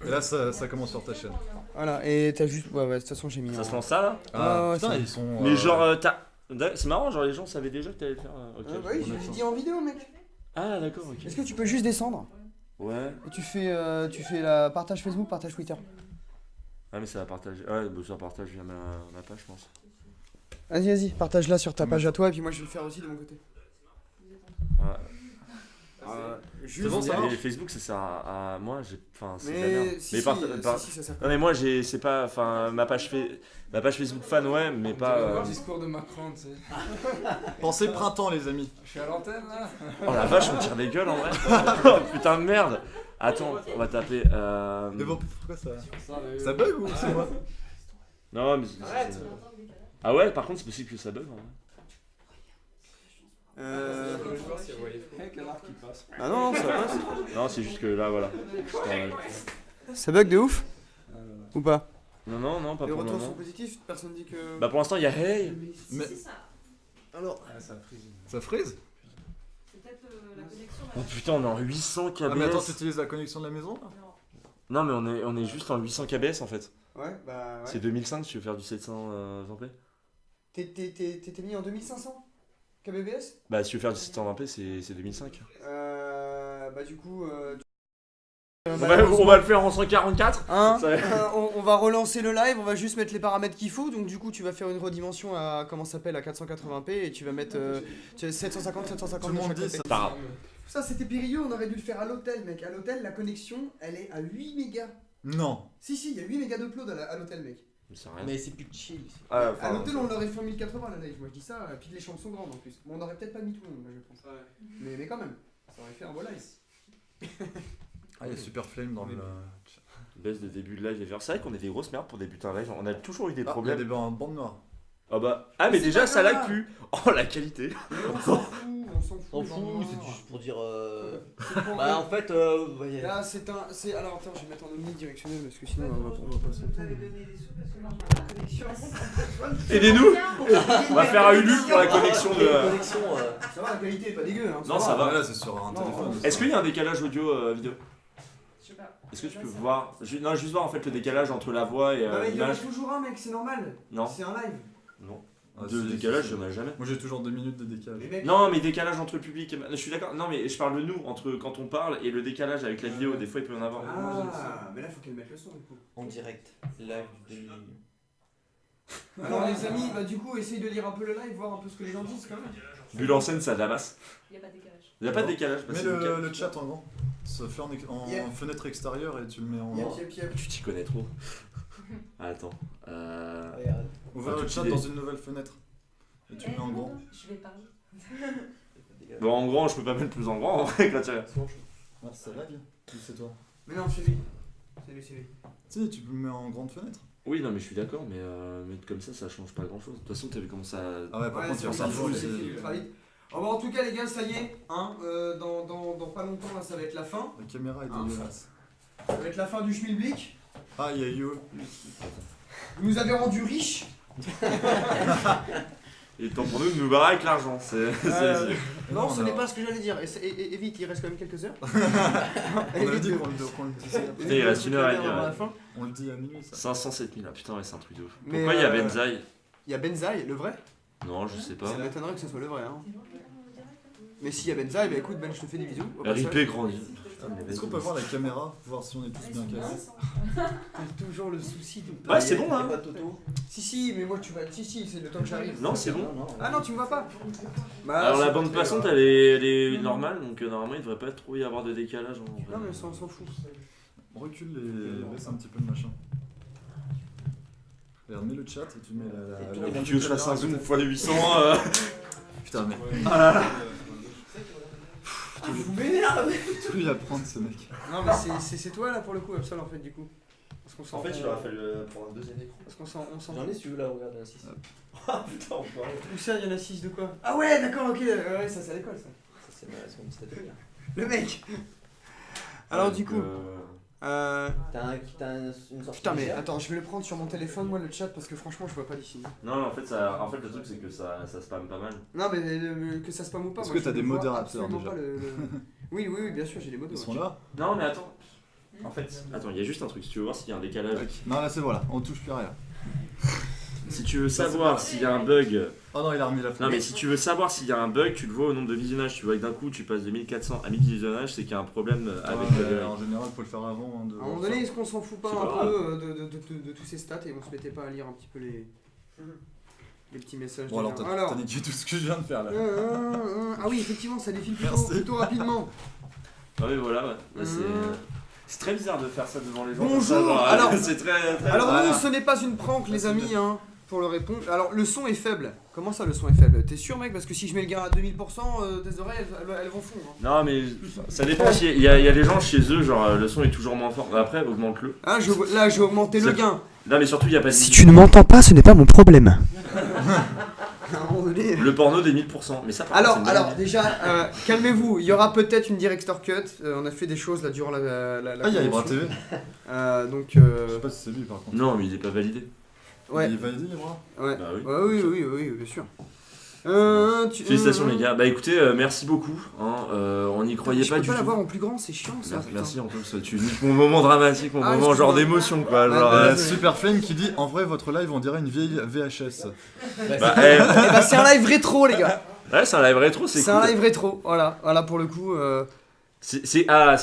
Et là, ça commence sur ta chaîne. Voilà, et t'as juste. Ouais, de toute façon, j'ai mis. Ça se lance ça là? Ah, ouais, putain, ça- ils sont. Mais genre, c'est marrant, genre les gens savaient déjà que t'allais le faire. Ok. Bah oui, je l'ai dit en vidéo, mec. Ah, d'accord, ok. Est-ce que tu peux juste descendre Ouais. et tu fais la partage Facebook, partage Twitter. Ah, mais ça va partager. Ouais, bah, ça partage via ma page, je pense. Vas-y, partage-la sur ta page à toi, et puis moi je vais le faire aussi de mon côté. Ouais. C'est bon, ça Mais marche. Facebook, ça sert à moi, enfin, c'est de la Mais merde. si, Mais si, ça sert. Non, mais moi, c'est pas. Enfin, ma page Facebook fan, ouais, mais pas. Le discours de Macron, tu sais. Pensez printemps, les amis. Je suis à l'antenne là. Oh la vache, on tire des gueules en vrai. Oh, putain de merde. Attends, on va taper. Mais bon, pourquoi ça. Ça, Ça bug ou c'est moi? Non, mais. Arrête. Ah ouais, par contre, c'est possible que ça bug en vrai. Je voulais voir si elle voyait un canard qui passe. Ah non, ça passe. Non, c'est juste que là, voilà. Ça bug de ouf ou pas? Non, pas Les pour le retours sont moment. positifs, personne dit que. Bah, pour l'instant, il y a Hey. Mais Alors. Ah, ça frise. ça freeze? C'est peut-être la connexion. Oh putain, on est en 800 kbps. Ah, mais attends, tu utilises la connexion de la maison là? Non, mais on est juste en 800 kbps en fait. Ouais, bah. C'est 2005 si tu veux faire du 720p. T'étais mis en 2500 kbps? Bah, si tu veux faire du 720p, c'est 2005. Bah, du coup. On va le faire en 144. Hein, Ça- on va relancer le live, on va juste mettre les paramètres qu'il faut. Donc du coup, tu vas faire une redimension à comment ça s'appelle à 480p et tu vas mettre 750, 750 Tout le de monde chaque dit côté. ça. Pas grave. Ça c'était périlleux, on aurait dû le faire à l'hôtel, mec. À l'hôtel, la connexion, elle est à 8 mégas. Non. Si, il y a 8 mégas d'upload à l'hôtel, mec. C'est rien. Mais c'est plus chill. Ah, À enfin, l'hôtel, on l'aurait fait en 1080 la live. Moi je dis ça, puis les chambres sont grandes en plus. Bon, on aurait peut-être pas mis tout le monde, là, je pense. Mais quand même, ça aurait fait un beau live. Ah, il y a Super Flame dans le. baisse de début de live et vers. C'est vrai qu'on est des grosses merdes pour débuter un live. On a toujours eu des Ah, il y a problèmes. des bandes noires. Ah bah. Ah, mais C'est déjà, pas ça lag grave. plus. Oh, la qualité. Mais on s'en fout, on s'en fout. On les gens fout, noirs. c'est juste pour dire. C'est pour Bah eux. en fait, voyez. Là, alors attends, je vais mettre en omnidirectionnel parce que sinon on va pas s'entendre. Vous avez donné des sous parce que moi j'ai pas la connexion. Aidez-nous. On va faire un Ulule pour la connexion Les de. connexions. Ça va, la qualité est pas dégueu. Hein, Non, ça va. Ah, là, c'est sur un Non, téléphone. Est-ce qu'il y a un décalage audio vidéo? Je sais pas. Est-ce que tu peux voir Non, juste voir en fait le décalage entre la voix et Bah, mais il y en a l'image. toujours un, mec, c'est normal. Non. C'est un live. Non. Ah, De si, décalage, si, il y en a jamais. Moi j'ai toujours 2 minutes de décalage. Mais mec, Non, mais décalage entre le public et. Je suis d'accord. Non, mais je parle de nous, entre quand on parle et le décalage avec la vidéo. Des fois, il peut y en avoir. Ah, mais là, faut qu'elle mette le son du coup. En direct. Live du Alors, les amis, bah, du coup, essaye de lire un peu le live, voir un peu ce que les gens disent quand même. Bulle en scène, ça a de la masse. Il n'y a pas de décalage. Il n'y a pas de décalage. bah, Mets c'est nickel. le chat en grand. Ça fait en Yeah. fenêtre extérieure et tu le mets en grand. Tu t'y connais trop. Attends. Ouvrir Ah, le toute chat idée. dans une nouvelle fenêtre. Et tu le mets en grand. Je vais parler. Bon, en grand, je peux pas mettre plus en grand en vrai quand tu regardes. Ah, ça lag ou c'est toi? Mais non, c'est lui. C'est lui. Si, tu le mets en grande fenêtre. Oui, non, mais je suis d'accord, mais mettre comme ça change pas grand chose. De toute façon, t'as vu comment ça. Ah ouais, par Ouais, contre, c'est il s'en ça, fout. ça c'est- fait ultra vite. Oh, bah, en tout cas, les gars, ça y est. Hein, dans pas longtemps, là, ça va être la fin. La caméra est Ah. dégueulasse. Ça va être la fin du schmilblick. Ah, il y a You. Vous nous avez rendu riches. Il est temps pour nous de nous barrer avec l'argent. Non, ce on a- n'est pas ce que j'allais dire. Et vite, il reste quand même quelques heures. On avait dit qu'on le disait. Putain, il reste 1h30, à la ouais. fin. On le dit à minuit, ça. 507 000, ah putain, ouais, c'est un truc de ouf. Mais, Pourquoi il y a euh, Benzaï? Il y a Benzaï, le vrai. Non, je sais pas. Ça m'étonnerait que ce soit le vrai. Hein. Mais s'il y a Benzaï, bah écoute, Ben, je te fais des bisous. au passage. RIP grandi. Est-ce qu'on peut voir la caméra, voir si on est tous bien calés? T'as toujours le souci de. Ouais, c'est bon, hein. Pas Toto. Si, mais moi tu vas. Si, c'est le temps que j'arrive. Non, c'est bon. Ah non, tu me vois pas. Bah, Alors c'est la pas bande très passante grave. elle est normale donc normalement il devrait pas trop y avoir de décalage. Non, mais ça, on s'en fout. On recule et baisse un petit peu le machin. Regarde, mets le chat et tu mets la. Et puis tu veux que je fasse un zoom x 800 Putain, mais. Vous m'énervez. Tout il à prendre ce mec. Non, mais c'est toi là pour le coup, Absol en fait, du coup. Parce qu'on s'en. fallu prendre un deuxième écran. Parce qu'on s'en. J'en ai si tu veux là, regarde un 6. Ah putain, on peut arrêter. Où ça, il y en a 6 de quoi? Ah ouais, d'accord, ok. Ouais, ça c'est à l'école ça. Ça c'est ma statue là. Le mec. Alors, du coup. T'as une sorte Putain, de mais légère. attends, je vais le prendre sur mon téléphone, moi, le chat, parce que franchement, je vois pas d'ici. Non en fait le truc c'est que ça spamme pas mal. Non, mais que ça spam ou pas. Est-ce moi, que t'as je des ne vois modérateurs, absolument déjà pas Oui, bien sûr, j'ai des modos. Ils ouais. sont là? Non mais attends. En fait, attends, il y a juste un truc, si tu veux voir s'il y a un décalage. Non, là c'est voilà, on touche plus à rien. Si tu veux savoir s'il y a un bug. Oh non, il a remis la fenêtre. Non, mais si tu veux savoir s'il y a un bug, tu le vois au nombre de visionnages. Tu vois que d'un coup tu passes de 1400 à 1000 visionnages, c'est qu'il y a un problème avec En général, faut le faire avant. À un moment donné, est-ce qu'on s'en fout pas C'est un pas peu de tous ces stats et on se mettait pas à lire un petit peu les petits messages Bon, alors déjà. t'as niqué tout ce que je viens de faire là. Ah oui, effectivement, ça défile Merci. plutôt rapidement. Ah oui, voilà, ouais. Bah, c'est très bizarre de faire ça devant les gens. Bonjour, comme ça, genre, alors- c'est très. Alors Voilà. non, ce n'est pas une prank, les amis, hein, pour le répondre. Alors, le son est faible. Comment ça, le son est faible? T'es sûr, mec? Parce que si je mets le gain à 2000%, tes oreilles, elles vont fondre. Hein. Non, mais ça dépend. Il y a des gens chez eux, genre le son est toujours moins fort. Après, augmente-le. Ah, là, j'ai augmenté le C'est- gain. Non, mais surtout, il y a pas de. Si tu ne m'entends pas, ce n'est pas mon problème. À un moment donné... Le porno des 1000%. Mais ça, par contre, c'est une Alors bonne déjà, calmez-vous, il y aura peut-être une director cut, on a fait des choses là durant la Ah, il y a Ibra convention. TV. Donc, Je sais pas si c'est lui par contre. idée. Non, mais il est pas validé. ouais, Il est validé, Ibra. ouais. Bah oui. Oui, bien sûr. Félicitations les gars. Bah écoutez, merci beaucoup. Hein. On n'y croyait Je pas peux du pas tout. l'avoir en plus grand, c'est chiant ça. Merci, putain. merci en plus. Tu niques mon moment dramatique, mon Ah, moment genre excuse-moi. d'émotion quoi. Ouais, Genre, bah, Super Flame qui dit en vrai, votre live on dirait une vieille VHS. bah, Eh bah, c'est un live rétro, les gars. ouais, c'est un live rétro, c'est C'est cool. un live rétro, voilà pour le coup. C'est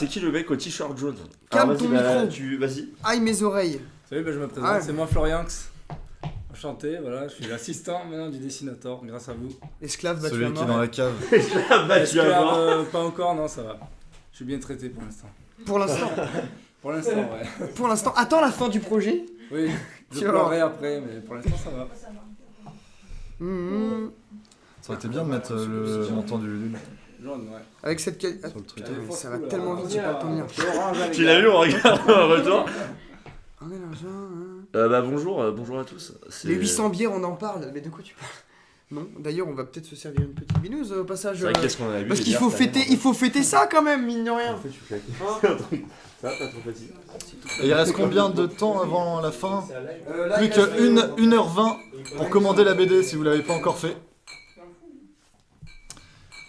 qui le mec au t-shirt jaune? Calme Alors, ton vas-y, bah, micro. Vas-y. Aïe mes oreilles. Salut, bah, je me présente, Ah. c'est moi Florianx. Enchanté, voilà, je suis l'assistant maintenant du dessinateur, grâce à vous. Esclave battu à Celui qui est mort. dans la cave. Bah, Est-ce tu vas que, voir. pas encore, non, ça va. Je suis bien traité pour l'instant. Pour l'instant. Pour l'instant, ouais. Pour l'instant. Attends la fin du projet. Oui, je Tu vas voir. pleurerai après, mais pour l'instant, ça va. Ça aurait été bien de mettre le montant du Ulule Jaune, ouais. Avec cette sur le truc. Putain, mais ça va tellement vite, j'ai pas le temps de lire. Tu l'as vu, on regarde en retour. On est l'argent, hein. Bah bonjour à tous. C'est- Les 800 bières, on en parle. Mais de quoi tu parles? Non, d'ailleurs, on va peut-être se servir une petite binouse au passage. C'est vrai, qu'est-ce qu'on a vu Parce les qu'il bières, faut ça fêter, merde. il faut fêter ça quand même, mine de rien. En fait, je suis claqué. C'est un truc. Ça va, pas trop petit. Et il reste combien de temps avant la fin? Là, Plus il reste, que 1h20 pour commander la BD si vous l'avez pas encore fait.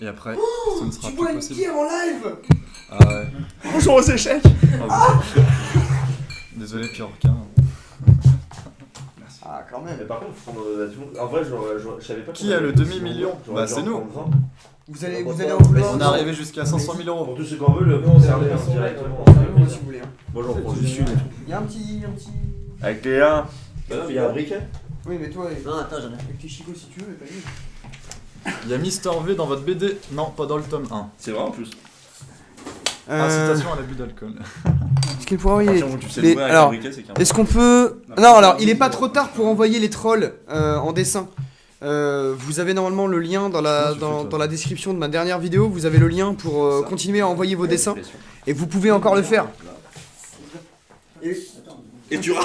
Et après, ce ne sera Tu bois plus une possible. bière en live. Ah ouais. Bonjour aux échecs. Désolé, Pierre-Requin. Ah, quand même. Mais par contre, en vrai, je savais pas. Qui a le demi-million? Bah, c'est nous. Vous allez en vouloir. On est arrivé jusqu'à 500 000 euros. Pour tous ceux qui en veulent, vous servez directement. Moi, si vous voulez. Hein. Moi, j'en prends juste une. Il y a un petit. Avec Léa. Bah non, mais il y a un briquet. Oui, mais toi, Non, attends, j'en ai. avec tes chicots si tu veux, mais pas lui. Il y a Mister V dans votre BD. Non, pas dans le tome 1. C'est vrai en plus. Incitation à l'abus d'alcool. Est-ce qu'il pourrait À envoyer. partir où tu sais les- l'ouvrir avec alors, un briquet, c'est qu'un. Est-ce qu'on peut. Non, alors, il est pas trop tard pour envoyer les trolls en dessin. Vous avez normalement le lien dans Comment tu fais, toi dans la description de ma dernière vidéo. Vous avez le lien pour continuer à envoyer vos dessins. Et vous pouvez encore le faire. Et tu ras.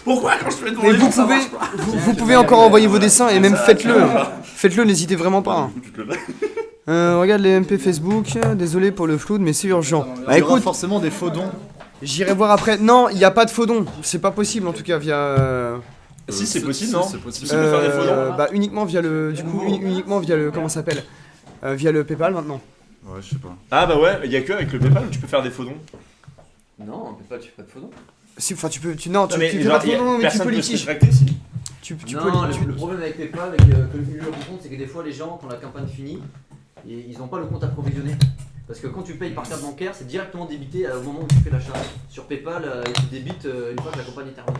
Pourquoi quand je fais devant Mais les vous gens, ça pouvez, marche pas vous pouvez encore envoyer vos dessins et même faites-le. Faites-le, n'hésitez vraiment pas. hein. Du coup, tu te le fais. Regarde les MP Facebook. Désolé pour le flou, mais c'est urgent. Bah Il y aura écoute, forcément des faux dons. j'irai voir après. Non, il n'y a pas de faux dons. C'est pas possible en tout cas via. Si, c'est possible, si, non c'est possible. Tu peux faire des faux dons. Bah uniquement via le. Du coup, uniquement via le. Comment ça s'appelle via le PayPal maintenant. Ouais, je sais pas. Ah bah ouais, il y a que avec le PayPal où tu peux faire des faux dons. Non, mais pas, tu fais pas de photos. Si, enfin tu peux. Non, tu, Non, mais tu fais genre, pas de faux dons, mais tu personne peux peut les se tiges. rétracter si. Tu Non, peux le problème avec PayPal, avec que le rencontre, c'est que des fois les gens, quand la campagne finit, ils n'ont pas le compte approvisionné. Parce que quand tu payes par carte bancaire, c'est directement débité au moment où tu fais l'achat. Sur PayPal, ils te débitent une fois que la campagne est terminée.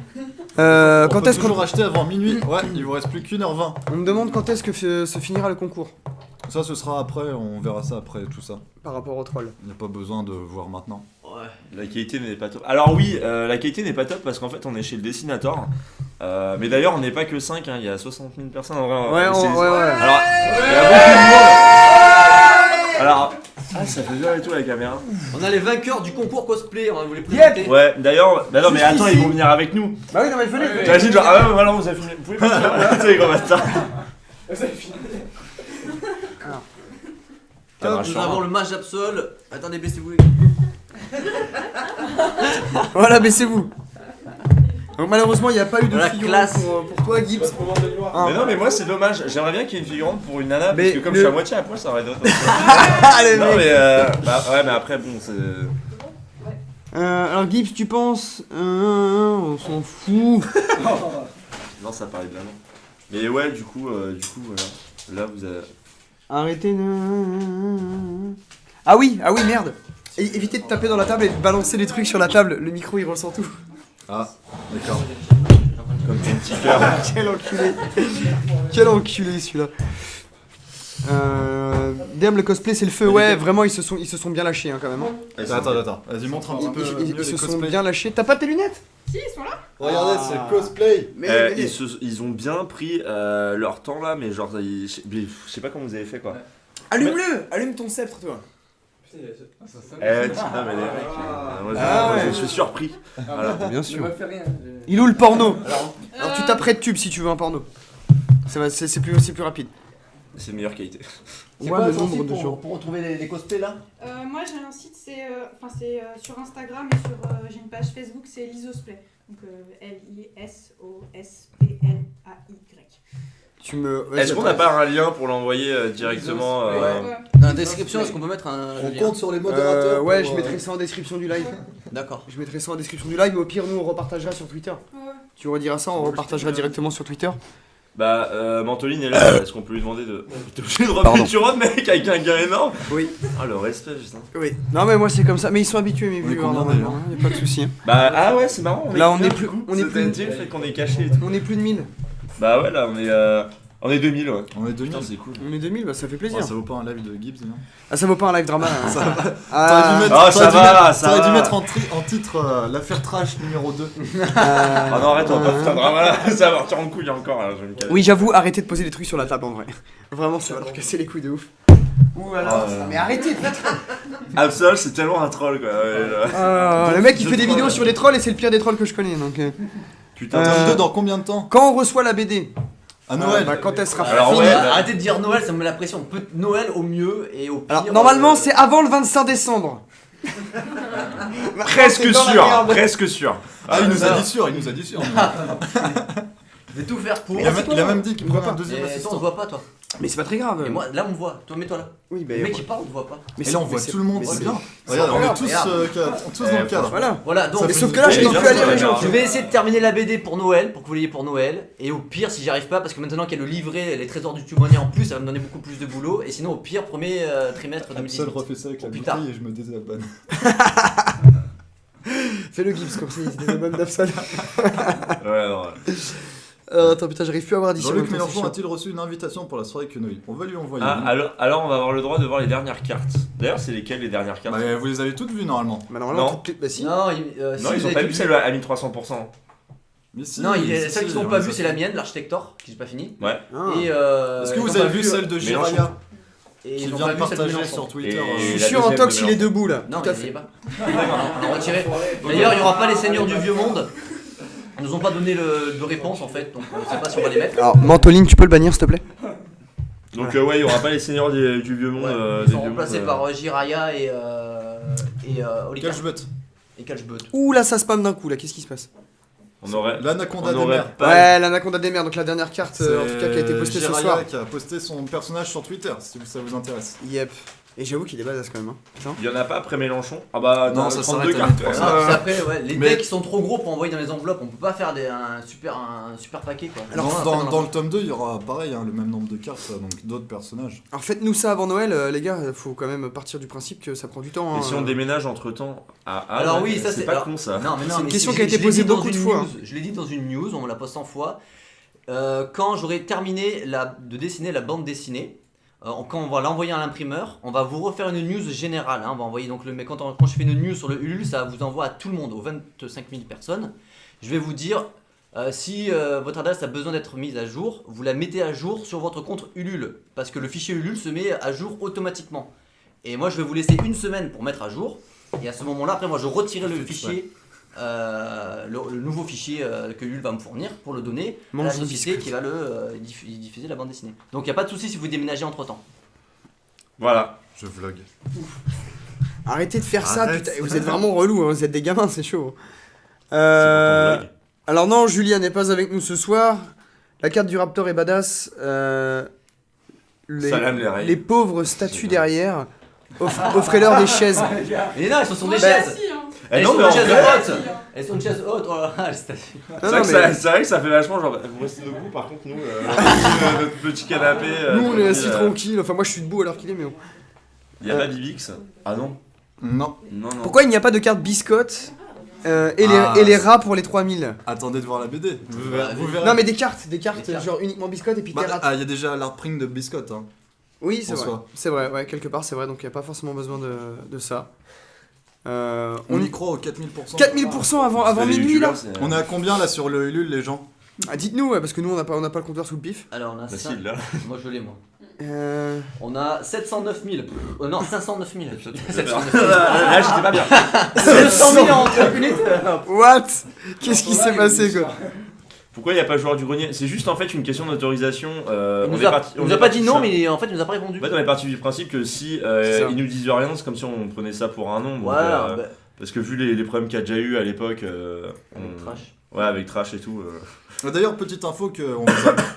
On quand peut est-ce toujours qu'on. acheter avant minuit. Ouais, il vous reste plus qu'1h20. On me demande quand est-ce que se finira le concours Ça, ce sera après. On verra ça après tout ça. par rapport au troll. Il n'y a pas besoin de voir maintenant. Ouais. La qualité n'est pas top. Alors oui, la qualité n'est pas top parce qu'en fait on est chez le dessinateur. Mais d'ailleurs on n'est pas que 5, il y a 60 000 personnes en vrai. Ouais, C'est- ouais. Alors, il y a beaucoup de monde. Alors, ah ça fait bien et tout la caméra. On a les vainqueurs du concours cosplay, on va vous les présenter. Ouais, d'ailleurs, bah non mais attends, ils vont venir avec nous. Bah oui, non, mais venez. T'imagines genre, ah ouais, voilà, on vous a filmé. Vous pouvez pas faire les gros bâtards. Top, Nous avons le mage Absol. Attendez, baissez-vous les gars. Voilà, baissez-vous. Donc malheureusement, il n'y a pas eu de La figurant classe. pour toi, Gibbs. Ah. Mais non, mais moi c'est dommage. J'aimerais bien qu'il y ait une figurante pour une nana Mais parce que comme le- je suis à moitié à poil, ça aurait été. Allez, Non mec. mais bah ouais, mais après bon, c'est. Alors Gibbs, tu penses on s'en fout. Non, ça paraît de la non. Mais ouais, du coup, voilà. Là, vous avez. Arrêtez de... Ah oui, merde. Évitez de taper dans la table et de balancer les trucs sur la table, le micro il ressent tout. Ah, d'accord. Comme ton petit cœur. Quel enculé. Quel enculé celui-là. Damn, le cosplay c'est le feu, ouais, vraiment ils se sont bien lâchés hein, quand même. Attends, vas-y, montre un petit peu. Ils se sont bien lâchés. T'as pas tes lunettes? Si, ils sont là. Regardez, c'est le cosplay. Mais- Ils ont bien pris leur temps là, mais genre, je sais pas comment vous avez fait quoi. Allume-le. Allume ton sceptre toi. Non, mais les mecs, moi, je suis surpris. Voilà. Bien Je me fais rien. Il est où le porno? Alors tu taperais de tube si tu veux un porno. C'est plus rapide. C'est meilleure qualité. C'est Ouais, quoi le ton nombre site de gens. pour retrouver les cosplays là? Moi j'ai un site, c'est sur Instagram et j'ai une page Facebook, c'est Lisosplay. Donc Lisosplay. Est-ce qu'on n'a pas un lien pour l'envoyer directement Dans la description, est-ce qu'on peut mettre un On lien? compte sur les modérateurs. Ouais, pour, je mettrai ça en description du live. D'accord. Je mettrai ça en description du live, mais au pire, nous on repartagera sur Twitter. Tu rediras ça, on repartagera directement sur Twitter. Bah, Mantoline est là, est-ce qu'on peut lui demander de. T'es obligé de remettre sur un mec avec un gain énorme? Oui. Ah, le respect, Justin. Oui. Non, mais moi c'est comme ça, mais ils sont habitués, mes On est vieux, combien, normalement, d'ailleurs hein, y a pas de souci. Hein. Bah, ah ouais, c'est marrant. Là, on combien, est plus- du coup on est C'est plus- TNT, le fait qu'on est caché et tout. On est plus de 1000. Bah, ouais, là, on est 2000, ouais. On est 2000. Putain, c'est cool. On est 2000, bah ça fait plaisir. Ouais, ça vaut pas un live de Gibbs, non? Ah, ça vaut pas un live drama. Hein. Ça va. Ah, T'aurais dû mettre, Ah, ça va, ça t'aurais dû va. mettre en titre l'affaire trash numéro 2. Ah non, arrête, on va pas foutre un drama là, ça va partir en couille encore là, je vais me calmer. Oui, j'avoue, arrêtez de poser des trucs sur la table en vrai. Vraiment, ça va leur casser les couilles de ouf. Ouh là là, mais arrêtez, putain. Absol, c'est tellement un troll quoi. Ouais, là. Le mec il fait des vidéos sur les trolls et c'est le pire des trolls que je connais donc. Putain, Tome 2 dans combien de temps? Quand on reçoit la BD? À Noël. Bah quand elle sera Alors, finie. ouais, Arrêtez de dire Noël, ça me met la pression. Noël au mieux et au pire. Alors normalement c'est avant le 25 décembre. presque C'est dans la sûr, merde. presque sûr. Ah, il nous a ça. dit sûr, il nous a dit sûr. Je vais tout faire pour. Il a même dit qu'il On voit prenait un pas. deuxième Et toi, on assistant. te voit pas, toi. Mais c'est pas très grave. Et moi, là, on me voit. Toi, mets-toi là. Oui, Le mec qui parle, on te voit pas. Et là, on voit tout le monde, c'est bien. c'est Regarde, on pas est grave, tous regarde. tous dans le cadre. Voilà. Voilà, donc. Mais fait sauf une que là je belle n'ai plus à lire les caméra. gens. Je vais essayer de terminer la BD pour Noël, pour que vous l'ayez pour Noël. Et au pire, si j'y arrive pas, parce que maintenant qu'il y a le livret, les trésors du Tumonier en plus, ça va me donner beaucoup plus de boulot. Et sinon, au pire, premier trimestre Absol 2018. refait ça avec la Plus tard. bouteille et je me désabonne. Fais le Gibbs comme ça, il se désabonne d'Absal. Ouais, non, ouais. Attends putain, j'arrive plus à voir d'ici. Jean-Luc Mélenchon a-t-il reçu une invitation pour la soirée quenouille? On va lui envoyer. Ah, alors on va avoir le droit de voir les dernières cartes. D'ailleurs, c'est lesquelles les dernières cartes? Bah, vous les avez toutes vues normalement. Bah normalement, Non. toutes les- bah si. Non, Non, si ils vous ont avez pas tout vu celle à 1300%. Mais si, Non, si, celle si, qu'ils on n'ont pas les vue, a c'est fait. la mienne, l'Architector, qui j'ai pas fini. Ouais. Ah. Et Est-ce que ils vous ont avez pas vu celle de Mélenchon. Jiraya Et qui ils ont vient pas de vu celle de partager Mélenchon. sur Twitter Et- Je suis la sûr en deuxième tox, de il est debout là. Non, Tout à il y fait. est pas. On l'a retiré. D'ailleurs, il n'y aura pas les seigneurs du vieux monde. Ils nous ont pas donné de réponse en fait, donc on sait pas si on va les mettre. Alors, Mantoline, tu peux le bannir s'il te plaît? Donc, ouais, il y aura pas les seigneurs du vieux monde. Ouais, des ils sont vieux remplacés mondes, par Jiraya et Oliver. Kalchbut. Et Kalchbut. Ouh là, ça spam d'un coup là, qu'est-ce qui se passe? On aurait. L'anaconda On des aurait mers. pas. Ouais, l'anaconda des mers, donc la dernière carte en tout cas qui a été postée ce Jiraya soir. qui a posté son personnage sur Twitter, si ça vous intéresse. Yep. Et j'avoue qu'il est badass quand même. Hein. Putain. Il y en a pas après Mélenchon? Ah bah, Non, non, ça 32 s'arrête cartes. à Ouais. Ah, parce qu'après, ouais, les Mais- decks sont trop gros pour envoyer dans les enveloppes, on peut pas faire un super paquet quoi. Alors, Non, dans, après, dans le tome 2, il y aura pareil, hein, le même nombre de cartes, donc d'autres personnages. Alors faites-nous ça avant Noël, les gars. Faut quand même partir du principe que ça prend du temps. Et hein. si on déménage entre temps? Ah, Alors oui, ça c'est c'est pas alors- con ça. Non, mais non, C'est une mais question si- qui a été je l'ai posée dit dans beaucoup de une fois. news, je l'ai dit dans une news, on me l'a posté 100 fois. Quand j'aurai terminé de dessiner la bande dessinée, quand on va l'envoyer à l'imprimeur, on va vous refaire une news générale. Hein, on va envoyer donc mais quand je fais une news sur le Ulule, ça vous envoie à tout le monde, aux 25 000 personnes. Je vais vous dire si votre adresse a besoin d'être mise à jour, vous la mettez à jour sur votre compte Ulule, parce que le fichier Ulule se met à jour automatiquement. Et moi, je vais vous laisser une semaine pour mettre à jour. Et à ce moment-là, après, moi, je retirerai le fichier, le nouveau fichier que Ulule va me fournir pour le donner à la Mange société biscuit. qui va le diffuser la bande dessinée. Donc, il n'y a pas de souci si vous déménagez entre temps. Voilà. Je vlog. Arrêtez de faire ça, Arrête. putain. Vous êtes vraiment relous, hein. Vous êtes des gamins, c'est chaud. C'est pour ton blog. Alors non, Julia n'est pas avec nous ce soir. La carte du Raptor est badass. Salam les rails. Les pauvres statues derrière. Offrez-leur des chaises. Mais non, ils sont sur des Moi, chaises. j'ai assis, hein. Eh Elles non, sont mais une en chaise vrai, haute. Elles sont une chaise haute. Oh là là, c'est Non, non, c'est vrai que ça fait vachement genre. Vous restez debout, par contre, nous, notre petit canapé. nous on est tranquille, assis tranquille. Enfin, moi je suis debout à l'heure qu'il est, mais bon. Y a pas Bibix? Ah non. Non. Non, non. Pourquoi il n'y a pas de carte biscotte Ah, et les rats pour les 3000? Attendez de voir la BD. Vous verrez. Non, mais des cartes, cartes. genre uniquement biscotte et puis Bah, tes rats. ah, il y a déjà l'art print de biscotte. Hein. Oui, c'est en vrai. soi. C'est vrai, ouais, quelque part, c'est vrai, donc il n'y a pas forcément besoin de ça. On y croit aux 4000%. 4000% avant Les minuit là. youtubeurs, c'est- On est à combien là sur le Ulule, les gens? Ah, dites-nous, ouais, parce que nous on n'a pas le compteur sous le pif. Alors on a Bah, ça. si, là. Moi je l'ai moi. Euh... On a 709 000. Non, 509 000. 709 000. Là, j'étais pas bien. 700 000 en 30 minutes. What? Qu'est-ce qui s'est passé quoi? Pourquoi il n'y a pas joueur du grenier? C'est juste en fait une question d'autorisation. Il nous a pas dit non, mais en fait il nous a pas répondu. En fait, on est parti du principe que si C'est ça. ils nous disent rien, c'est comme si on prenait ça pour un nom. donc, Voilà. parce que vu les problèmes qu'il y a déjà eu à l'époque, Trash. ouais, avec Trash et tout. D'ailleurs, petite info qu'on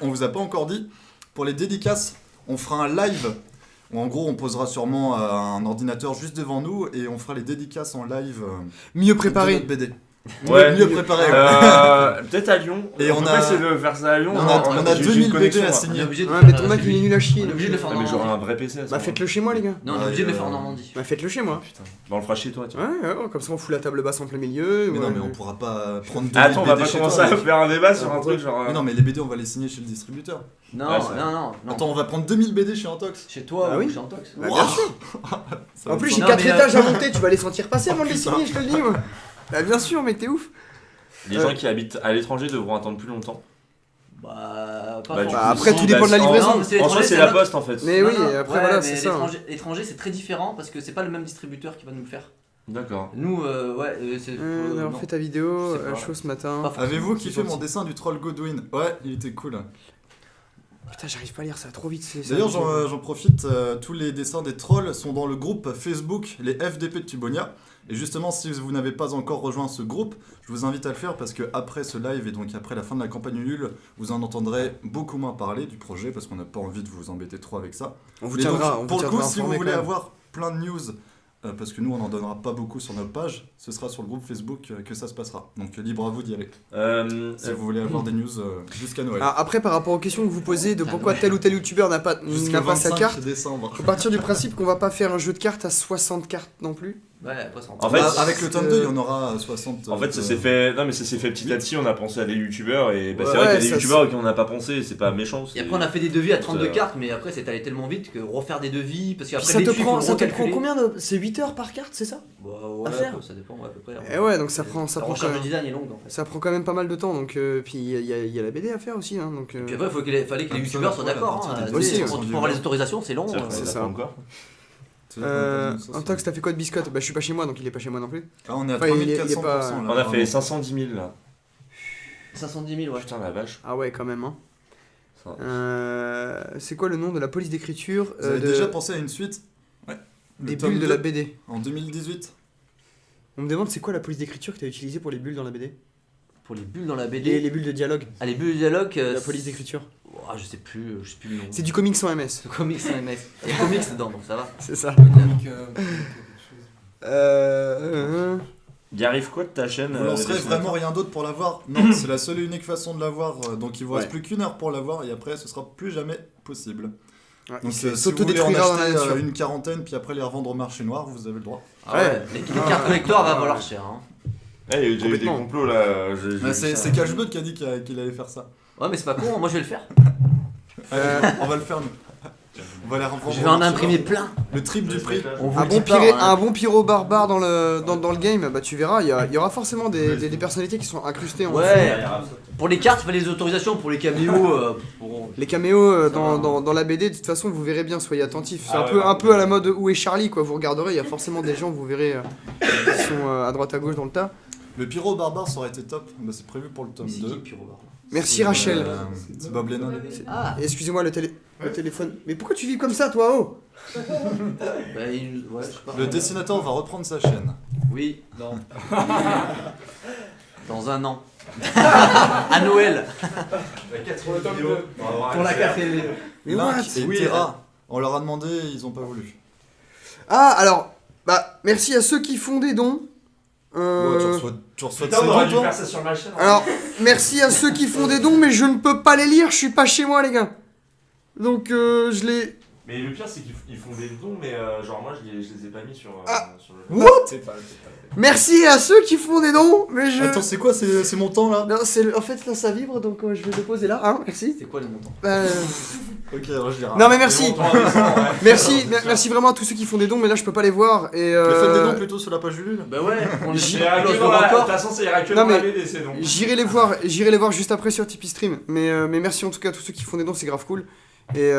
on vous a pas encore dit. Pour les dédicaces, on fera un live. Où en gros, on posera sûrement un ordinateur juste devant nous et on fera les dédicaces en live. Mieux De préparé. notre BD. Ouais. Mieux préparé. Peut-être à Lyon. Et on peut a- essayer de faire ça à Lyon. On genre, a j'ai 2000 une BD connexion, à là. On est signer. obligé de Ouais, le mais faire, ton mec il est nul à On chier. est obligé de le faire Ah, en mais j'aurai Normandie. un vrai PC à ça. Bah faites-le chez moi les gars. Non, on est obligé de le faire en Normandie. Bah faites-le chez moi. Putain. Bah, on le fera chez toi, tu vois. Ouais, comme ça on fout la table basse en plein milieu. Mais ouais. non, mais on pourra pas prendre 2000 Attends, on va BD pas chez commencer toi, à mec. faire un débat sur un truc genre. Mais non, mais les BD, on va les signer chez le distributeur. Non, Ouais, c'est non, non. Attends, on va prendre 2000 BD chez Antox. Chez toi Ah ou oui. chez Antox. Bah, bien sûr. Ça va En plus être j'ai Non, 4 mais, étages à monter, tu vas les sentir passer avant de les putain. signer, je te le dis moi. Bah bien sûr mec, t'es ouf. Les gens qui habitent à l'étranger devront attendre plus longtemps. Bah, pas Bah, du forcément. coup, après, si, tout dépend de la en- livraison. Non, mais c'est En soi, l'étranger, c'est c'est la un- poste en fait. Mais Non, oui, non, et après ouais, voilà, mais c'est ça. l'étranger c'est très différent parce que c'est pas le même distributeur qui va nous le faire. D'accord. Nous, ouais, c'est. Alors non. fais ta vidéo, Je sais pas. chaud ce matin. Pas forcément. Avez-vous C'est kiffé mon gentil. dessin du troll Godwin? Ouais, il était cool. Putain, j'arrive pas à lire ça trop vite. D'ailleurs, j'en profite, tous les dessins des trolls sont dans le groupe Facebook, les FDP de Tubonia. Et justement, si vous n'avez pas encore rejoint ce groupe, je vous invite à le faire parce que après ce live et donc après la fin de la campagne Ulule, vous en entendrez beaucoup moins parler du projet parce qu'on n'a pas envie de vous embêter trop avec ça. On vous Mais donc, tiendra, on pour vous le tiendra coup, si vous informé voulez quand même. avoir plein de news, parce que nous on n'en donnera pas beaucoup sur notre page, ce sera sur le groupe Facebook que ça se passera. Donc libre à vous d'y aller. Si vous voulez avoir des news jusqu'à Noël. Ah, après, par rapport aux questions que vous posez de pourquoi tel ou tel youtubeur n'a pas Jusqu'à sa 25 carte, décembre. faut partir du principe qu'on va pas faire un jeu de cartes à 60 cartes non plus. Ouais, après ça. En fait, Avec le tome 2, il y en aura 60. En fait, ça s'est fait. Non, mais ça s'est fait petit à petit. On a pensé à des youtubeurs et bah, c'est Ouais, vrai qu'il y a des ça, youtubeurs auxquels on n'a pas pensé. C'est pas méchant. Et après on a fait des devis à 32 Ça- cartes, mais après c'est allé tellement vite que refaire des devis parce Puis qu'après ça les te chiffres, prend, faut ça te prend recalculer. combien de... C'est 8 heures par carte, c'est ça? Bah, ouais, à faire ça dépend, ouais, à peu près. Eh ouais, donc ça prend La quand recherche de même... design est longue en fait. Ça prend quand même pas mal de temps, donc puis il y a la BD à faire aussi, hein, donc... Et puis après, fallait que les youtubeurs soient Ouais, d'accord. la partie des aussi, devis, Pour sont avoir les durs. autorisations, c'est long. c'est ça. Encore. Antox, t'as fait quoi de biscotte? Bah je suis pas chez moi, donc il est pas chez moi non plus. Ah, on est à Enfin, il est 3400%. pas- là, On a fait vraiment. 510 000 là. 510 000, ouais. Putain, la vache. Ah ouais, quand même, hein. Ça- C'est quoi le nom de la police d'écriture Vous avez déjà pensé à une suite? Ouais. Le des tome bulles de 2, la BD? En 2018. On me demande c'est quoi la police d'écriture que t'as utilisée pour les bulles dans la BD? Pour les bulles dans la BD. Les bulles de dialogue, Ah, les bulles de dialogue. la police d'écriture. Oh, je sais plus le nom. C'est du comics sans MS. C'est comics sans MS. Il y a comics dedans, donc ça va. C'est ça. quelque chose. Il arrive quoi de ta chaîne Vous lancerez vraiment rien d'autre pour l'avoir? Non, c'est la seule et unique façon de l'avoir. Donc il vous reste Ouais. plus qu'une heure pour l'avoir et après ce sera plus jamais possible. Ouais, Donc il si vous voulez en s'autodétruira dans la acheter nature. une quarantaine puis après les revendre au marché noir, vous avez le droit. Ah ouais. Les cartes collector va valoir cher. Hein. Eh, il y a eu déjà eu des Complètement. complots là. j'ai Bah, vu c'est ça. Cashbot qui a dit qu'il allait faire ça. Ouais, mais c'est pas con, moi je vais le faire. On va le faire nous. On va les revendre. Je vais au en marché imprimer noir. plein. Le triple du prix. On vous Un le bon, dit pas, hein. un bon pyro barbare dans le game, bah tu verras, il y aura forcément des personnalités qui sont incrustées en Ouais. Pour les cartes, il fallait les autorisations. Pour les caméos, Les caméos dans la BD, de toute façon, vous verrez bien, soyez attentifs. C'est Ah un, ouais, un peu à la mode Où est Charlie, quoi. Vous regarderez, il y a forcément des gens, vous verrez, qui sont à droite à gauche dans le tas. Le pyro barbare ça aurait été top. Bah, c'est prévu pour le tome 2. Merci Rachel. C'est Bob Lennon. Ah, Excusez-moi, le téléphone. Mais pourquoi tu vis comme ça, toi, oh? bah, ouais, je sais pas. Le dessinateur va reprendre sa chaîne. Oui, non. Dans un an. À Noël. Pour la quatrième vidéo. Mais Link what? et Oui, Terra. On leur a demandé, ils ont pas voulu. Ah, alors, bah, merci à ceux qui font des dons. Tu reçois de Putain, ces on aurait dons, dû toi faire ça sur ma chaîne. Alors, merci à ceux qui font des dons, mais je ne peux pas les lire, je suis pas chez moi, les gars. Donc, je les... Mais le pire, c'est qu'ils font des dons, mais genre moi, je les ai pas mis sur sur le. What? C'est pas. Merci à ceux qui font des dons, mais je... Attends, c'est quoi ces montants là? Non, en fait, là, ça vibre, donc je vais le poser là, hein, merci. C'est quoi les montants? Ok, alors je dirai. Non, mais merci. Merci. Merci vraiment à tous ceux qui font des dons, mais là, je peux pas les voir, et... Mais faites des dons plutôt sur la page Ulule. Bah ouais, on Il les y a que dans la. De toute façon, ça ira que Non, dans la mais- BD, ces dons. J'irai les voir juste après sur Tipeee Stream, mais merci en tout cas à tous ceux qui font des dons, c'est grave cool, et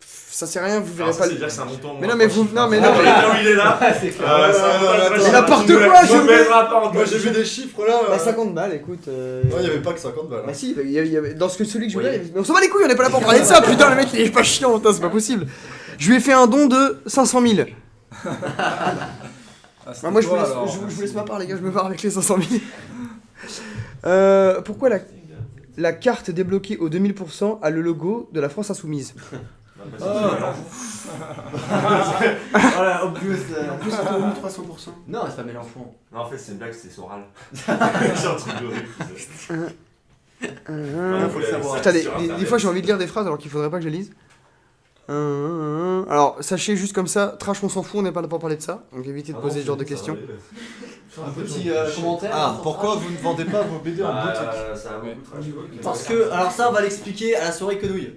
ça sert à rien, vous verrez Alors, ça, pas c'est le... dire que c'est un montant. Mais non, mais vous... Non, mais non, Ah, mais... mais il est là. c'est clair. Mais n'importe quoi, je veux... Moi j'ai vu des chiffres là. Bah 50 balles, écoute... Ouais, il y avait pas que 50 balles. Bah si, il y avait... dans celui que je voulais, Oui. il y avait- mais on s'en bat les couilles, on est pas là pour parler de ça, putain, le mec il est pas chiant, putain, c'est pas possible. Je lui ai fait un don de 500 000. Bah, moi je vous laisse ma part les gars, je me barre avec les 500 000. Pourquoi la carte débloquée au 2000% a le logo de la France Insoumise? Voilà, obvious. En plus, c'est au 300%. Non, c'est pas Mélenchon. Non, en fait, c'est une blague, c'est Soral. J'ai un truc de rire. Faut le savoir. Putain, des fois j'ai envie de lire des phrases alors qu'il faudrait pas que je les lise. Alors, sachez juste comme ça, Trash on s'en fout, on n'est pas là pour parler de ça, donc évitez de poser ce genre de questions. Un petit commentaire. Ah, pourquoi vous ne vendez pas vos BD en boutique? Ça a beaucoup de trash. Parce que, alors ça, on va l'expliquer à la soirée quenouille.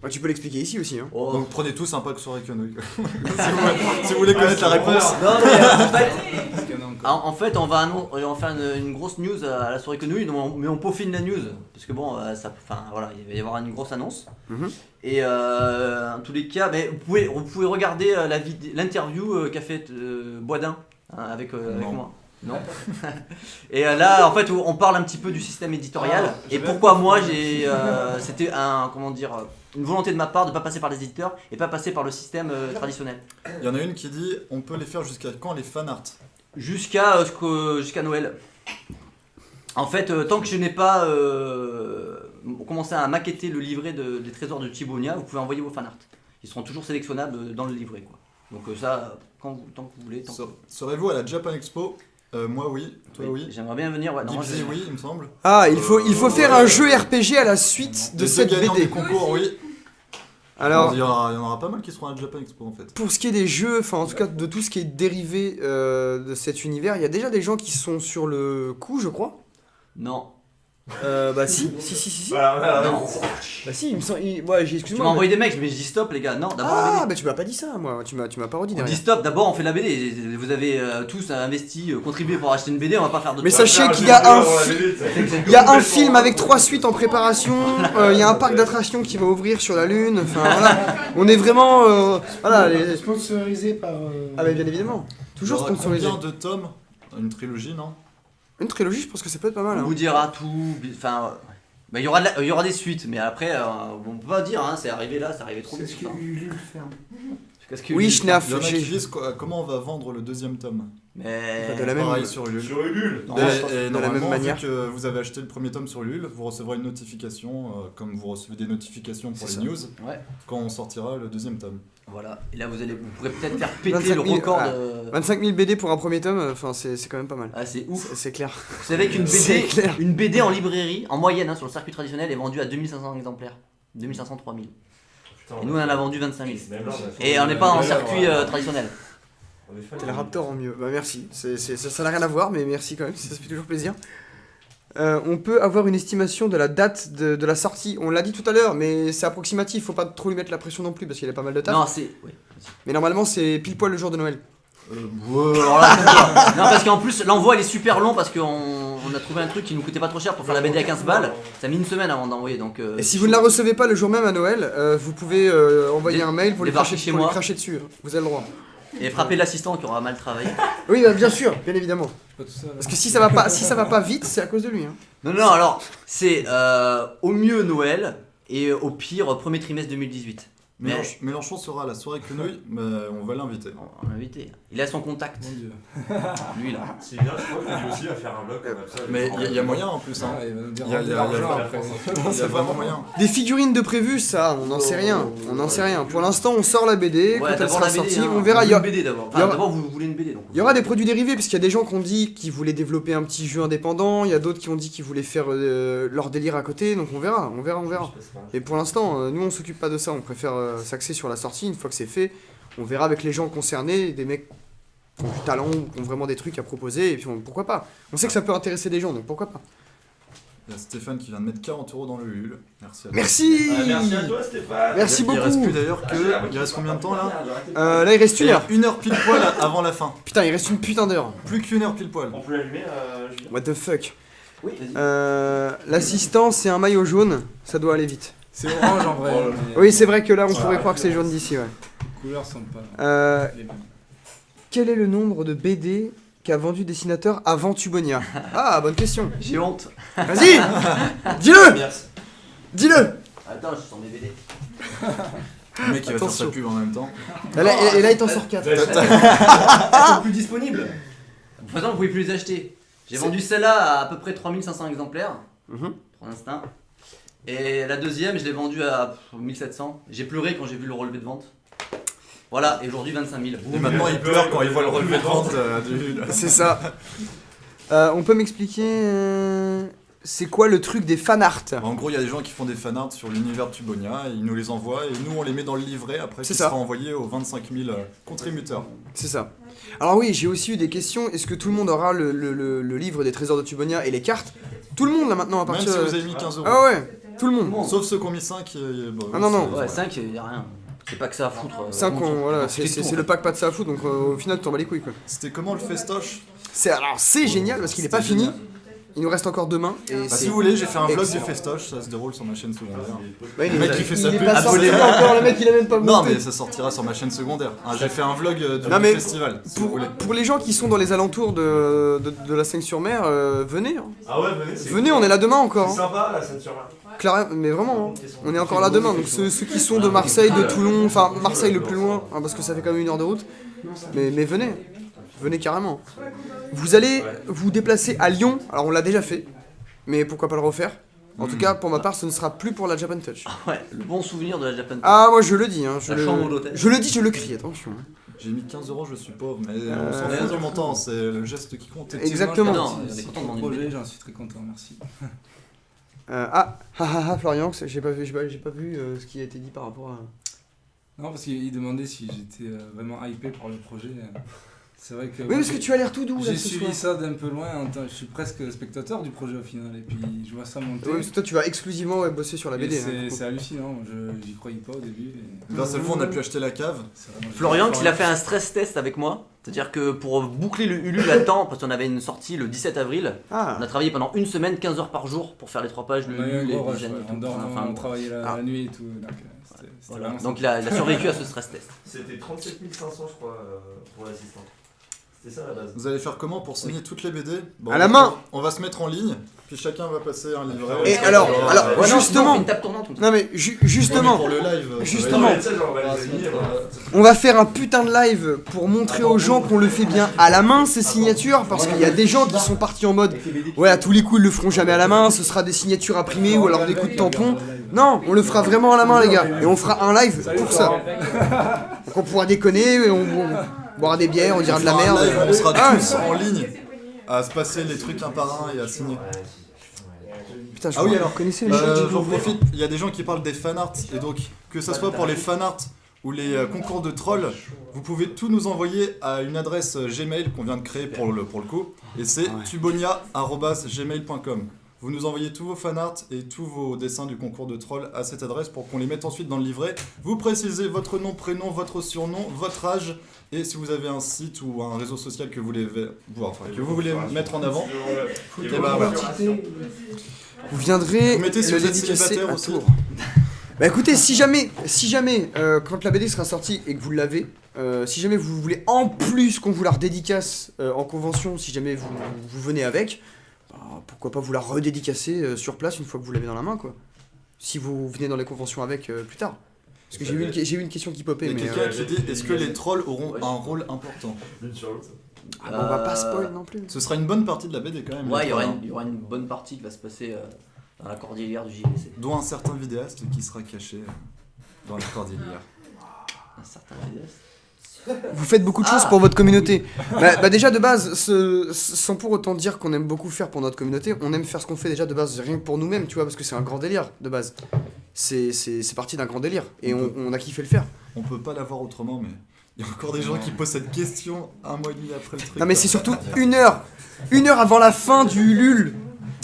Bah, tu peux l'expliquer ici aussi, hein. Oh. Donc prenez tous un pack sur Econouille. si vous voulez connaître la réponse. Non, mais Ah, en fait, on va faire une grosse news à la soirée quenouille, mais on peaufine la news. Parce que bon, voilà, il va y avoir une grosse annonce. Mhm. Et en tous les cas, mais vous pouvez regarder l'interview qu'a fait Boisdin avec moi. Non. Et là, en fait, on parle un petit peu du système éditorial et pourquoi moi c'était une volonté de ma part de pas passer par les éditeurs et pas passer par le système traditionnel. Il y en a une qui dit on peut les faire jusqu'à quand les fanarts? Jusqu'à Noël. En fait, tant que je n'ai pas commencé à maqueter le livret des trésors de Thibonia, vous pouvez envoyer vos fanarts. Ils seront toujours sélectionnables dans le livret, quoi. Donc ça, tant que vous voulez. Serez-vous à la Japan Expo? Moi oui, toi oui. J'aimerais bien venir. Ouais, Dipsy oui, il me semble. Ah, il faut faire un jeu RPG à la suite de Les cette gagnants BD. des concours, oui. Alors, il y en aura pas mal qui seront à la Japan Expo en fait. pour ce qui est des jeux, enfin en tout cas de tout ce qui est dérivé de cet univers, il y a déjà des gens qui sont sur le coup, je crois. Non. Bah si. Voilà, Non. Bah si, il me semble. Ouais, Tu excuse-moi. m'as envoyé des mecs, mais je dis stop, les gars. Non, d'abord la BD. Ah, bah tu m'as pas dit ça, moi. Tu m'as pas redit On derrière. dit stop, d'abord on fait la BD. Vous avez tous investi, contribué pour acheter une BD, on va pas faire d'autres Mais choses. sachez qu'il y a il y a un film avec 3 suites en préparation, il y a un parc d'attractions qui va ouvrir sur la Lune, enfin voilà. On est vraiment. Voilà, Sponsorisé par. Ah, bah bien évidemment. Toujours Il y aura sponsorisé. combien de tomes? Une trilogie, non? Une trilogie, je pense que ça peut être pas mal. On Hein. vous dira tout. Enfin, bah, il y aura des suites, mais après, on peut pas dire, hein, c'est arrivé là, c'est arrivé trop C'est vite. ce que hein. Ulule ferme. Qu'est-ce que Oui, Ulule Schnaff. Il y en a j'ai- qui disent comment on va vendre le deuxième tome. Mais. De la même- Pareil sur Ulule. Sur Ulule. Non, Et- je pense- et de la normalement, même manière. vu que vous avez acheté le premier tome sur Ulule, vous recevrez une notification, comme vous recevez des notifications pour C'est les ça. news, Ouais, quand on sortira le deuxième tome. voilà. Et là, vous pourrez peut-être faire péter 25 le 000, record ah. de. 25 000 BD pour un premier tome, enfin c'est quand même pas mal. Ah, c'est ouf. C'est clair. Vous savez qu'une C'est BD, clair. une BD en librairie, en moyenne, hein, sur le circuit traditionnel, est vendue à 2500 exemplaires. 2500, 3000. Et nous, on en a vendu 25 000. Et on n'est pas en circuit traditionnel. T'es le Raptor en mieux. Bah merci. Ça n'a rien à voir, mais merci quand même, ça fait toujours plaisir. On peut avoir une estimation de la date de la sortie. On l'a dit tout à l'heure, mais c'est approximatif. Faut pas trop lui mettre la pression non plus parce qu'il y a pas mal de taf. Non, c'est. Ouais. Mais normalement, c'est pile poil le jour de Noël. Alors là, non, parce qu'en plus, l'envoi il est super long parce qu'on a trouvé un truc qui nous coûtait pas trop cher pour faire la BD à 15 balles. Ça a mis une semaine avant d'envoyer donc. Et si vous ne la recevez pas le jour même à Noël, vous pouvez envoyer un mail pour lui débarquer cracher, chez pour lui moi. cracher dessus. Vous avez le droit. Et frapper l'assistant qui aura mal travaillé. Oui, bah, bien sûr, bien évidemment. Pas tout ça, là. Parce que si ça va pas vite, c'est à cause de lui. Hein. Non, alors, c'est au mieux Noël et au pire premier trimestre 2018. Mélenchon sera à la soirée quenouille, mais on va l'inviter. On l'a invité. Il a son contact. Mon Dieu. Lui là. C'est bien, je crois que lui aussi va faire un blog comme ça. Mais il y a moyen en plus. Hein. Ah, il va nous dire Il y a- de il y a- l'argent il y a- après. Il y a vraiment moyen. Des figurines de prévues, ça, on n'en sait rien. On n'en sait rien. Pour l'instant, on sort la BD. Quand elle d'abord sera la BD, sortie, hein. on verra. Une BD d'abord. il y aura- D'abord, vous voulez une BD donc. Il y aura des produits dérivés, parce qu'il y a des gens qui ont dit qu'ils voulaient développer un petit jeu indépendant, il y a d'autres qui ont dit qu'ils voulaient faire leur délire à côté, donc on verra. Et pour l'instant, nous on s'occupe pas de ça, on préfère s'axer sur la sortie. Une fois que c'est fait, on verra avec les gens concernés, des mecs qui ont du talent ou qui ont vraiment des trucs à proposer, et puis pourquoi pas. On sait que ça peut intéresser des gens, donc pourquoi pas. Il y a Stéphane qui vient de mettre 40 € dans le Ulule. Merci à toi. Merci. Merci à toi, Stéphane. Merci Il reste beaucoup. plus d'ailleurs que. Il reste combien de temps là Là il reste une heure. 1 heure pile poil avant la fin. Putain, il reste une putain d'heure. Plus qu'une heure pile poil. On peut l'allumer, Julien. What the fuck. Oui, vas-y. L'assistant, c'est un maillot jaune, ça doit aller vite. C'est orange en vrai. Oh, mais Oui, c'est vrai que là on pourrait croire que c'est jaune d'ici, ouais. les couleurs sont pas les mêmes. Quel est le nombre de BD qu'a vendu dessinateur avant Tubonia? Ah, bonne question. J'ai honte. Vas-y, dis-le, Merci. dis-le. Attends, je sors mes BD. Le mec il va faire Attention. sa pub en même temps. Et là il t'en sort 4. Elles sont plus disponibles. De toute façon, vous pouvez plus les acheter. J'ai vendu celle-là à peu près 3500 exemplaires pour l'instant. Et la deuxième, je l'ai vendue à 1700. J'ai pleuré quand j'ai vu le relevé de vente. Voilà, et aujourd'hui 25 000. Et maintenant il pleure quand il voit le relevé de vente du Ulule. C'est ça. On peut m'expliquer c'est quoi le truc des fanarts? En gros, il y a des gens qui font des fanarts sur l'univers de Tubonia, ils nous les envoient et nous on les met dans le livret après C'est qui ça. sera envoyé aux 25 000 contributeurs. C'est ça. Alors oui, j'ai aussi eu des questions. Est-ce que tout le monde aura le livre des trésors de Tubonia et les cartes? Tout le monde là maintenant à Même partir si vous avez mis 15 €. Ah ouais, tout le monde. Sauf ceux qui ont mis 5. Ah non, non. Ouais, 5, y'a rien. C'est pas que ça à foutre. 5 voilà, c'est c'est le pack pas de ça à foutre, donc au final tu t'en bats les couilles quoi. C'était comment le festoche? C'est génial parce qu'il est pas C'était fini. génial. Il nous reste encore demain. Et Bah, c'est- si vous voulez, j'ai fait un vlog excellent. du festoche, ça se déroule sur ma chaîne secondaire. Ouais, Le mec qui fait sa il est pub. pas sorti Abonnez-vous. encore, le mec il a même pas monté. Non, mais ça sortira sur ma chaîne secondaire. Ah, j'ai fait un vlog du Non, mais festival, si vous voulez. Pour les gens qui sont dans les alentours de la Seine-sur-Mer, venez. Hein. Ah ouais, venez, c'est Venez, on est là demain encore. C'est Hein. sympa la Seine-sur-Mer. Clara, mais vraiment, hein. On est encore là demain. Donc ceux qui sont de Marseille, de Toulon, enfin Marseille le plus loin, hein, parce que ça fait quand même 1 heure de route. Mais venez, venez carrément. Vous allez vous déplacer à Lyon. Alors on l'a déjà fait, mais pourquoi pas le refaire? En tout cas, pour ma part, ce ne sera plus pour la Japan Touch. Ouais, le bon souvenir de la Japan. Ah, moi je le dis, hein, La chambre d'hôtel. je le dis, je le crie, attention. Hein. J'ai mis 15 €, je suis pauvre, mais on s'en fout du montant, c'est le geste qui compte. Exactement. Non, on est Si content de le vendre une projet, BD. j'en suis très content, merci. Florian, j'ai pas vu ce qui a été dit par rapport à... Non, parce qu'il demandait si j'étais vraiment hypé par le projet. C'est vrai que. Oui, parce que tu as l'air tout doux là J'ai ce suivi soir. ça d'un peu loin, je suis presque spectateur du projet au final, et puis je vois ça monter. Oui, parce que toi tu vas exclusivement bosser sur la Et BD. c'est hallucinant, j'y croyais pas au début. Et Grâce à vous, on a pu acheter la cave. c'est vraiment Florian, il a fait un stress test avec moi. C'est-à-dire que pour boucler le Ulule à temps, parce qu'on avait une sortie le 17 avril, Ah, on a travaillé pendant une semaine, 15 heures par jour pour faire les 3 pages, le On a eu un Ulule, les gros rush, designs ouais. et tout. On dormait, Enfin, on travaillait Ah. la nuit et tout, donc c'était voilà. vraiment Donc il a survécu à ce stress test. C'était 37 500, je crois, pour l'assistant. C'était ça la base. Vous allez faire comment pour signer toutes les BD? Bon, À la main. On va se mettre en ligne, puis chacun va passer un livret. Et alors, Ouais, non, justement- sinon, on fait une table tournante. comme ça. non mais justement, Pour le live. Justement. Tu sais, genre, on va les aligner, voilà. on va faire un putain de live pour montrer aux gens qu'on le fait bien à la main ces signatures, parce qu'il y a des gens qui sont partis en mode ouais à tous les coups ils le feront jamais à la main, ce sera des signatures imprimées ou alors des coups de tampon. Non, on le fera vraiment à la main les gars, et on fera un live pour ça. Donc on pourra déconner, et on boira des bières, on dira de la On fera un merde. live, on sera Ah, tous en ligne à se passer les trucs un par un et à signer. putain, je Ah oui, crois alors, que vous connaissez les gens. j'en profite, il y a des gens qui parlent des fanarts, et donc que ça soit pour les fanarts ou les concours de trolls, vous pouvez tout nous envoyer à une adresse Gmail qu'on vient de créer pour le coup, et c'est tubonia@gmail.com. Vous nous envoyez tous vos fanarts et tous vos dessins du concours de trolls à cette adresse pour qu'on les mette ensuite dans le livret. Vous précisez votre nom, prénom, votre surnom, votre âge, et si vous avez un site ou un réseau social que vous voulez, que vous voulez mettre en avant, et bah voilà. Vous viendrez Vous mettez si le vous êtes dédicacer célibataire à aussi. Tours. Bah écoutez, si jamais, quand la BD sera sortie et que vous l'avez, si jamais vous voulez en plus qu'on vous la redédicace en convention, si jamais vous venez avec, bah, pourquoi pas vous la redédicacer sur place une fois que vous l'avez dans la main quoi. Si vous venez dans les conventions avec plus tard. Parce que j'ai eu une question qui Il popait, y a mais... quelqu'un qui dit est-ce que les trolls auront un rôle important? L'une sur l'autre. Ah bon, on va pas spoil non plus. Ce sera une bonne partie de la BD quand même. Ouais, les trolls, il y aura une bonne partie qui va se passer dans la cordillère du JVC. dont un certain vidéaste qui sera caché dans la cordillère. Un certain vidéaste. Vous faites beaucoup de choses pour votre communauté. Bah déjà de base, sans pour autant dire qu'on aime beaucoup faire pour notre communauté, on aime faire ce qu'on fait déjà de base rien que pour nous-mêmes, tu vois, parce que c'est un grand délire de base. C'est parti d'un grand délire et on a kiffé le faire. On peut pas l'avoir autrement, mais il y a encore des gens qui posent cette question un mois et demi après le truc. Non mais c'est surtout une heure avant la fin du Ulule.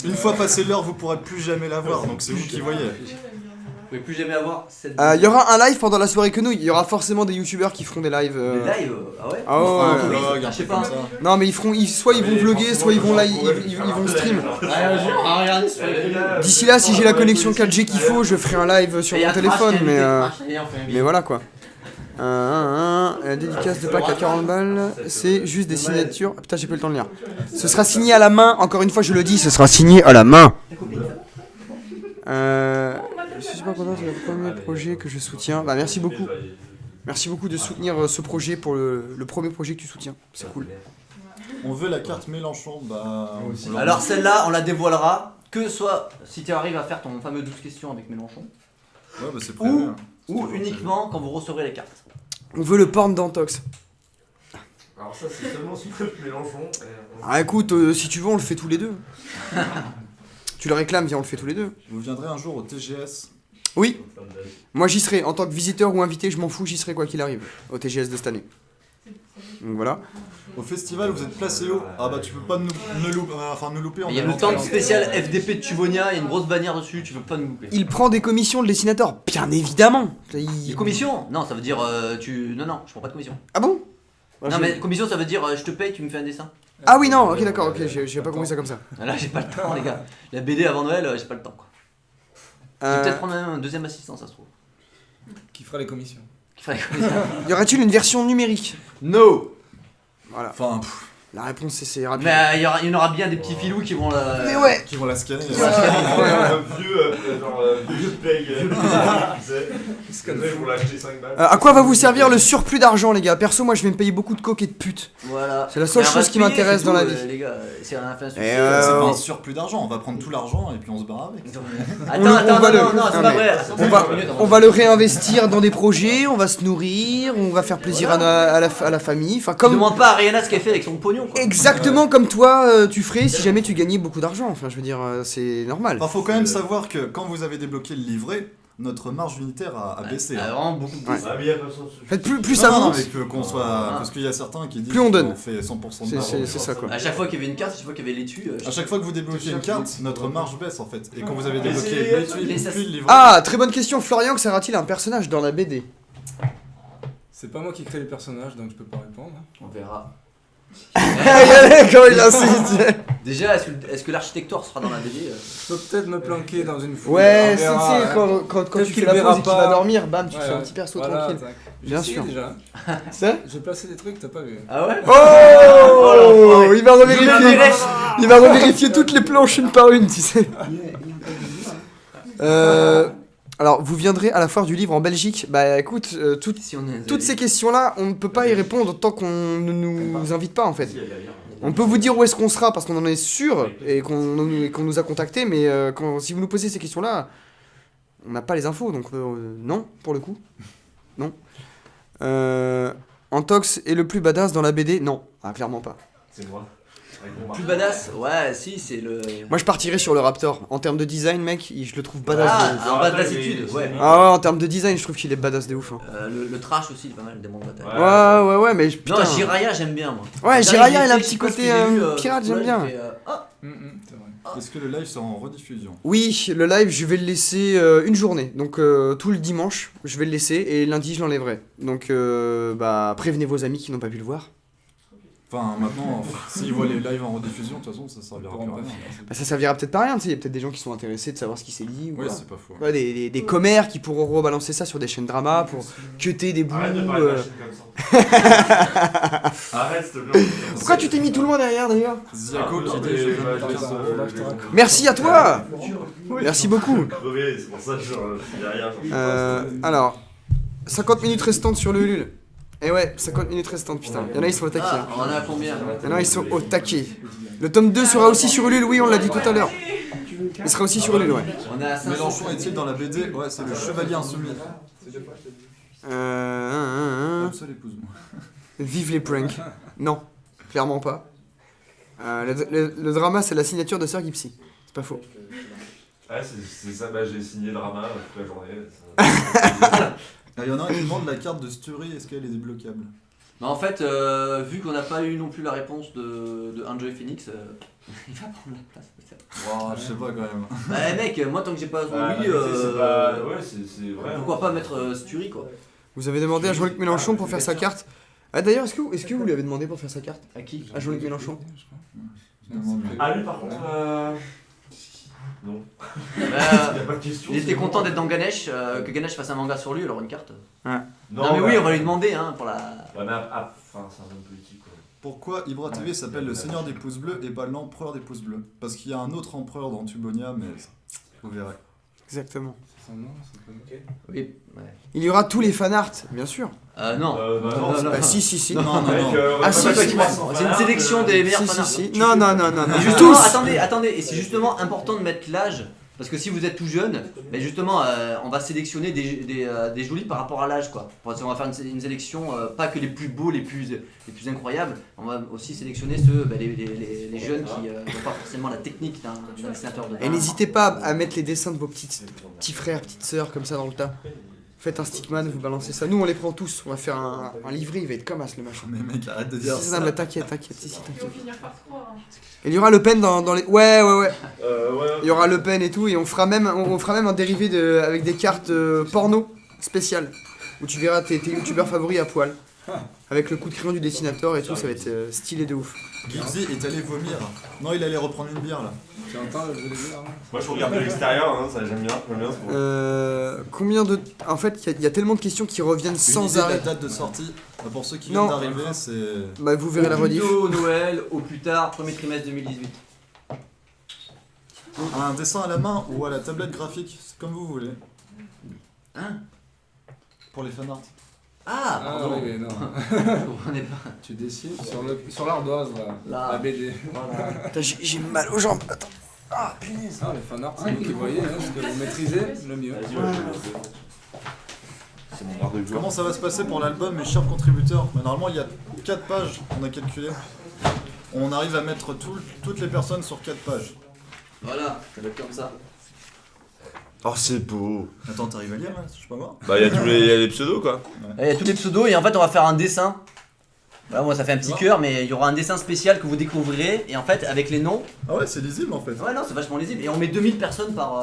Une fois passé l'heure, vous pourrez plus jamais l'avoir, donc c'est vous qui voyez. Vous pouvez plus jamais avoir cette. Il y aura un live pendant la soirée quenouille. Il y aura forcément des youtubeurs qui feront des lives. Des lives ah ouais Ah ouais, On fera un ouais. vlog, un Je sais truc pas. comme ça. Non mais soit ils vont vlogger, soit ils vont live, ils vont stream. Regardez sur les D'ici là, si j'ai la connexion 4G qu'il faut, je ferai un live sur mon téléphone, mais voilà quoi. Dédicace de Pâques à 40 balles, c'est juste des signatures. Putain, j'ai pas eu le temps de lire. Ce sera signé à la main, encore une fois je le dis, ce sera signé à la main. Je suis super content, c'est le premier projet que je soutiens. Bah merci beaucoup. Merci beaucoup de soutenir ce projet pour le premier projet que tu soutiens. C'est cool. On veut la carte Mélenchon, bah. on leur Alors dit. celle-là, on la dévoilera que soit si tu arrives à faire ton fameux 12 questions avec Mélenchon, Ouais, bah c'est prévu. hein. C'est ou toujours uniquement quand vous recevrez les cartes. On veut le porn d'Antox. Alors ça c'est seulement si vous Mélenchon. Ah écoute, si tu veux, on le fait tous les deux. Tu le réclames, viens, on le fait tous les deux. prévu. Vous viendrez un jour au TGS. Oui, moi j'y serai. En tant que visiteur ou invité, je m'en fous, j'y serai quoi qu'il arrive. Au TGS de cette année. Donc voilà. Au festival, vous êtes placé où? Ah bah tu peux pas nous louper. on Il y a est le rentré. stand spécial FDP de Tubonia, il y a une grosse bannière dessus, tu peux pas nous louper. Il prend des commissions de dessinateur, bien évidemment. Les commissions? Non, ça veut dire Non, je prends pas de commission. Ah bon? Non, mais commission ça veut dire je te paye, tu me fais un dessin. Ah oui, non, ok, d'accord, ok, j'ai pas compris ça comme ça. Ah, là, j'ai pas le temps, les gars. La BD avant Noël, j'ai pas le temps quoi. Je vais peut-être prendre un deuxième assistant, ça se trouve. Qui fera les commissions. Qui fera les commissions. Y aurait-il une version numérique? No! Voilà. Enfin, La réponse c'est rapide. Mais il y en aura bien des petits filous qui vont la. Mais ouais. qui vont la scanner. Un vieux paye. Tu sais, pour l'acheter 5 balles. À quoi va vous servir le surplus d'argent, les gars? Perso, moi je vais me payer beaucoup de coke et de putes. Voilà. C'est la seule Mais on va chose se qui payer, m'intéresse c'est dans la tout, vie. Les gars, c'est un fin Et C'est pas un surplus d'argent, on va prendre tout l'argent et puis on se barre avec. Attends, va le- non, c'est non, pas mais vrai. On va le réinvestir dans des projets, on va se nourrir, on va faire plaisir à la famille. Enfin, Je comme demande pas à Rihanna ce qu'elle fait avec son pognon quoi. exactement comme toi, tu ferais si jamais tu gagnais beaucoup d'argent. Enfin, je veux dire, c'est normal. Enfin, faut quand même savoir que quand vous avez débloqué le livret, notre marge unitaire a baissé. Ah, hein. vraiment beaucoup plus. Ouais. Ah mais il y a pas de sens. En fait, plus Non, ça non, monte, mais que qu'on soit. Parce qu'il y a certains qui disent Plus on donne. qu'on fait 100% de c'est marge. c'est ça quoi. À chaque fois qu'il y avait une carte, à chaque fois qu'il y avait l'étui. À chaque fois que vous débloquez une carte, notre marge baisse en fait. Et quand vous avez Mais débloqué c'est- l'étui, mais ça- puis le livret. Ah, très bonne question. Florian, que sera-t-il un personnage dans la BD? C'est pas moi qui crée les personnages, donc je peux pas répondre. On verra. Comment il insiste. Déjà, est-ce que l'architecture sera dans la BD Je peux peut-être me planquer dans une foule. Ouais, on c'est verra, hein. quand Peut-être tu qu'il fais la verra pause et qu'il pas. va dormir, bam, tu te Ouais, fais un ouais. petit perso Voilà, tranquille. tac. Bien J'ai sûr. essayé déjà. C'est J'ai placé des trucs, t'as pas vu. Ah ouais Oh, il va Je revérifier. verrai. Il va revérifier toutes les planches une par une, tu sais. Alors, vous viendrez à la foire du livre en Belgique. Bah écoute, Si on est toutes ces questions-là, on ne peut pas y répondre tant qu'on ne nous invite pas en fait. On peut vous dire où est-ce qu'on sera parce qu'on en est sûr et qu'on nous a contactés, mais si vous nous posez ces questions-là, on n'a pas les infos, donc non, pour le coup. Non. Antox est le plus badass dans la BD? Non, ah, clairement pas. C'est moi. Avec mon plus marque. badass. Ouais, si, c'est le. Moi je partirais sur le Raptor. En termes de design, mec, je le trouve badass. Ah, en badassitude, ouais. Ah ouais, en termes de design, je trouve qu'il est badass de ouf. Hein. Le trash aussi, il est pas mal, des mondes bataille. Ouais, mais putain. Non, Jiraya, j'aime bien moi. Ouais, Jiraya, Jiraya, il a un fait petit quoi, côté ce que j'ai vu, pirate, là, j'aime il bien. fait, ah, C'est vrai. Est-ce que le live sera en rediffusion? Oui, le live, je vais le laisser une journée. Donc tout le dimanche, je vais le laisser et lundi, je l'enlèverai. Donc prévenez vos amis qui n'ont pas pu le voir. Enfin, maintenant, s'ils voient les lives en rediffusion, de toute façon, ça servira Pourront plus à pas rien. faire. Bah, ça servira peut-être pas à rien, tu sais. Il y a peut-être des gens qui sont intéressés de savoir ce qui s'est dit. Ou Oui, voilà. c'est pas faux. Ouais, des commères qui pourront rebalancer ça sur des chaînes drama pour cuter des bouts. Arrête de parler de la chaîne comme ça. Arrête, s'il te plaît. Pourquoi tu t'es mis tout loin derrière d'ailleurs? Ziaco qui dit mais, je bah, vais je vais sauver. Merci à toi. Merci beaucoup. Crevé, c'est pour ça que je suis derrière. Alors, 50 minutes restantes sur le Ulule. Et ouais, 50 minutes restantes, putain. Il y en a, ils sont au taquet. Ah, on en a combien? Il y en a, ils sont au taquet. Le tome 2 sera aussi sur Ulule, oui, on l'a dit tout à l'heure. Il sera aussi sur Ulule, ouais. On est à 500. Mélenchon est-il dans la BD? Ouais, c'est le chevalier insoumis. Hop, ça l'épouse-moi. Vive les pranks. Non, clairement pas. Le drama, c'est la signature de Sir Gipsy. C'est pas faux. Ouais, c'est ça, bah j'ai signé le drama toute la journée. Il y en a un qui demande la carte de Sturi, est-ce qu'elle est débloquable? Mais en fait, vu qu'on n'a pas eu non plus la réponse de Enjoy Phoenix, il va prendre la place. Wow, je sais pas quand même. Bah mec, moi tant que j'ai pas Ouais, oui, c'est pas... Ouais, c'est vrai. pourquoi pas mettre Sturi quoi. Vous avez demandé à Jean-Luc Mélenchon pour faire sa carte. Ah d'ailleurs, est-ce que vous lui avez demandé pour faire sa carte? À qui? À Jean-Luc Mélenchon. Ah, lui par contre. Non. Bah, Il y a pas de question. il était content d'être dans Ganesh, que Ganesh fasse un manga sur lui, alors une carte. Non, Non mais bah, oui, on va lui demander hein, pour la... Ouais, mais enfin, c'est un homme politique quoi. Pourquoi Ibra TV s'appelle le Seigneur des pouces bleus et pas l'Empereur des pouces bleus? Parce qu'il y a un autre empereur dans Tubonia, mais vous verrez. Exactement. Son nom, c'est pas... Oui, ouais. Il y aura tous les fanarts, bien sûr. Non. Bah non, Bah si. Non, non, Mec, non. on va Ah, pas si, mettre si, 300 C'est une sélection des meilleurs Si, fanarts. si. Non. Et justement, attendez, et c'est justement important de mettre l'âge, parce que si vous êtes tout jeune, ben justement, on va sélectionner des jolis par rapport à l'âge, quoi. On va faire une sélection, pas que les plus beaux, les plus incroyables, on va aussi sélectionner ceux, les jeunes qui n'ont pas forcément la technique d'un dessinateur de Et n'hésitez pas à mettre les dessins de vos petits frères, petites sœurs comme ça dans le tas. Faites un stickman, vous balancez ça. Nous on les prend tous. On va faire un livret, il va être comme as le machin. Mais mec, arrête de dire Si, ça. mais t'inquiète, si, Ils vont t'inquiète. finir par se croire. Hein. Et il y aura Le Pen dans les. Ouais. Ouais. Il y aura Le Pen et tout, et on fera même un dérivé avec des cartes porno spéciales. Où tu verras tes youtubeurs favoris à poil. Avec le coup de crayon du dessinateur et tout, ça va être stylé de ouf. Gipsy est allé vomir. Non, il allait reprendre une bière là. Tu entends le jeu des bières, hein? Moi je regarde de l'extérieur, hein, ça j'aime bien ce moment. Combien de. En fait, il y a tellement de questions qui reviennent Une sans idée de arrêt. la date de sortie. Pour ceux qui Non. viennent d'arriver, c'est. Bah, vous verrez la rediff. Au Noël, au plus tard, premier trimestre 2018. Un dessin à la main ou à la tablette graphique, c'est comme vous voulez. Hein? Pour les fanarts. Ah, Ah pardon. oui, mais non. Je comprenais pas. Tu dessines sur l'ardoise, là. Là. La BD. Putain, j'ai mal aux jambes. Attends. Ah, punaise. Ah, les fanarts, c'est vous qui voyez, hein, ce que vous maîtrisez, le mieux. Vas-y, ouais, c'est mon art de gloire. Comment ça va se passer pour l'album, mes chers contributeurs? Normalement, il y a 4 pages, on a calculé. On arrive à mettre toutes les personnes sur 4 pages. Voilà, ça va être comme ça. Oh, c'est beau. Attends, t'arrives à lire là? Je sais pas voir. Bah, il y a les pseudos quoi. Il y a tous les pseudos et en fait on va faire un dessin. Voilà, moi ça fait un petit cœur, mais il y aura un dessin spécial que vous découvrirez et en fait avec les noms. Ah ouais, c'est lisible en fait. Ouais, non, c'est vachement lisible et on met 2000 personnes par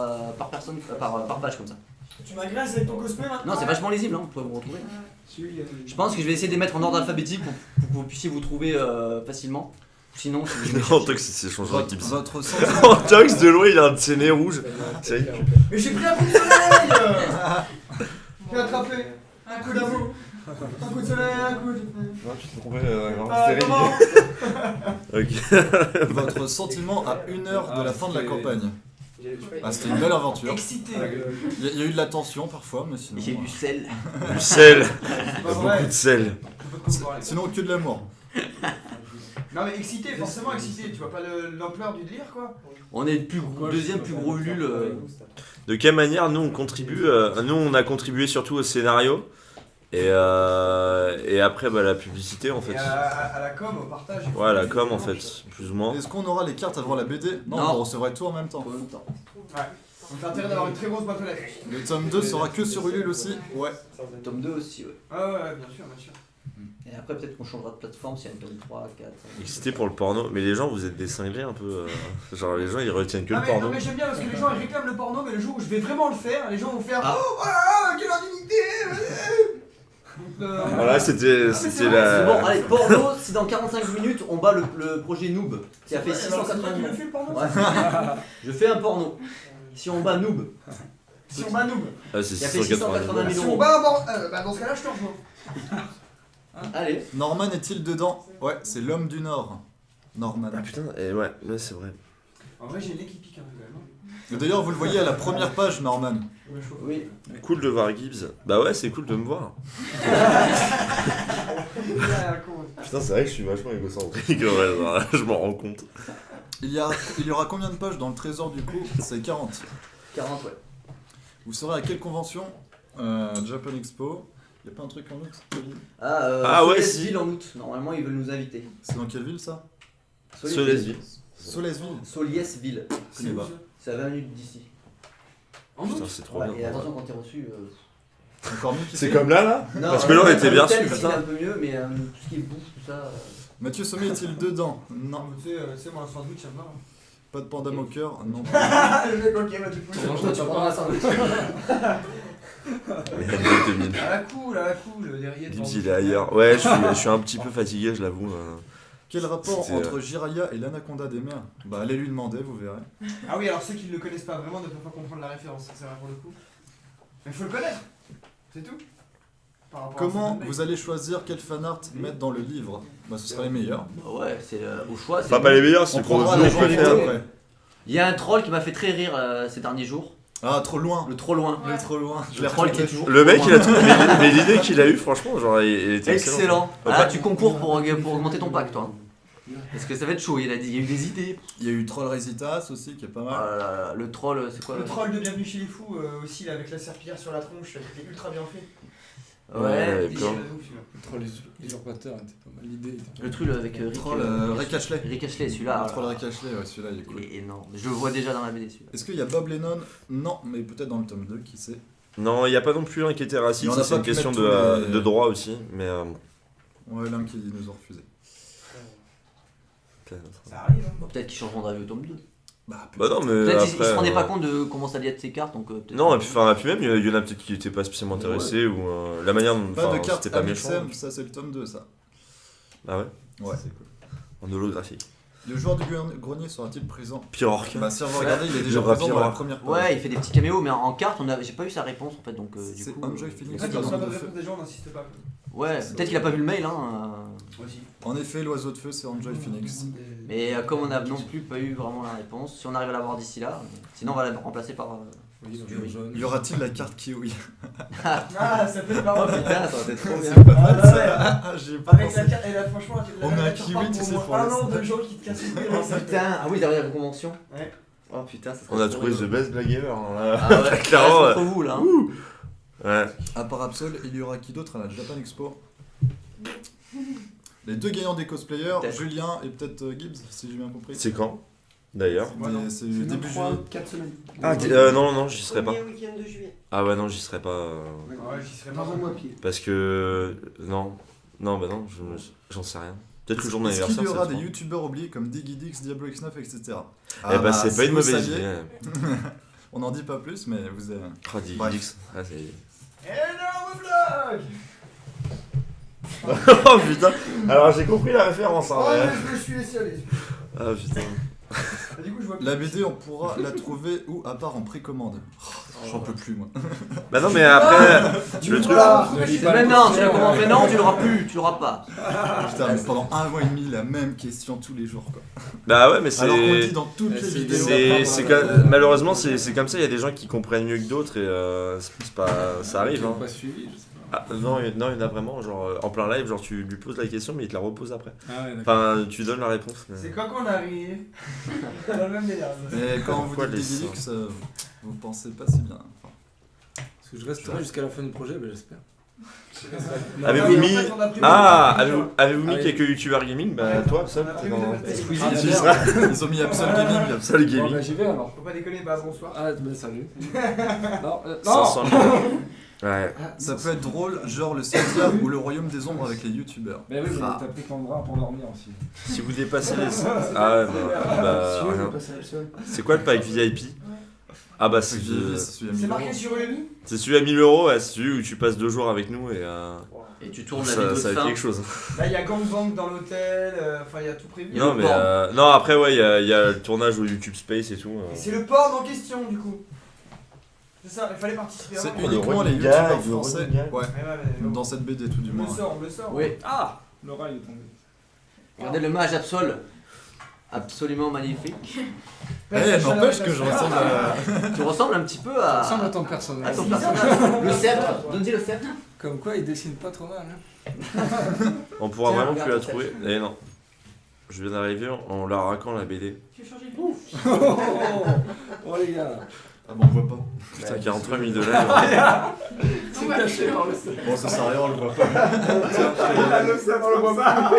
page comme ça. Tu m'agresses avec ton cosplay maintenant? Non, c'est vachement lisible, hein, vous pouvez vous retrouver. Je pense que je vais essayer de les mettre en ordre alphabétique pour que vous puissiez vous trouver facilement. Sinon, si vous Non, Tox, c'est changé d'équipe. Votre sentiment. Tox, de loin, il a un de ses nez rouges. C'est ridicule. Mais j'ai pris un coup de soleil. J'ai attrapé un coup d'amour. Un coup de soleil, un coup de... Non, tu t'es trompé, comment? Ok. Votre sentiment à 1 heure de la fin de la campagne. Ah, c'était une belle aventure. Excité. Il y a eu de la tension parfois, mais sinon. il y a du sel. Du sel. Pas Beaucoup vrai. de sel. Sinon, que de l'amour. Non mais excité, forcément excité. Tu vois pas l'ampleur du délire quoi? On est le deuxième plus gros Ulule. De quelle manière nous on contribue nous on a contribué surtout au scénario et après bah, la publicité en fait. Et à la com, au partage. Ouais, la com en fait, plus ou moins. Est-ce qu'on aura les cartes avant la BD? Non, Non. on recevra tout en même temps. En même temps. Ouais. Donc t'as intérêt d'avoir une très grosse boîte aux lettres. Le tome 2 sera que sur Ulule aussi. Ouais. Tome 2 aussi, ouais. Ah ouais, bien sûr, bien sûr. Et après, peut-être qu'on changera de plateforme s'il y a une tome 3, 4. Excité pour le porno, mais les gens vous êtes des cinglés un peu. Genre les gens ils retiennent que Ah le mais, porno. non mais j'aime bien parce que les gens ils réclament le porno, mais le jour où je vais vraiment le faire, les gens vont faire Ah. oh là là, quelle indignité. Donc, Voilà, c'était c'est vrai, la. C'est bon, allez, porno, si dans 45 minutes on bat le projet Noob, qui a fait c'est toi 680 qui le millions. fais le porno? Ouais. Je fais un porno. Si on bat Noob, Si on bat noob. Ah, c'est qui a fait 680 680 Si on millions. bat un bah dans ce cas-là je te rejoins. Allez. Norman est-il dedans? Ouais, c'est l'homme du Nord. Norman. Ah putain, et ouais, c'est vrai. En vrai, j'ai le nez qui pique un peu quand même. Et d'ailleurs, vous le voyez à la première page, Norman. Oui. Cool de voir Gibbs. Bah ouais, c'est cool de me voir. Putain, c'est vrai que je suis vachement égocentrique. Ouais, je m'en rends compte. Il y aura combien de pages dans le trésor du coup? C'est 40. 40, ouais. Vous serez à quelle convention? Japan Expo. Y a pas un truc en août, Kevin? Ah ouais, si. Solesville en août. Normalement, ils veulent nous inviter. C'est dans quelle ville ça? Solesville. Solesville. Soliesville. Je connais pas. C'est à 20 minutes d'ici. Putain, c'est trop Ouais, bien. et attention quand t'es reçu. Encore mieux qu'il C'est fait. comme là Non, Parce que là, on était bien l'hôtel, sûr, ici, putain. c'est un peu mieux, mais tout ce qui est bouffe, tout ça. Mathieu Sommet est-il dedans? Non. Tu sais, moi, un sandwich, ça me va. Pas de panda moqueur? Non. Le mec, ok, bah du coup, Bon, Toi, tu prendras un sandwich. à la cool, derrière. Gibbs, il est ailleurs. Ouais, je suis un petit peu fatigué, je l'avoue. Quel rapport C'était, entre Jiraya et l'anaconda des mers? Bah allez lui demander, vous verrez. Ah oui, alors ceux qui ne le connaissent pas vraiment ne peuvent pas comprendre la référence, c'est vrai pour le coup. Mais faut le connaître, c'est tout. Par rapport à Comment certains mecs. vous allez choisir quel fanart mettre dans le livre? Bah ce sera les meilleurs. Bah ouais, c'est au choix. Enfin, pas les meilleurs, c'est On qu'on prendra nous, la on journée préfère. après. Il y a un troll qui m'a fait très rire ces derniers jours. Ah trop loin. Le trop loin. Il est trop loin. Je Le l'ai troll qui est retrouvé. toujours. Le mec, trop il a loin. tout. Mais l'idée qu'il a eue, franchement, genre, il était excellent. Excellent. Ouais, Ah, pas- tu concours pour augmenter ton pack, toi. Parce que ça va être chaud, il a dit, il y a eu des idées. Il y a eu Troll Resitas aussi qui est pas Oh mal. là là là, le troll, c'est quoi Le troll de Bienvenue chez les Fous aussi, là, avec la serpillière sur la tronche, c'était ultra bien fait. Ouais, Il est plein. de ouf, celui-là. Le troll usurpateur était pas mal. L'idée était pas Le truc avec Rick, Troll Rick Ashley. Rick Ashley, celui-là. Troll Rick Ashley, ouais, celui-là il est Il cool. est énorme. Je le vois déjà dans la BD, celui-là. Est-ce qu'il y a Bob Lennon? Non, mais peut-être dans le tome 2, qui sait. Non, il n'y a pas non plus un qui était Mais raciste, on ça a c'est pas une pu question mettre tous les- de droit aussi. Mais. Ouais, l'un qui nous a refusé. Ça arrive, hein. Bon, peut-être qu'ils changeront d'avis au tome 2. Bah, Bah non, mais. Peut-être qu'ils après, se rendaient pas compte de comment ça liait de ses cartes, donc peut-être. Non, et puis même, il y en a peut-être qui n'étaient pas spécialement intéressés, ou la manière dont. Pas de Enfin, carte c'était pas méchant. Amixem, ça c'est le tome 2 ça. Ah ouais Ouais. En holographique. Le joueur du grenier sera-t-il présent? Pirorque. Bah si on regardez, il est Il y déjà aura présent dans Pirate. la première page. Ouais, il fait des petits caméos, mais en carte, j'ai pas eu sa réponse en fait, donc du C'est coup. Enjoy En Phoenix. fait, le quand on a oiseau pas de de feu. réponse des gens, on n'insiste pas. Ouais, peut-être qu'il a pas vu le mail, hein. Aussi. En effet, l'oiseau de feu c'est Enjoy Phoenix. Mais comme on a non plus pas eu vraiment la réponse, si on arrive à l'avoir d'ici là, sinon on va la remplacer par. Oui, Du le jaune. Y aura-t-il la carte Kiwi? Ah, ça peut être Oh marrant. putain, ça va être trop bien. C'est pas mal Ah, ouais. ça. Ah, j'ai pas Avec pensé. la carte, et là, franchement, On la met un nature kiwi, part tu pour sais, au pour moins les un an de snacks. gens qui te cassent les Oh pieds. putain, ah oui, derrière la convention. Ouais. Oh putain, ça serait On a trop trouvé bien. The Best Black Ever. Là. Ah ouais, Clairement, ça reste entre vous là. Hein. Ouais. À part Absol, il y aura qui d'autre à la Japan Expo? Les deux gagnants des cosplayers, Peut-être. Julien et peut-être Gibbs, si j'ai bien compris. C'est quand D'ailleurs C'est début juillet. 4 semaines. Ah, non, j'y serai pas. Premier week-end de juillet. Ah ouais, non, j'y serai pas. Ouais, j'y serais pas. Dans un mois pied. Parce que. Non, bah non, j'en sais rien. Peut-être le jour de mon Est-ce anniversaire. qu'il y aura c'est des le youtubeurs oubliés comme Digidix, Diablo X9, etc. Eh bah, c'est pas si une vous mauvaise saviez, idée. On n'en dit pas plus, mais vous avez... Ah, des Bref. X. Ah, c'est. Énorme vlog. Oh putain Alors j'ai compris la référence. Oh, je me suis laissé aller. Ah putain. Du coup, je vois La BD, on pourra la trouver où à part en précommande. J'en peux plus, moi. Bah non, mais après. Le truc. Ne lis pas Mais le non, poster, tu l'as commencé, non, tu l'auras plus, tu l'auras pas. Putain, mais pendant un mois et demi, la même question tous les jours, quoi. Bah ouais, mais c'est. Alors qu'on le dit dans toutes les c'est- vidéos. Malheureusement, c'est comme ça, il y a des gens qui comprennent mieux que d'autres et c'est pas. Ça arrive, Ils l'ont hein. pas suivi, je sais pas. Ah, non, il y en a vraiment, genre en plein live, genre tu lui poses la question, mais il te la repose après. Ah ouais, d'accord. Enfin, tu donnes la réponse. mais- C'est quand qu'on arrive dans le même délire. Mais quand on vous Pourquoi dit les Digidix, vous pensez pas si bien. Enfin, Parce que je resterai jusqu'à la fin du projet, bah, j'espère. Avez-vous Non, mais mis. en fait, on a prévu Ah, de- avez-vous mis Ah oui. quelques youtubeurs gaming Bah, toi, seul, On a t'es prévu dans. de mettre- Squeezie, Tu il a seras ils ont mis Absol Gaming. seul Bon, gaming. bah, j'y vais alors. Faut pas déconner, bah bonsoir. Ah, bah, salut. Non, 500 000. Ouais. Ça peut être drôle, genre le Ciel ou le Royaume des Ombres avec les youtubeurs. Mais oui, mais Ah. t'as pris ton bras pour dormir aussi. Si vous dépassez les. Ah ouais, bah. Rien. C'est quoi le pack VIP Ah bah c'est C'est marqué sur lui. c'est celui à 1000 €, ouais, c'est celui où tu passes 2 jours avec nous et Et tu tournes la ça, vidéo ça de va être fin. quelque chose. Là, il y a gangbang dans l'hôtel. Enfin, il y a tout prévu. Il y a Non le mais porn. non après ouais il y a le tournage au YouTube Space et tout. Et c'est le porn en question, du coup. C'est ça, il fallait participer C'est avant. uniquement les running youtubeurs gag, le français. running gag. Ouais, Mais dans cette BD tout du on moins. le sort, on le sort. Oui. Ah Le rail est tombé. Regardez le mage Absol. Absolument magnifique. n'empêche que je ressemble à... Tu ressembles un petit peu Ça à. ressemble à ton À personnage. ton personnage. Le sceptre. Donne-y le sceptre. Comme quoi, il dessine pas trop mal. Hein. On pourra Tiens, vraiment plus la regarde, trouver. Eh non. Je viens d'arriver en la raquant la BD. Tu veux changer de Oh les gars. Ah bon, on voit pas. Putain, 43 000 $. C'est caché par le sceptre. Bon, ça sert à rien, on le voit pas. Le sceptre, on le voit pas.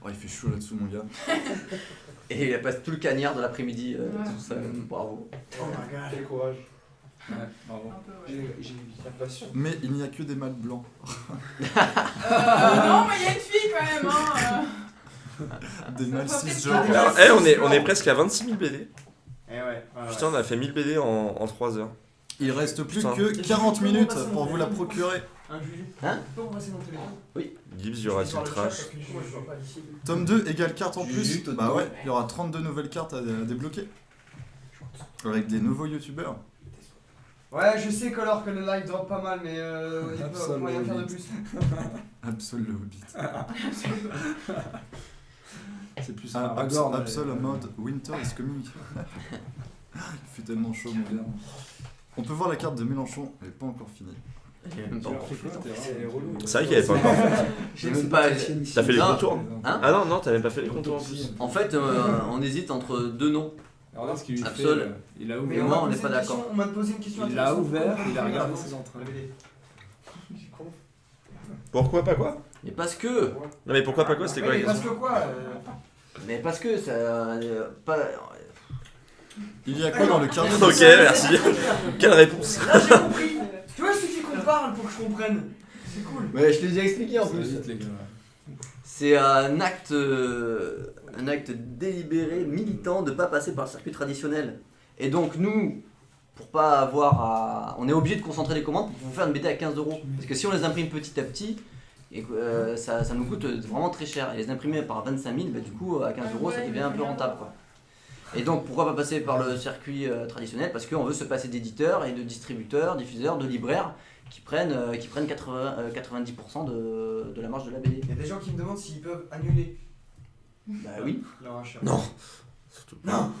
Oh, il fait chaud là-dessous, mon gars. Et elle passe tout le cagnard de l'après-midi. Tout ça, bravo. Oh my god, quel courage. Ouais, bravo. un peu, ouais. J'ai la passion. Mais il n'y a que des mâles blancs. Non, mais il y a une fille quand même. Hein. Des mâles faut peut-être cisgenres. pas Alors, on est presque à 26 000 BD. Eh ouais. Putain, on a fait 1000 BD en 3 heures. Il reste plus Putain. que 40 minutes pour vous la procurer. Un Juju. Hein? Tu peux passer mon téléphone? Gibbs, y aura-t-il trash? Tome 2 égale carte en Juste plus. Bah dedans. ouais, il y aura 32 nouvelles cartes à débloquer. Avec des nouveaux youtubeurs. Ouais, je sais Color que le live drop pas mal, mais il peut Absolument. rien faire de plus. Absol le Hobbit. C'est plus Ah, un Aragorn. Absol en mode Winter is coming. Il fait tellement chaud, mon gars. On peut voir la carte de Mélenchon, elle est pas encore finie. Même pas encore. C'est relou. C'est vrai qu'il avait pas encore fait. J'ai même pas. T'as fait les Non. contours? Hein? Ah non, t'as même pas fait les contours en plus. En fait, on hésite entre deux noms. Alors là, ce qu'il lui fait, Absol. il a Mais ouvert. moi, m'a on posé n'est pas une d'accord. question- On m'a posé une question Il l'a intéressante. ouvert, Pourquoi il a on regardé fait ses entrailles. la BD? Pourquoi pas quoi? Mais parce que. Non mais pourquoi pas quoi? C'était quoi la Ouais, parce question? que quoi Mais parce que ça. Pas. Il y a quoi dans le carnet Ok, merci. Quelle réponse? Là j'ai compris. Tu vois, il suffit qu'on parle pour que je comprenne. C'est cool. Ouais, je te l'ai déjà expliqué en Ça va plus. vite, les gars. C'est un acte délibéré, militant de pas passer par le circuit traditionnel. Et donc nous, pour pas avoir à... On est obligé de concentrer les commandes pour vous faire une BD à 15 €. Parce que si on les imprime petit à petit, et que, ça nous coûte vraiment très cher. Et les imprimer par 25 000, bah, du coup à 15 € ça devient un peu rentable, quoi. Et donc pourquoi pas passer par le circuit traditionnel? Parce qu'on veut se passer d'éditeurs et de distributeurs, diffuseurs, de libraires qui prennent 90% de la marge de la BD. Il y a des gens qui me demandent s'ils peuvent annuler Bah oui. leur achat. Non. Surtout pas.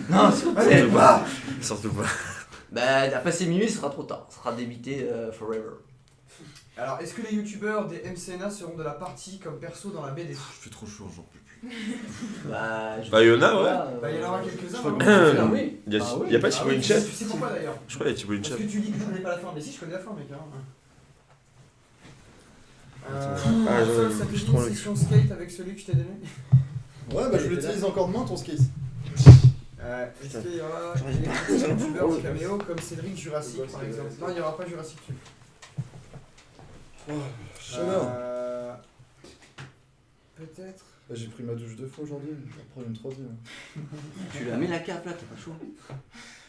Non, Allez, pas. Surtout pas. bah à passer minuit ce sera trop tard, ce sera débité forever. Alors, est-ce que les youtubeurs des MCNA seront de la partie comme perso dans la BD? Il fait trop chaud, j'en peux plus. Bah, Bah, y en a, ouais. Bah, il y en aura quelques-uns. Je sais pas hein. comment- Oui. Y'a Ah oui. y a pas Ah Thibaut oui, Inchep? tu sais pourquoi d'ailleurs? Je crois qu'il y a Thibaut Parce Inchep. que tu dis que je connais pas la fin, mais si je connais la fin, mec. Hein. Ah, Ça je te dit trouve une le- session skate avec celui que je t'ai donné? Ouais, bah je l'utilise encore demain ton skate. Est-ce qu'il y aura des youtubeurs caméo comme Cédric Jurassic par exemple? Non, il n'y aura pas Jurassic Tube. Peut-être. J'ai pris ma douche 2 fois aujourd'hui, je vais en prendre une troisième. Tu la mets la cape là, t'es pas chaud.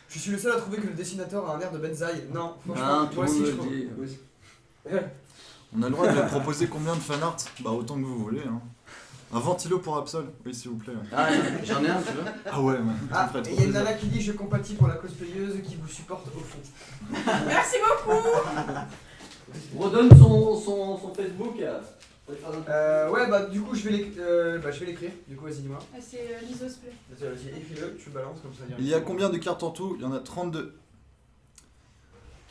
Je suis le seul à trouver que le dessinateur a un air de Benzaï. Non, Ah, franchement, tout moi le aussi monde je le trouve. dit. On a le droit de proposer combien de fanart? Bah autant que vous voulez. Hein. Un ventilo pour Absol, oui s'il vous plaît. Ah, j'en ai un, tu veux? Ah ouais, man. Ah, ça me ferait et trop il y a une plaisir. nana qui dit je compatis pour la cosplayeuse qui vous supporte au fond. Merci beaucoup. Redonne son Facebook. Ouais, bah du coup je vais l'écrire. Du coup, vas-y, dis-moi. C'est l'isosplay. Vas-y, écris-le, tu le balances comme ça. Il y a combien de cartes en tout? Il y en a 32.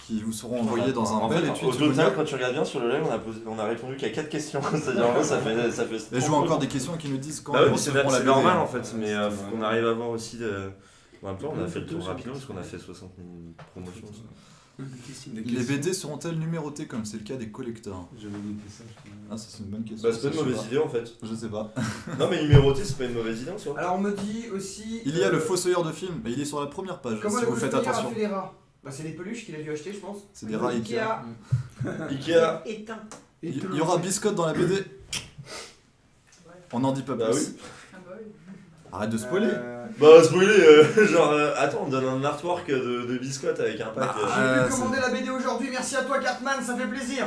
Qui vous seront envoyées dans un En bel fait, étui au de total, bonheur. quand tu regardes bien sur le live, on a répondu qu'à 4 questions. C'est-à-dire, en fait, ça fait. Et je vois encore des questions qui nous disent quand Bah oui, ils mais c'est recevront la BD, normal hein. en fait, mais faut qu'on arrive à voir aussi. En même temps, on a fait le tour rapidement parce qu'on a fait 60 000 promotions. Les BD seront-elles numérotées comme c'est le cas des collecteurs? J'avais noté ça. Ah, ça c'est une bonne question. Bah, c'est pas une Je sais mauvaise idée en fait. Je sais pas. Non, mais numéroté, c'est pas une mauvaise idée en soi. Alors on me dit aussi. Il y a le fossoyeur de film, mais il est sur la première page, Comment si le vous faites cosplayer a attention. fait les rats? Bah c'est des peluches qu'il a dû acheter, je pense. C'est des rats Ikea. Ikea. Éteint. Il y aura Biscotte dans la BD. On n'en dit pas Bah plus. oui. Ah bah oui. Arrête de spoiler. Bah, spoiler, genre, attends, on donne un artwork de biscotte avec un pack. J'ai pu commander la BD aujourd'hui, merci à toi Cartman, ça fait plaisir.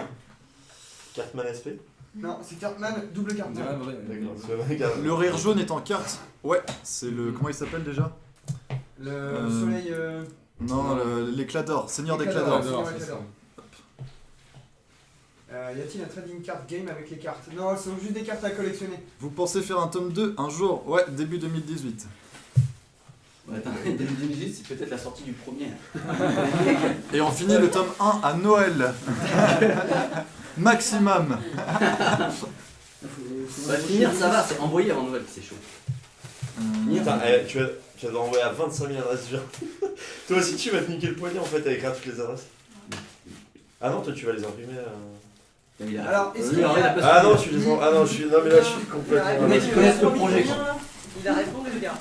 Cartman SP. Non, c'est Cartman, double On Cartman. dirait vrai. D'accord, c'est vrai, Cartman. Le rire jaune est en carte. Ouais, c'est le. Comment il s'appelle déjà? Le soleil. Non, l'éclat d'or, Seigneur d'éclat L'éclat d'or. d'or. J'adore, c'est ça. Y a-t-il un trading card game avec les cartes? Non, ce sont juste des cartes à collectionner. Vous pensez faire un tome 2 un jour? Ouais, début 2018. Ouais, attends, 2018, c'est peut-être la sortie du premier. Et on finit le tome 1 à Noël. Maximum. Bah, finir, ça va, c'est envoyer avant Noël, c'est chaud. Putain, tu vas envoyer à 25 000 adresses genre. Toi aussi tu vas te niquer le poignet en fait avec toutes les adresses. Ah non, toi tu vas les imprimer. Alors, est-ce qu'il y a- Ah non, tu les en... Ah non, non mais là je suis complètement. Le mec qui connaît le projet. Il a répondu, le gars.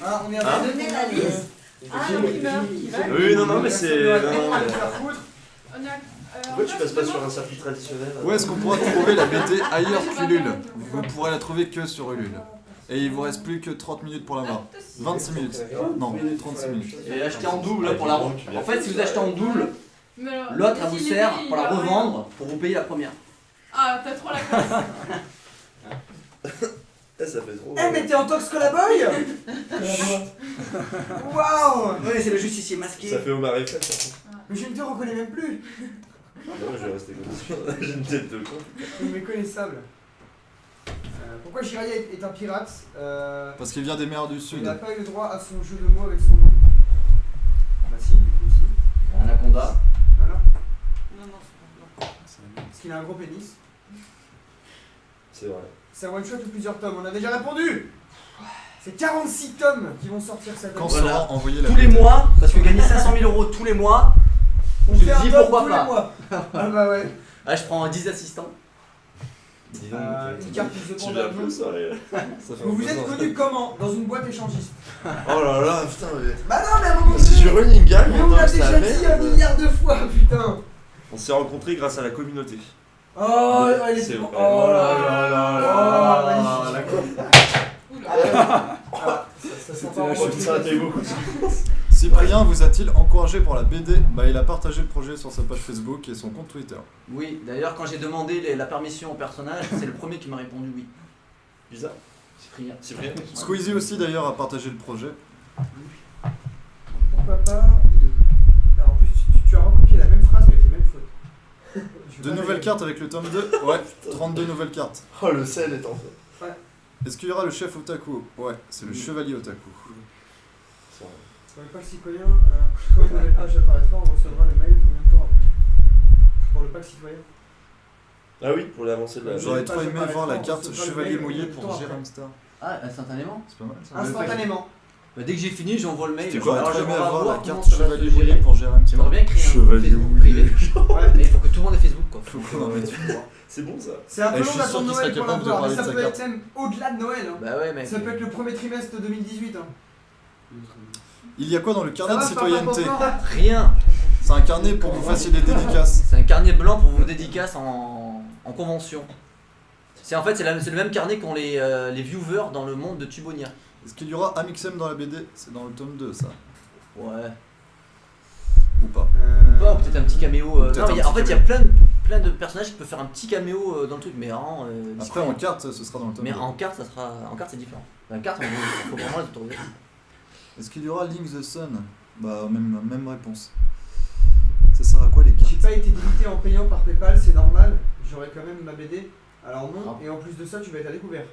Ah, on est Ah. Donnez la liste. Ah, l'imprimeur qui va. Oui, non, mais c'est. non, mais- Pourquoi tu passes pas sur un circuit traditionnel? Où est-ce qu'on pourra trouver la BD ailleurs qu'Ulule? Vous ne pourrez la trouver que sur Ulule. Et il vous reste plus que 30 minutes pour l'avoir. 26 minutes. Non, 36 minutes. Et acheter en double là, pour la revendre. En fait, si vous achetez en double, l'autre elle vous sert pour la revendre pour vous payer la première. Ah, t'as trop la classe. Ça fait trop. Eh, mais t'es en tox Colaboy. Waouh. Ouais, c'est le justicier masqué. Ça fait Omar Effet ça. Mais je ne te reconnais même plus. Non, je vais rester comme ça. J'ai une tête de con. Méconnaissable. Pourquoi Jiraya est un pirate Parce qu'il vient des mers du Il Sud. n'a pas eu le droit à son jeu de mots avec son nom. Bah si, du coup si. Anaconda. Voilà. Non, non, Parce qu'il a un gros pénis. C'est vrai. C'est un one shot ou plusieurs tomes. On a déjà répondu. C'est 46 tomes qui vont sortir cette Quand année. Voilà. sera envoyé la Tous les BD? mois, parce que gagner 500 000 euros tous les mois, On je fait un dis tome pourquoi tous pas. les mois. Ah bah ouais. ah, je prends 10 assistants. Dis donc, Une carte qui se tu prend l'as d'un plus coup. soirée. Vous vous êtes connu comment? Dans une boîte échangiste. Oh là là, putain, mais. Bah non, mais à un moment C'est du donné. running gag, Mais on maintenant l'a que c'est la déjà dit un merde. milliard de fois, putain. On s'est rencontrés grâce à la communauté. Oh, elle est C'est trop. vrai. Oh là là là là. magnifique. Oula. Ça sent C'était pas la bon. chute. Ça, t'as eu beaucoup de Cyprien vous a-t-il encouragé pour la BD? Bah il a partagé le projet sur sa page Facebook et son compte Twitter. Oui, d'ailleurs, quand j'ai demandé la permission au personnage, c'est le premier qui m'a répondu oui. bizarre. Cyprien. Cyprien. Squeezie aussi d'ailleurs a partagé le projet. Pourquoi pas. Alors, en plus, tu as recopié la même phrase avec les mêmes fautes. Je Deux vais pas nouvelles les- cartes avec le tome 2. Ouais, 32 nouvelles cartes. Oh, le sel est en fait. Est-ce qu'il y aura le chef otaku? Ouais, c'est le chevalier otaku. Sur le pack citoyen, quand une nouvelle page apparaîtra, on recevra le mail combien de temps après? Pour le pack citoyen. Ah oui, pour l'avancée de la. J'aurais trop aimé apparaîtra, voir la on carte recevra le chevalier mail mouillé combien de pour temps après? Jérém Star. Ah, instantanément. C'est pas mal ça. Instantanément. Bah, dès que j'ai fini, j'envoie le mail. C'était quoi? Alors, J'aurais aimé j'aimerais avoir la comment carte ça va se chevalier gérer. mouillé pour Jérém Star. J'aimerais bien créer un Chevalier Facebook mouillé. privé. Ouais, mais il faut que tout le monde ait Facebook quoi. Non, mais tu- C'est bon ça. C'est un peu Et je long suis sûr d'attendre qu'il serait Noël pour capable de l'avoir, mais parler ça de sa peut carte. être même au-delà de Noël. Hein. Bah ouais, mec. Ça peut être le premier trimestre 2018. Hein. Il y a quoi dans le carnet de Ça va, papa, citoyenneté? papa Rien. C'est un carnet pour que vous fassiez des dédicaces. C'est un carnet blanc pour vos dédicaces en convention. C'est en fait c'est le même carnet qu'ont les viewers dans le monde de Tubonia. Est-ce qu'il y aura Amixem dans la BD? C'est dans le tome 2 ça. Ouais. Ou pas? Ou pas, ou peut-être un petit caméo. Peut-être Non, un mais en petit fait il y a plein de personnages qui peuvent faire un petit caméo dans le truc, mais en Après en carte ce sera dans le tome mais 2. en carte c'est différent. En carte il faut vraiment les autoriser. Est-ce qu'il y aura Link the Sun? Bah même réponse. Ça sert à quoi les cartes? J'ai pas été débité en payant par PayPal, c'est normal. J'aurai quand même ma BD. Alors non, Non. et en plus de ça, tu vas être à découvert.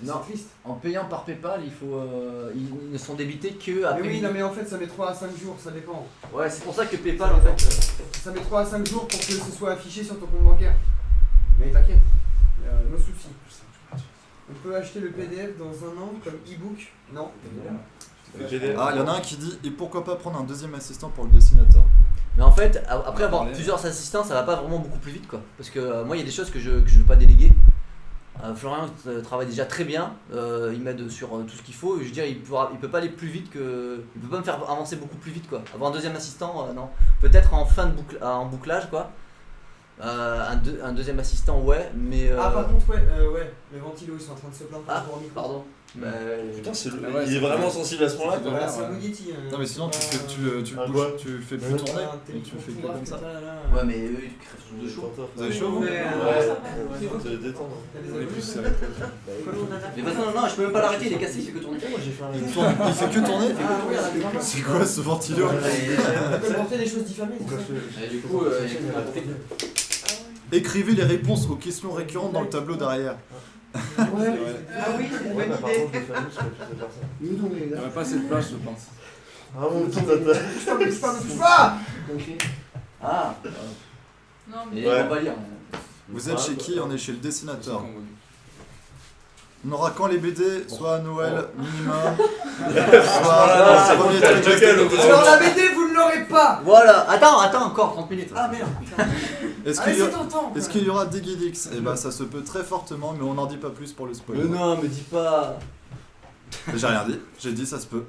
Non. C'est triste. En payant par PayPal, il faut ils ne sont débités que Mais après. oui, non mais en fait, ça met 3 à 5 jours, ça dépend. Ouais, c'est pour ça que PayPal en fait. Ça met 3 à 5 jours pour que ce soit affiché sur ton compte bancaire. Mais t'inquiète, no souci. On peut acheter le PDF dans un an comme e-book. Non. Ah, il y en a un qui dit et pourquoi pas prendre un deuxième assistant pour le dessinateur? Mais en fait, après avoir plusieurs assistants, ça va pas vraiment beaucoup plus vite quoi. Parce que moi, il y a des choses que je veux pas déléguer. Florian travaille déjà très bien, il m'aide sur tout ce qu'il faut. Je veux dire, il peut pas aller plus vite que. Il peut pas me faire avancer beaucoup plus vite quoi. Avoir un deuxième assistant, non. Peut-être en fin de en bouclage quoi. Un deuxième assistant, ouais, mais. Ah, par contre, ouais, les ventilos ils sont en train de se plaindre par Ah, rapport au micro. pardon. Putain, Ah ouais, il est c'est vraiment vrai. sensible à ce point-là quoi. Voilà, c'est un Bugatti. Non mais sinon tu le Un bouges, doigt. tu le fais plus Ouais. tourner et tu le fais que comme ça. Ouais, mais eux, ils crèvent de chaud. Vous avez chaud vous? Ouais, Ouais. faut te détendre. On est plus sérieux. Mais non, je peux même pas l'arrêter, il est cassé, il fait que tourner. Il tourne, il fait que tourner? Ah oui, C'est quoi ce ventilo? on peut porter des choses diffamées, c'est ça? Et du coup, il y a que Écrivez les réponses aux questions récurrentes dans le tableau derrière. Ah oui, c'est une bonne Par idée. contre, les familles seraient plus de faire ça. Il n'y aurait pas assez de place, je pense. Ah mon petit tata. Ne touche pas. Ah, Non, et mais Ouais. on va lire. Vous êtes chez qui? On est chez le dessinateur. C'est On aura quand les BD? Soit à Noël minimum, Ah, soit c'est au premier bon, t'as le trimestre joker, de le 2018. Alors la BD, vous ne l'aurez pas. Voilà, attends, encore 30 minutes. Ah merde. Est-ce Allez, qu'il y, c'est ton temps. est-ce qu'il y aura des Guidix? Eh ben ça se peut très fortement, mais on n'en dit pas plus pour le spoiler. non, me dis pas. J'ai rien dit, j'ai dit ça se peut.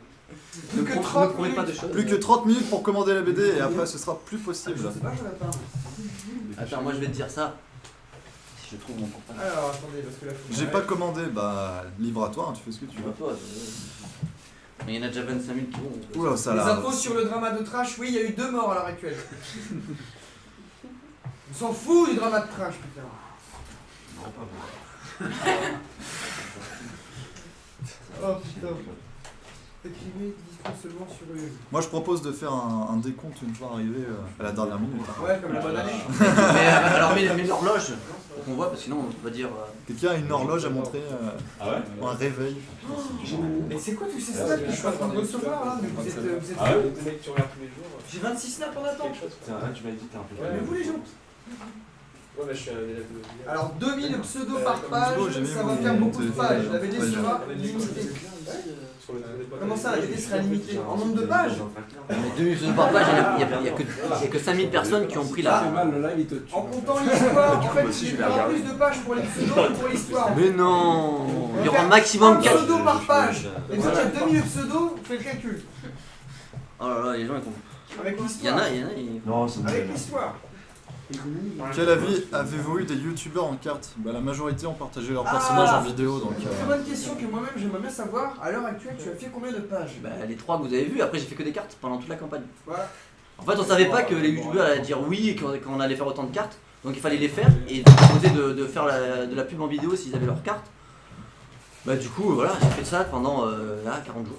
Ne que pro- 30 ne promets pas de minutes. choses. Plus que 30 minutes pour commander la BD et après ce sera plus possible. Je sais pas, j'en ai pas. Attends, moi je vais te dire ça. Si je trouve mon compagnon. Alors attendez, parce que là faut. J'ai pas commandé, bah livre à toi, hein, tu fais ce que tu Tu veux. vois toi. Mais il y en a déjà 25 000 qui vont. Oula, ça Les là. infos sur le drama de trash, oui, il y a eu 2 morts à l'heure actuelle. On s'en fout du drama de trash, putain. Oh putain. Écrivez, dispo seulement sur eux. Moi je propose de faire un décompte une fois arrivé à la dernière minute. hein. Ouais, comme la bonne année. Mais alors mets l'horloge pour qu'on voit parce que sinon on va dire. Quelqu'un a une horloge à montrer Ah ouais? ou un réveil. Mais c'est quoi tous ces snaps que je suis en train de recevoir là? Mais vous êtes Ah ouais? Des mecs que tu regardes tous les jours. J'ai 26 snaps en attente. Tu m'as dit t'es un peu. Mais vous les gens. Ouais, mais je suis un élève de. Alors 2000 pseudos par page, Thibaut, j'ai mis ça va mon faire beaucoup de téléphone, pages. La BD ouais, sera j'ai- limitée. Sur le Comment ça, la BD sera limitée? En nombre de pages? Mais 2000 pseudos par page, il y a que 5000 personnes qui ont pris Ça fait la. mal, le live il te tue. En comptant l'histoire, en fait, il y aura plus de pages pour les pseudos que pour l'histoire. Mais non. Il y aura un maximum Un 4. pseudo par page. Et vu qu'il y a 2000 pseudos, fais le calcul. Oh là là, les gens ils comprennent. Avec Il y en l'histoire. a, ils. Non, c'est Avec l'histoire. Quel avis avez-vous eu des youtubeurs en carte? Bah la majorité ont partagé leur personnage en vidéo donc. Très bonne question que moi-même j'aimerais bien savoir. À l'heure actuelle, tu as fait combien de pages? Bah, les 3 que vous avez vus, après j'ai fait que des cartes pendant toute la campagne. Voilà. En fait, on savait pas que les youtubeurs allaient dire oui et qu'on allait faire autant de cartes, donc il fallait les faire et proposer de faire de la pub en vidéo s'ils avaient leurs cartes. Bah, du coup, voilà, j'ai fait ça pendant là, 40 jours.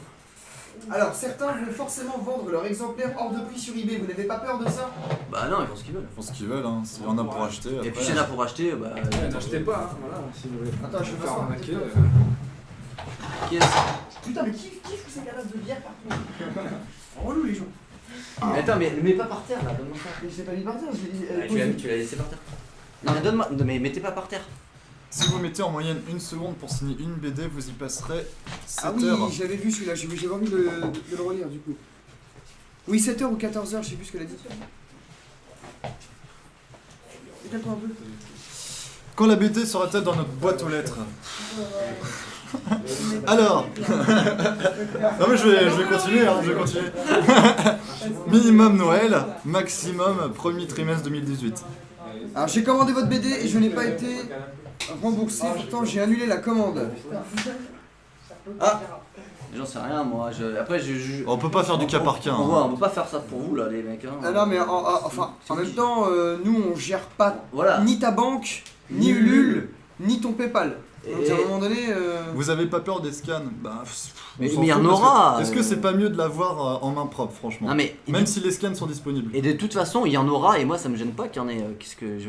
Alors, certains vont forcément vendre leur exemplaire hors de prix sur eBay. Vous n'avez pas peur de ça? Bah, non, ils font ce qu'ils veulent. Ils font ce qu'ils veulent, hein. S'il y en a pour acheter. Et après, puis, s'il y en a pour acheter, bah. Ouais, n'achetez pas, hein, voilà. Si vous voulez Attends, je vais faire faire arnaquer. Putain, mais qui fout ces cadavres de bière partout? Relou les gens. Mais attends, mais mets pas par terre là, donne-moi ça. Mais je l'ai pas mis par terre, Tu l'as laissé par terre. Non, mais donne-moi, mais mettez pas par terre. Si vous mettez en moyenne 1 seconde pour signer une BD, vous y passerez 7 Ah oui, heures. j'avais vu celui-là, j'avais envie de le relire du coup. Oui, 7h ou 14h, je sais plus ce qu'elle a dit. Écarte-toi un peu. Quand la BD sera-t-elle dans notre boîte aux lettres? Alors non mais je vais continuer, hein, je vais continuer. Minimum Noël, maximum premier trimestre 2018. Alors j'ai commandé votre BD et je n'ai pas été remboursé, pourtant j'ai annulé la commande. Ah, J'en sais rien, moi. Après, On peut pas faire du cas par cas. On Hein. peut pas faire ça pour vous là, les mecs. Hein. ah non mais enfin, en même temps, nous on gère pas Voilà. ni ta banque, ni Ulule, ni ton Paypal. Donc Et- à un moment donné... Vous avez pas peur des scans? Bah, on Mais s'en il y en fout, parce que- aura. Est-ce que c'est pas mieux de l'avoir en main propre, franchement? Non mais. Même si les scans sont disponibles. Et de toute façon, il y en aura et moi ça me gêne pas qu'il y en ait. Qu'est-ce que je.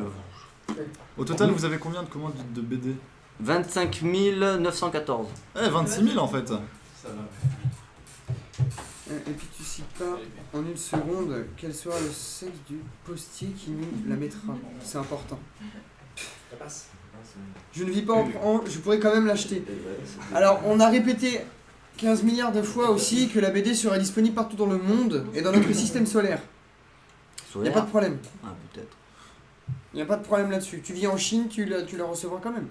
Au total, vous avez combien de commandes de BD? 25 914. Eh, 26 000 en fait. Ça va. Et puis tu cites pas en une seconde quel sera le sexe du postier qui nous la mettra. C'est important. Je ne vis pas en je pourrais quand même l'acheter. Alors on a répété 15 milliards de fois aussi que la BD serait disponible partout dans le monde et dans notre système solaire. Il n'y a pas de problème. Ah, peut-être. Il n'y a pas de problème là-dessus. Tu vis en Chine, tu la recevras quand même.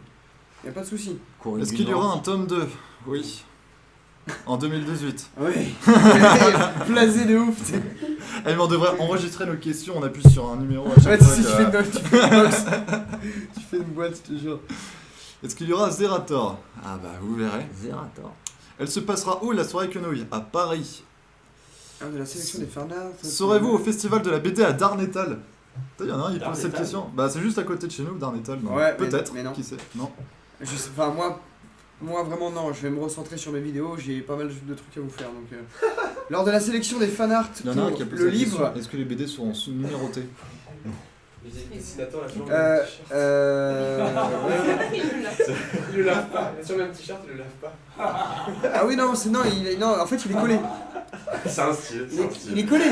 Il n'y a pas de souci. Corée Est-ce du qu'il y Nord. aura un tome 2? Oui. En 2018. Oui. Blasé de ouf. Eh, mais on devrait enregistrer nos questions, on appuie sur un numéro à chaque Ouais, fois. tu que- fais une box. Tu fais une boîte, je te jure. Est-ce qu'il y aura Zerator? Ah bah vous verrez. Zerator. Elle se passera où la soirée quenouille? À Paris. Ah, de la sélection des fanarts. Serez-vous au festival de la BD à Darnétal? Il y en a un, il pose cette Darnétal. question. Bah c'est juste à côté de chez nous, Darnétal. donc Ouais, mais- peut-être, mais non. qui sait. Non. Je sais, enfin moi vraiment non, je vais me recentrer sur mes vidéos, j'ai pas mal de trucs à vous faire donc lors de la sélection des fanarts pour le livre, Est-ce que les BD seront numérotés? Les dessinateurs, là, toujours Euh, le t-shirt. Il le lave pas. Il a sur le même t-shirt, il le lave pas. Ah oui, non, en fait, il est collé. C'est un style. Il est collé, ce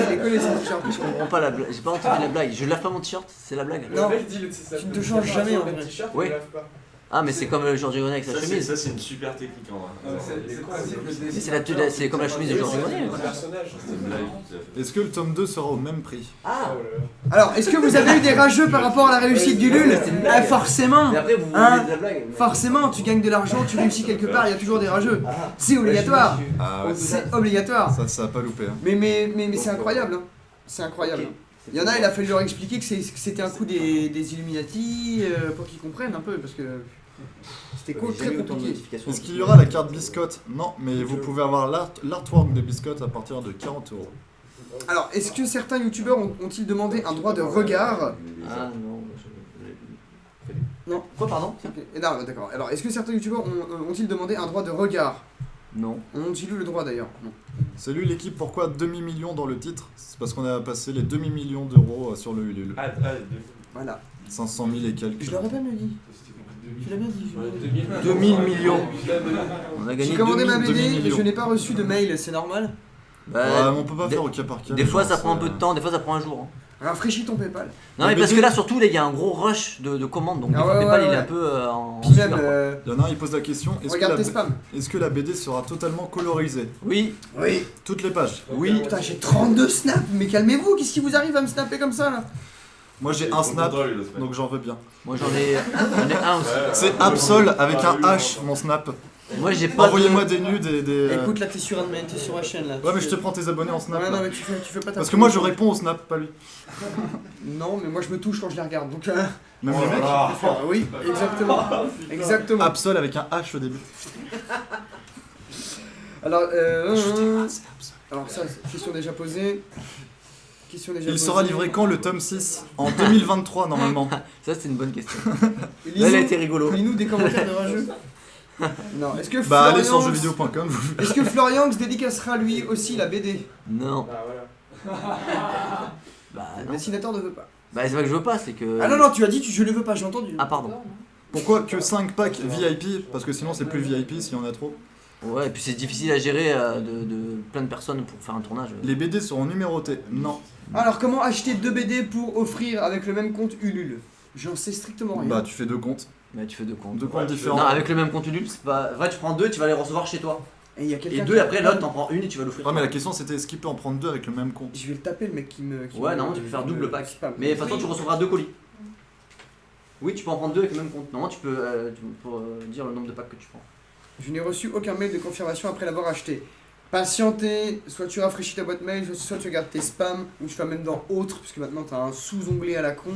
t-shirt. Je comprends pas la blague, j'ai pas entendu la blague. Je lave pas mon t-shirt, c'est la blague. Non. Le mec dit le t-shirt. Tu ne te changes jamais, en Le vrai. même t-shirt, Oui. il le lave pas. Ah, mais c'est comme le Georges Grenier avec sa Ça, chemise. c'est une super technique en vrai. C'est comme la chemise de Georges Grenier. C'est un personnage. C'est une blague. Est-ce que le tome 2 sera au même prix? Ah, Oh là là. Alors, est-ce que vous avez eu des rageux par rapport à la réussite du LUL? Ah, forcément. mais après vous Hein voulez de la blague. Forcément, tu gagnes de l'argent, tu réussis quelque part, il y a toujours des rageux. Ah. C'est obligatoire. Ah ouais, C'est obligatoire. ça a pas loupé. Hein. Mais c'est incroyable. Hein. C'est incroyable. Ok. Il y en a, il a fallu leur expliquer que c'était un coup des Illuminati pour qu'ils comprennent un peu, parce que c'était très compliqué. Est-ce qu'il y aura la carte biscotte? Non, mais vous pouvez avoir l'artwork de biscotte à partir de 40 €. Alors, est-ce que certains youtubeurs ont-ils demandé un droit de regard? Ah non, Non. Quoi, pardon? Ok, non, d'accord. Alors, est-ce que certains youtubeurs ont-ils demandé un droit de regard? Non. Ont-ils eu le droit d'ailleurs? Non. Salut l'équipe, pourquoi demi-million dans le titre? C'est parce qu'on a passé les demi-millions d'euros sur le Ulule. Voilà. 500 000 et quelques. Je l'aurais pas mieux dit. Tu l'as bien dit. 2000 millions. On a J'ai gagné commandé ma 2000 BD et millions. je n'ai pas reçu de mail, c'est normal? Ouais, mais on peut pas faire au cas par cas. Des les fois gens, ça prend un c'est- peu de temps, des fois ça prend un jour. Rafraîchis ton PayPal. Non mais La parce BD que là surtout il y a un gros rush de commandes donc des Ah fois ouais, PayPal ouais, il est ouais. un peu en Puis même, super, quoi. Il y en a un, il pose la question, regarde tes spams. est-ce que la BD sera totalement colorisée? Oui, Oui. Toutes les pages? oui. Putain, j'ai 32 snaps, mais calmez-vous, qu'est-ce qui vous arrive à me snapper comme ça là? Moi j'ai un snap, donc j'en veux bien. Moi j'en ai un aussi. C'est Absol avec un H, mon snap. Moi j'ai pas Envoyez-moi des nudes et des... Écoute, là t'es sur un mail, t'es sur la chaîne là. Ouais mais je te prends tes abonnés en snap. Ouais, là. non, mais tu fais pas ta. Parce que moi je réponds au snap, pas lui. Non, mais moi je me touche quand je les regarde, donc. Même le mec. Oui, exactement. Exactement. Absol avec un H au début. Alors, alors ça, question déjà posée. Question déjà Il posée. sera livré quand le tome 6? En 2023 normalement. Ça c'est une bonne question. Lisez- Là elle a été rigolo. Lis-nous des commentaires de rageux. Non, est-ce que Bah allez sur Florian- jeuxvideo.com. Est-ce que Florian dédicacera lui aussi la BD? Non. Ah voilà. Bah Le non. dessinateur ne veut pas. Bah c'est pas que je veux pas, c'est que. Ah non, non, tu as dit je ne veux pas, j'ai entendu. Ah pardon. Pourquoi que 5 packs VIP? Parce que sinon c'est plus VIP s'il y en a trop. Ouais et puis c'est difficile à gérer de plein de personnes pour faire un tournage. Les BD seront numérotés. Non. Alors, comment acheter 2 BD pour offrir avec le même compte Ulule? J'en sais strictement rien. Bah tu fais 2 comptes. Mais tu fais deux comptes. 2 comptes Non, différents. avec le même compte Ulule, c'est pas. En vrai, tu prends deux, tu vas les recevoir chez toi. Et il y a Et quelqu'un deux, qui- après l'autre, t'en prends une et tu vas l'offrir. Ouais mais la question c'était est-ce qu'il peut en prendre 2 avec le même compte? Je vais le taper le mec qui me. Ouais, non, tu peux faire qui double me pack. spam. Mais de toute façon, tu recevras 2 colis. Oui, tu peux en prendre 2 avec le même compte. Non, tu peux dire le nombre de packs que tu prends. Je n'ai reçu aucun mail de confirmation après l'avoir acheté. Patientez, soit tu rafraîchis ta boîte mail, soit tu regardes tes spams, ou tu vas même dans autres, puisque maintenant tu as un sous-onglet à la con.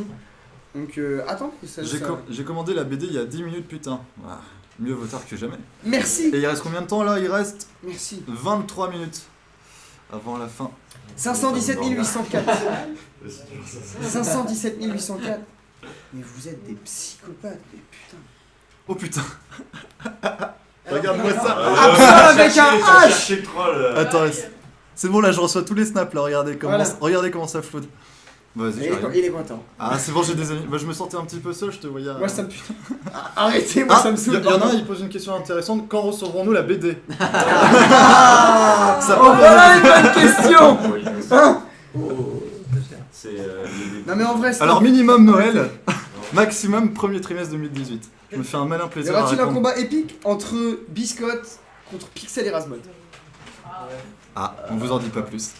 Donc attends, ça. J'ai commandé la BD il y a 10 minutes putain. Ah, mieux vaut tard que jamais. Merci. Et il reste combien de temps là? Il reste Merci. 23 minutes avant la fin. 517 804. C'est toujours ça. 517 804. Mais vous êtes des psychopathes, mais putain. Oh putain. Regarde-moi ça. Absol avec un H. Cherchez le troll. Attends, c'est bon là je reçois tous les snaps là, regardez comment, Voilà. regardez comment ça flotte. Vas-y, j'arrive. Il est content. Ah c'est bon j'ai des amis. Bah, je me sentais un petit peu seul, je te voyais. Moi ça me putain. Arrêtez, moi ça me saoule. Il y en a un, il pose une question intéressante. Quand recevrons-nous la BD? Ah, Ça oh, peut voilà une bonne question. Hein? C'est Non mais en vrai, c'est. Alors minimum Noël, maximum premier trimestre 2018. Je me fais un malin Y plaisir à aura-t-il un répondre. combat épique entre Biscotte contre Pixel et Razmod? Ah, on vous en dit pas plus.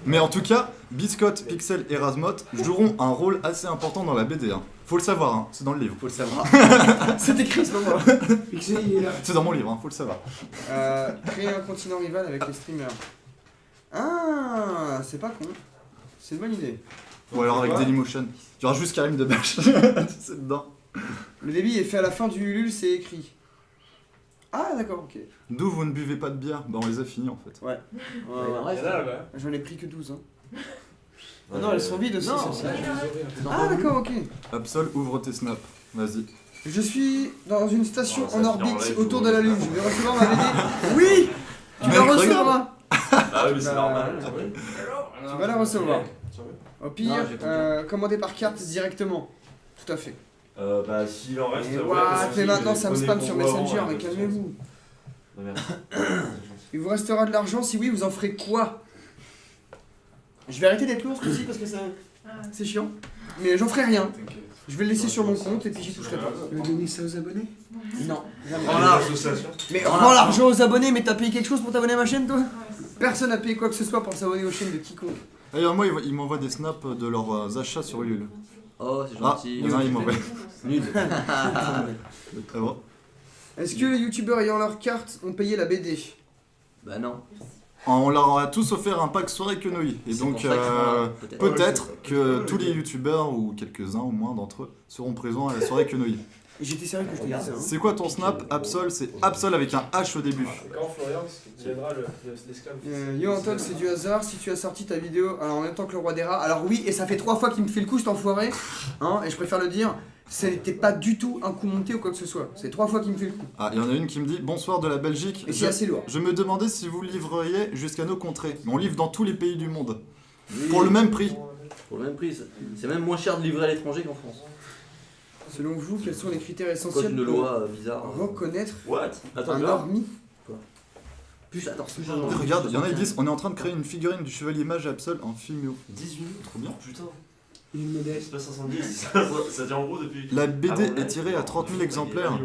Mais en tout cas, Biscotte, Pixel et Razmot joueront un rôle assez important dans la BD. Hein. Faut le savoir, hein. C'est dans le livre. Faut le savoir. C'est écrit ce moment. Pixel il est là. C'est dans mon livre, hein. Faut le savoir. Créer un continent rival avec les streamers. Ah, c'est pas con. C'est une bonne idée. Ou alors avec Dailymotion. Il y aura juste Karim Debache. C'est dedans. Le débit est fait à la fin du Ulule, c'est écrit. Ah d'accord, ok. D'où vous ne buvez pas de bière? Bah on les a finis en fait. Ouais. Il y en a là-bas. J'en ai pris que 12. Hein. Ah non, elles sont vides aussi, Non. celles-ci. Ah d'accord, ok. Absol, ouvre tes snaps. Vas-y. Je suis dans une station Oh, ça en se orbite fait en live, autour vous de la voyez Lune. ça. Je vais recevoir ma BD. Oui. Tu Mec, la regarde. recevras. Ah oui, mais c'est Bah, normal. Tu vas la recevoir. Au pire, Non, j'ai compris. commandez par carte directement. Tout à fait. Bah, s'il en reste. Et ouais, what, pas de mais soucis, maintenant ça me prenez spam pour sur vous Messenger, avant, mais ouais, calmez-vous. Non, merci. Il vous restera de l'argent, si oui, vous en ferez quoi? Je vais arrêter d'être lourd ce coup-ci parce que c'est chiant. Mais j'en ferai rien. Je vais le laisser sur mon compte et puis j'y toucherai pas. Tu veux donner ça aux abonnés? Non, jamais. Prends l'association. Mais rends l'argent aux abonnés, mais t'as payé quelque chose pour t'abonner à ma chaîne, toi? Personne n'a payé quoi que ce soit pour s'abonner aux chaînes de quiconque. D'ailleurs, moi, ils m'envoient des snaps de leurs achats sur Ulule. Oh, c'est Ah, gentil. il y en a un, il m'envoie. Nul. Ah bon. Est-ce que les youtubeurs ayant leur carte ont payé la BD? Bah non. On leur a tous offert un pack soirée quenouille. Et C'est donc, pour ça qu'ils font là, peut-être. peut-être que tous les youtubeurs, ou quelques-uns au moins d'entre eux, seront présents à la soirée quenouille. J'étais sérieux que je te disais ça. Hein. C'est quoi ton snap, Absol? C'est Absol avec un H au début. Et quand Florian deviendra l'esclave. Yo Antoine, c'est du hasard si tu as sorti ta vidéo alors en même temps que le roi des rats. Alors oui, et ça fait 3 fois qu'il me fait le coup cet enfoiré, hein, et je préfère le dire, ce n'était pas du tout un coup monté ou quoi que ce soit. C'est 3 fois qu'il me fait le coup. Ah, il y en a une qui me dit bonsoir de la Belgique. Et c'est assez lourd. Je me demandais si vous livreriez jusqu'à nos contrées. Mais on livre dans tous les pays du monde. Oui, Pour le même prix. Pour le même prix. C'est même moins cher de livrer à l'étranger qu'en France. Selon vous, quels sont les critères Code essentiels une pour loi bizarre. reconnaître What? Attends, un là. normie? Plus, attends, plus. Regarde, il y en a qui disent on est en train de créer une figurine du chevalier mage Absol en Fimio. 18 minutes, Trop bien. Putain, Une modèle. c'est pas 510. Ça tient en gros depuis. La BD Ah bon, est tirée à 30 000 exemplaires.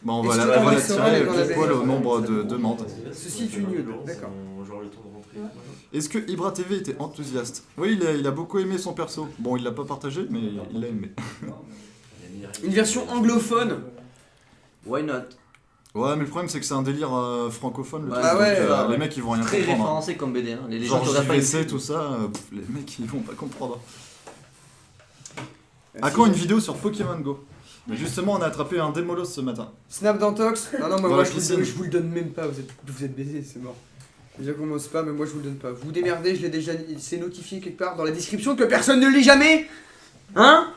Bon, Est-ce voilà, que on va la la sera tirer dans la pile BD? poil au nombre de demandes. Ceci est une nude, d'accord. Genre le temps de rentrer. Est-ce que Ibra TV était enthousiaste? Oui, il a beaucoup aimé son perso. Bon, il l'a pas partagé, mais il l'a aimé. Une version anglophone. Why not? Ouais, mais le problème c'est que c'est un délire francophone. Le Bah truc, donc, ouais, bah, les mecs ils vont rien Très comprendre. référencé comme BD. Hein. Les gens Genre qui regardent pas JVC, YouTube. tout ça, les mecs ils vont pas comprendre. À quand une vidéo sur Pokémon Go? Mais justement, on a attrapé un Démolos ce matin. Snap d'Antox. Non, non, Dans moi la je piscine. vous le donne même pas, vous êtes baisés, c'est mort. Déjà qu'on m'ose pas, mais moi je vous le donne pas. Vous vous démerdez, je l'ai déjà c'est notifié quelque part dans la description que personne ne lit jamais. Hein?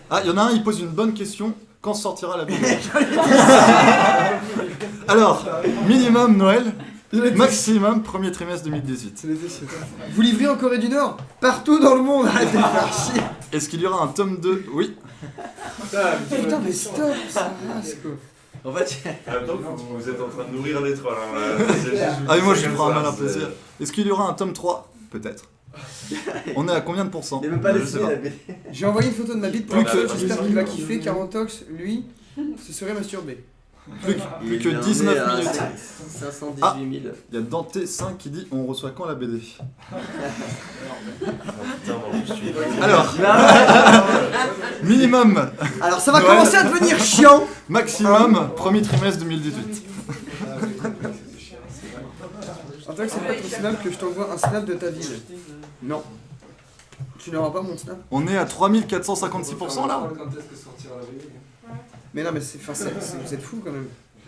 Ah, il y en a un, il pose une bonne question. Quand sortira la BD? Alors, minimum Noël, maximum premier trimestre 2018. Vous livrez en Corée du Nord? Partout dans le monde, arrêtez de faire chier. Est-ce qu'il y aura un tome 2? Oui. Putain, mais stop, ça rase quoi. En fait, En même temps, vous êtes en train de nourrir les trolls. Hein. Ah, mais moi je prends un malin plaisir. Est-ce qu'il y aura un tome 3? Peut-être. On est à combien de pourcents? il est même pas Je sais dessiné pas. la BD. J'ai envoyé une photo de ma bite pour Plus Antox, que- j'espère qu'il va kiffer car Antox, lui, se serait masturbé. Plus Il que en est 19 à minutes. 518 000. Il y a Dante5 qui dit on reçoit quand la BD? Alors, minimum, Alors ça va Noël. commencer à devenir chiant. maximum, premier trimestre 2018. Antox, c'est pas ton snap que je t'envoie un snap de ta ville. Non. Tu n'auras pas mon snap. On est à 3456% là. Quand est-ce que sortira la BD? Mais non, mais vous êtes fous quand même.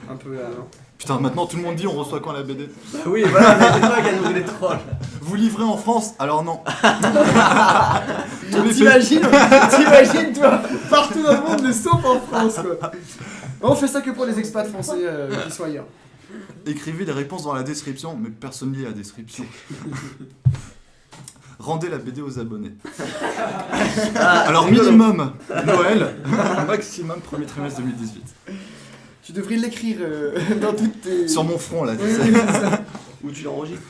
Un peu là, non? Putain, maintenant tout le monde dit on reçoit quand la BD? Oui, voilà, mais c'est toi qui as nourri les trolls. Vous livrez en France? Alors non. Tous les pays- T'imagines toi, partout dans le monde, mais sauf en France quoi. On fait ça que pour les expats français qui sont ailleurs. Écrivez les réponses dans la description, mais personne lit la description. Rendez la BD aux abonnés. Alors minimum Noël, maximum premier trimestre 2018. Tu devrais l'écrire dans toutes tes... Sur mon front là, tu Oui, sais. oui, c'est ça. Où tu l'enregistres.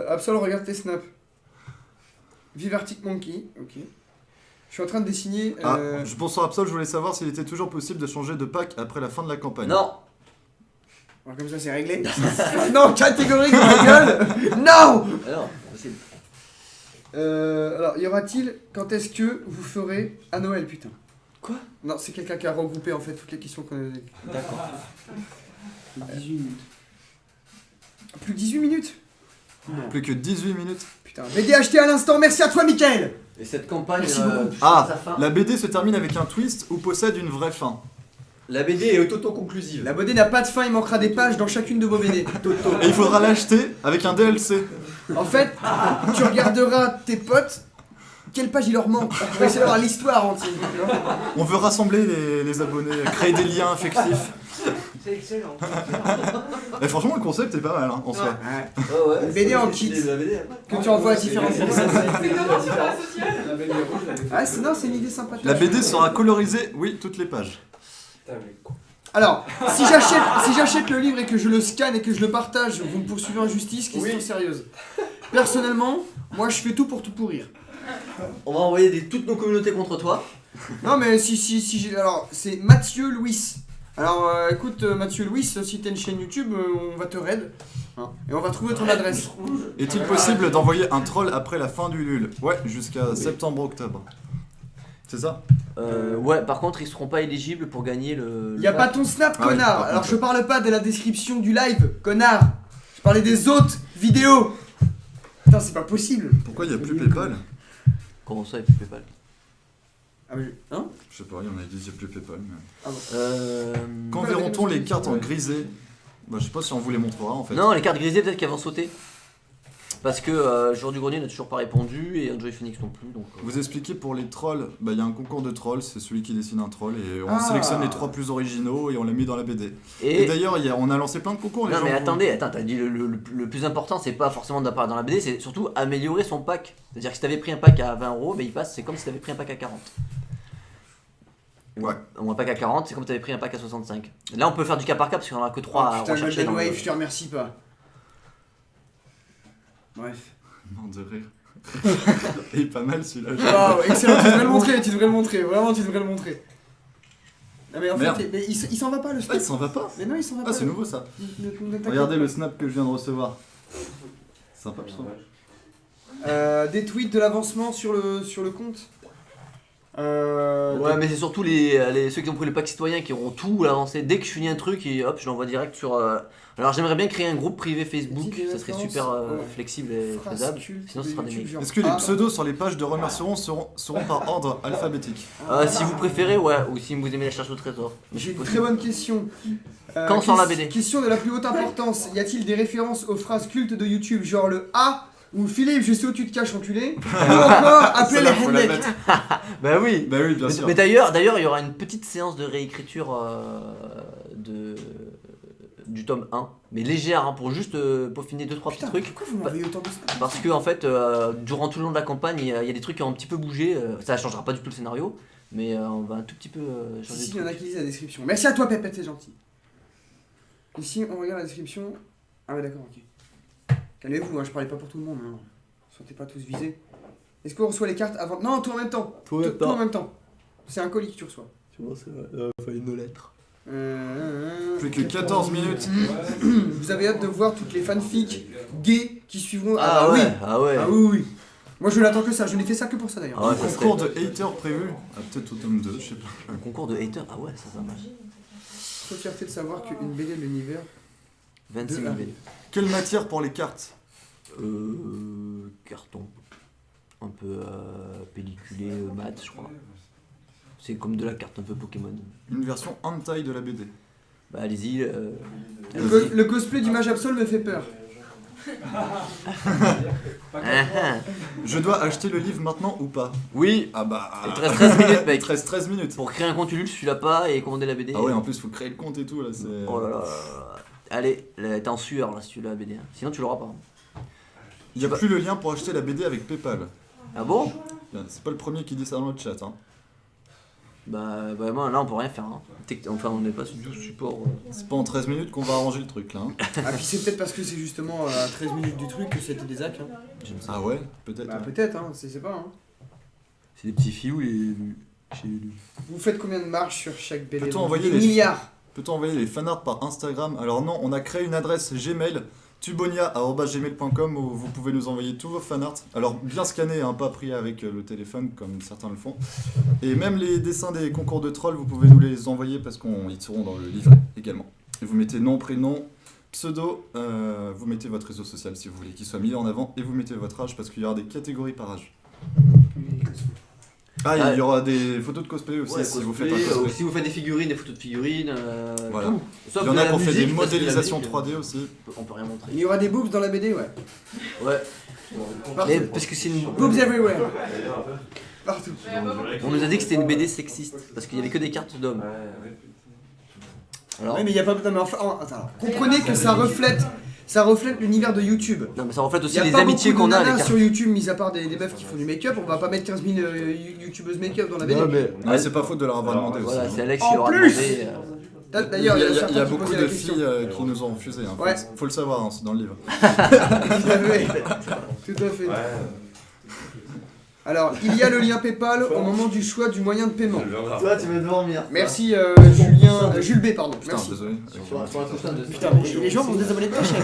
Absol, regarde tes snaps. Vive Arctic Monkey, ok. Je suis en train de dessiner... Ah, bonsoir Absol, je voulais savoir s'il était toujours possible de changer de pack après la fin de la campagne. Non. Alors comme ça c'est réglé. Non, catégorique, ma gueule. Non. Alors, possible. Alors, y aura-t-il... Quand est-ce que vous ferez à Noël, putain? Quoi? Non, c'est quelqu'un qui a regroupé en fait toutes les questions qu'on a... D'accord. 18 minutes. Plus que 18 minutes? Plus que 18 minutes. Putain, BD acheté à l'instant, merci à toi Mickaël. Et cette campagne, Merci beaucoup. Ah, sa fin. la BD se termine avec un twist ou possède une vraie fin. La BD est auto-conclusive. La BD n'a pas de fin, il manquera des pages dans chacune de vos BD. Toto. Et il faudra l'acheter avec un DLC. En fait, tu regarderas tes potes, quelle page il leur manque. On va essayer d'avoir l'histoire entière. On veut rassembler les abonnés, créer des liens affectifs. C'est excellent. Et franchement, le concept est pas mal, hein, en soi. Une BD en kit que tu envoies à différentes personnes. La belle et rouge, la belle. Ah, c'est une idée sympa. La BD sera colorisée, oui, toutes les pages. Putain, mais quoi. Alors, si j'achète le livre et que je le scanne et que je le partage, vous me poursuivez en justice, question sérieuse. Personnellement, moi je fais tout pour tout pourrir. On va envoyer toutes nos communautés contre toi. Non mais si j'ai... Alors, c'est Mathieu Louis. Alors écoute Mathieu Louis, si t'as une chaîne YouTube, on va te raid. Hein, et on va trouver ton adresse. Est-il possible d'envoyer un troll après la fin du LUL? Ouais, jusqu'à septembre-octobre. C'est ça? Ouais, par contre, ils seront pas éligibles pour gagner le. Y'a pas ton snap, Ah oui, connard. par Alors contre. je parle pas de la description du live, connard. Je parlais des autres vidéos. Putain, c'est pas possible. Pourquoi il n'y a plus Paypal? Comment ça, et puis PayPal? Ah mais... Hein? Je sais pas, il y en a qui disent qu'il n'y a plus Paypal. Mais... Ah bon. Quand verront-on les cartes en grisé? Bah, je sais pas si on vous les montrera en fait. Non, les cartes grisées, peut-être qu'elles vont sauter. Parce que Jour du Grenier n'a toujours pas répondu et Enjoy Phoenix non plus. Donc, Vous expliquez pour les trolls, bah il y a un concours de trolls, c'est celui qui dessine un troll et on Ah. sélectionne les 3 plus originaux et on les met dans la BD. Et Et d'ailleurs, on a lancé plein de concours. Les non gens mais vont- attends, t'as dit le plus important, c'est pas forcément d'apparaître dans la BD, c'est surtout améliorer son pack. C'est-à-dire que si t'avais pris un pack à 20€, bah il passe, c'est comme si t'avais pris un pack à 40. Ouais. Ou un pack à 40, c'est comme si t'avais pris un pack à 65. Là on peut faire du cas par cas parce qu'il y en a que 3 à Putain, rechercher. Golden dans le- Wave, je te remercie pas. Bref. Mort de rire. Il est pas mal celui-là. Waouh, excellent, tu devrais le montrer, vraiment tu devrais le montrer. Non mais en Merde. fait, mais il s'en va pas le Ah, snap. il s'en va pas. Mais non, il s'en va Ah, pas. c'est nouveau ça. Ne t'inquiète Regardez pas. le snap que je viens de recevoir. Sympa, je trouve. Des tweets de l'avancement sur le compte. Ouais, mais c'est surtout ceux qui ont pris le pack citoyen qui auront tout avancé. Dès que je finis un truc, et hop, je l'envoie direct sur. Alors j'aimerais bien créer un groupe privé Facebook, Des ça serait références, super ouais. flexible et Phrases faisable. cultes Sinon, ce de sera des YouTube, mails. genre, Est-ce que les ah, pseudos sur les pages de remerciements seront par ordre alphabétique? Si vous préférez, ouais, ou si vous aimez la cherche au trésor. Mais J'ai c'est une possible. très bonne question. Quand sort la BD? Question de la plus haute importance. Y a-t-il des références aux phrases cultes de YouTube, genre le A ou Philippe, je sais où tu te caches, enculé, ou encore appelez les Celle-là, faut la Hendek. mettre. Bah oui. Bah oui, bien sûr. Mais d'ailleurs, il y aura une petite séance de réécriture du tome 1, mais légère, hein, pour juste peaufiner 2-3 petits Putain, trucs. pourquoi vous m'envoyez autant de snaps? Parce que en fait, durant tout le long de la campagne, il y a des trucs qui ont un petit peu bougé. Ça changera pas du tout le scénario, mais on va un tout petit peu changer Ici, de il y en a truc. qui lisent la description. Merci à toi, Pépette, c'est gentil. Ici, on regarde la description. Ah ouais, d'accord, ok. Calmez-vous, hein, je parlais pas pour tout le monde. Hein. Sentez pas tous visés. Est-ce qu'on reçoit les cartes avant? Non, tout en même temps. Tout en même temps. C'est un colis que tu reçois. une lettre. Plus que 14 minutes. Vous avez hâte de voir toutes les fanfics gays qui suivront. Ah, bah ouais, oui. ah ouais. Ah oui, oui. Moi je l'attends que ça, je n'ai fait ça que pour ça d'ailleurs. Ah ouais, Un ça concours serait de haters prévu. Ah, peut-être au tome 2, je sais pas. un concours de haters. Ah ouais, ça marche. Trop fierté de savoir qu'une BD de l'univers. 26 000 BD. Quelle matière pour les cartes? Carton. Un peu pelliculé, mat, je crois. C'est comme de la carte un peu Pokémon. Une version hentai de la BD. Bah allez-y. Le cosplay du mage Absol me fait peur. Je dois acheter le livre maintenant ou pas? Oui. Ah bah. Il te reste 13 minutes, mec. Il te reste 13 minutes. Pour créer un compte Ulule, celui-là pas et commander la BD. Ah ouais, en plus, faut créer le compte et tout là. C'est... Oh là là. Allez, là, t'es en sueur là si tu l'as la BD. Hein. Sinon tu l'auras pas. Il n'y a plus le lien pour acheter la BD avec Paypal. Ah bon? C'est pas le premier qui dit ça dans le chat. Hein. Bah vraiment là on peut rien faire. Hein. Enfin on n'est pas du tout support. C'est pas en 13 minutes qu'on va arranger le truc là. Hein. Ah, puis c'est peut-être parce que c'est justement à 13 minutes du truc que c'était des hacks. Hein. Je ne sais Ah ouais, peut-être. Bah Ouais. peut-être, hein, c'est pas. Hein. C'est des petits filous et chez Vous faites combien de marches sur chaque BD? Peut-on envoyer Des les- milliards. Peut-on envoyer les fanarts par Instagram? Alors non, on a créé une adresse Gmail, tubonia@gmail.com, où vous pouvez nous envoyer tous vos fanarts. Alors bien scannés, hein, pas pris avec le téléphone comme certains le font. Et même les dessins des concours de trolls, vous pouvez nous les envoyer parce qu'ils seront dans le livret également. Et vous mettez nom, prénom, pseudo, vous mettez votre réseau social si vous voulez qu'il soit mis en avant, et vous mettez votre âge parce qu'il y aura des catégories par âge. Ah, il y aura des photos de cosplay aussi si vous faites un cosplay. si vous faites des figurines, des photos de figurines, Voilà. tout. Sauf Il y en de a la qui ont fait musique, des parce que la modélisations musique, 3D aussi. On peut rien montrer. Il y aura des boobs dans la BD, ouais. Ouais. Partout. Mais parce que c'est une. Boobs everywhere. Partout. On nous a dit que c'était une BD sexiste parce qu'il y avait que des cartes d'hommes. Alors, Ouais, mais il y a pas. Non, mais enfin, attends, comprenez que ça reflète l'univers de YouTube. non, mais ça reflète Il aussi y a les pas amitiés beaucoup qu'on de a nanas avec sur YouTube, mis à part des meufs qui font du make-up. On va pas mettre 15 000 youtubeuses make-up dans la BD. Ouais, c'est pas faute de leur avoir demandé aussi. Voilà, hein. c'est Alex En qui leur a plus demandé. D'ailleurs, Il y a, certains il y a qui beaucoup posaient de la question. filles qui nous ont refusé. Hein. Ouais. Faut le savoir, hein, c'est dans le livre. Tout à fait. Tout à fait. Alors, il y a le lien PayPal au moment du choix du moyen de paiement. Toi, tu veux dormir. Merci Jules B, pardon. Putain, Merci. désolé. Putain, mais les gens vont se désabonner de ta chaîne.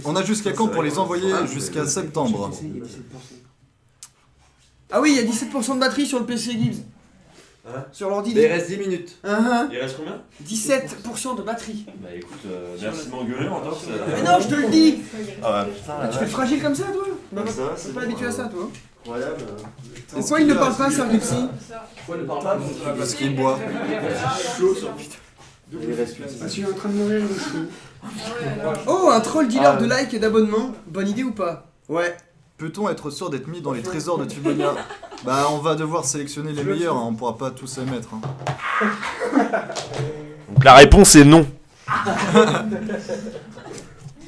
On a jusqu'à quand pour les envoyer? Jusqu'à septembre. Ah oui, il y a 17% de batterie sur le PC Gibbs. Hein Sur l'ordi. Il reste 10 minutes. Il reste combien? 17% de batterie. Bah écoute, merci de m'engueuler en tant que. Mais non, je te le dis. Ah bah putain, Tu fais fragile comme ça, toi? Bah, ça va, T'es pas habitué à ça, toi? incroyable. Pourquoi il ne parle pas, Sergipsy? Pourquoi ne parle pas? Parce qu'il boit. Je suis en train de mourir de chaud. Oh, un troll dealer de likes et d'abonnements. Bonne idée ou pas? Ouais. Peut-on être sûr d'être mis dans les trésors de Tubonia? Bah, on va devoir sélectionner les meilleurs, hein, on pourra pas tous les mettre. Hein. Donc la réponse est non.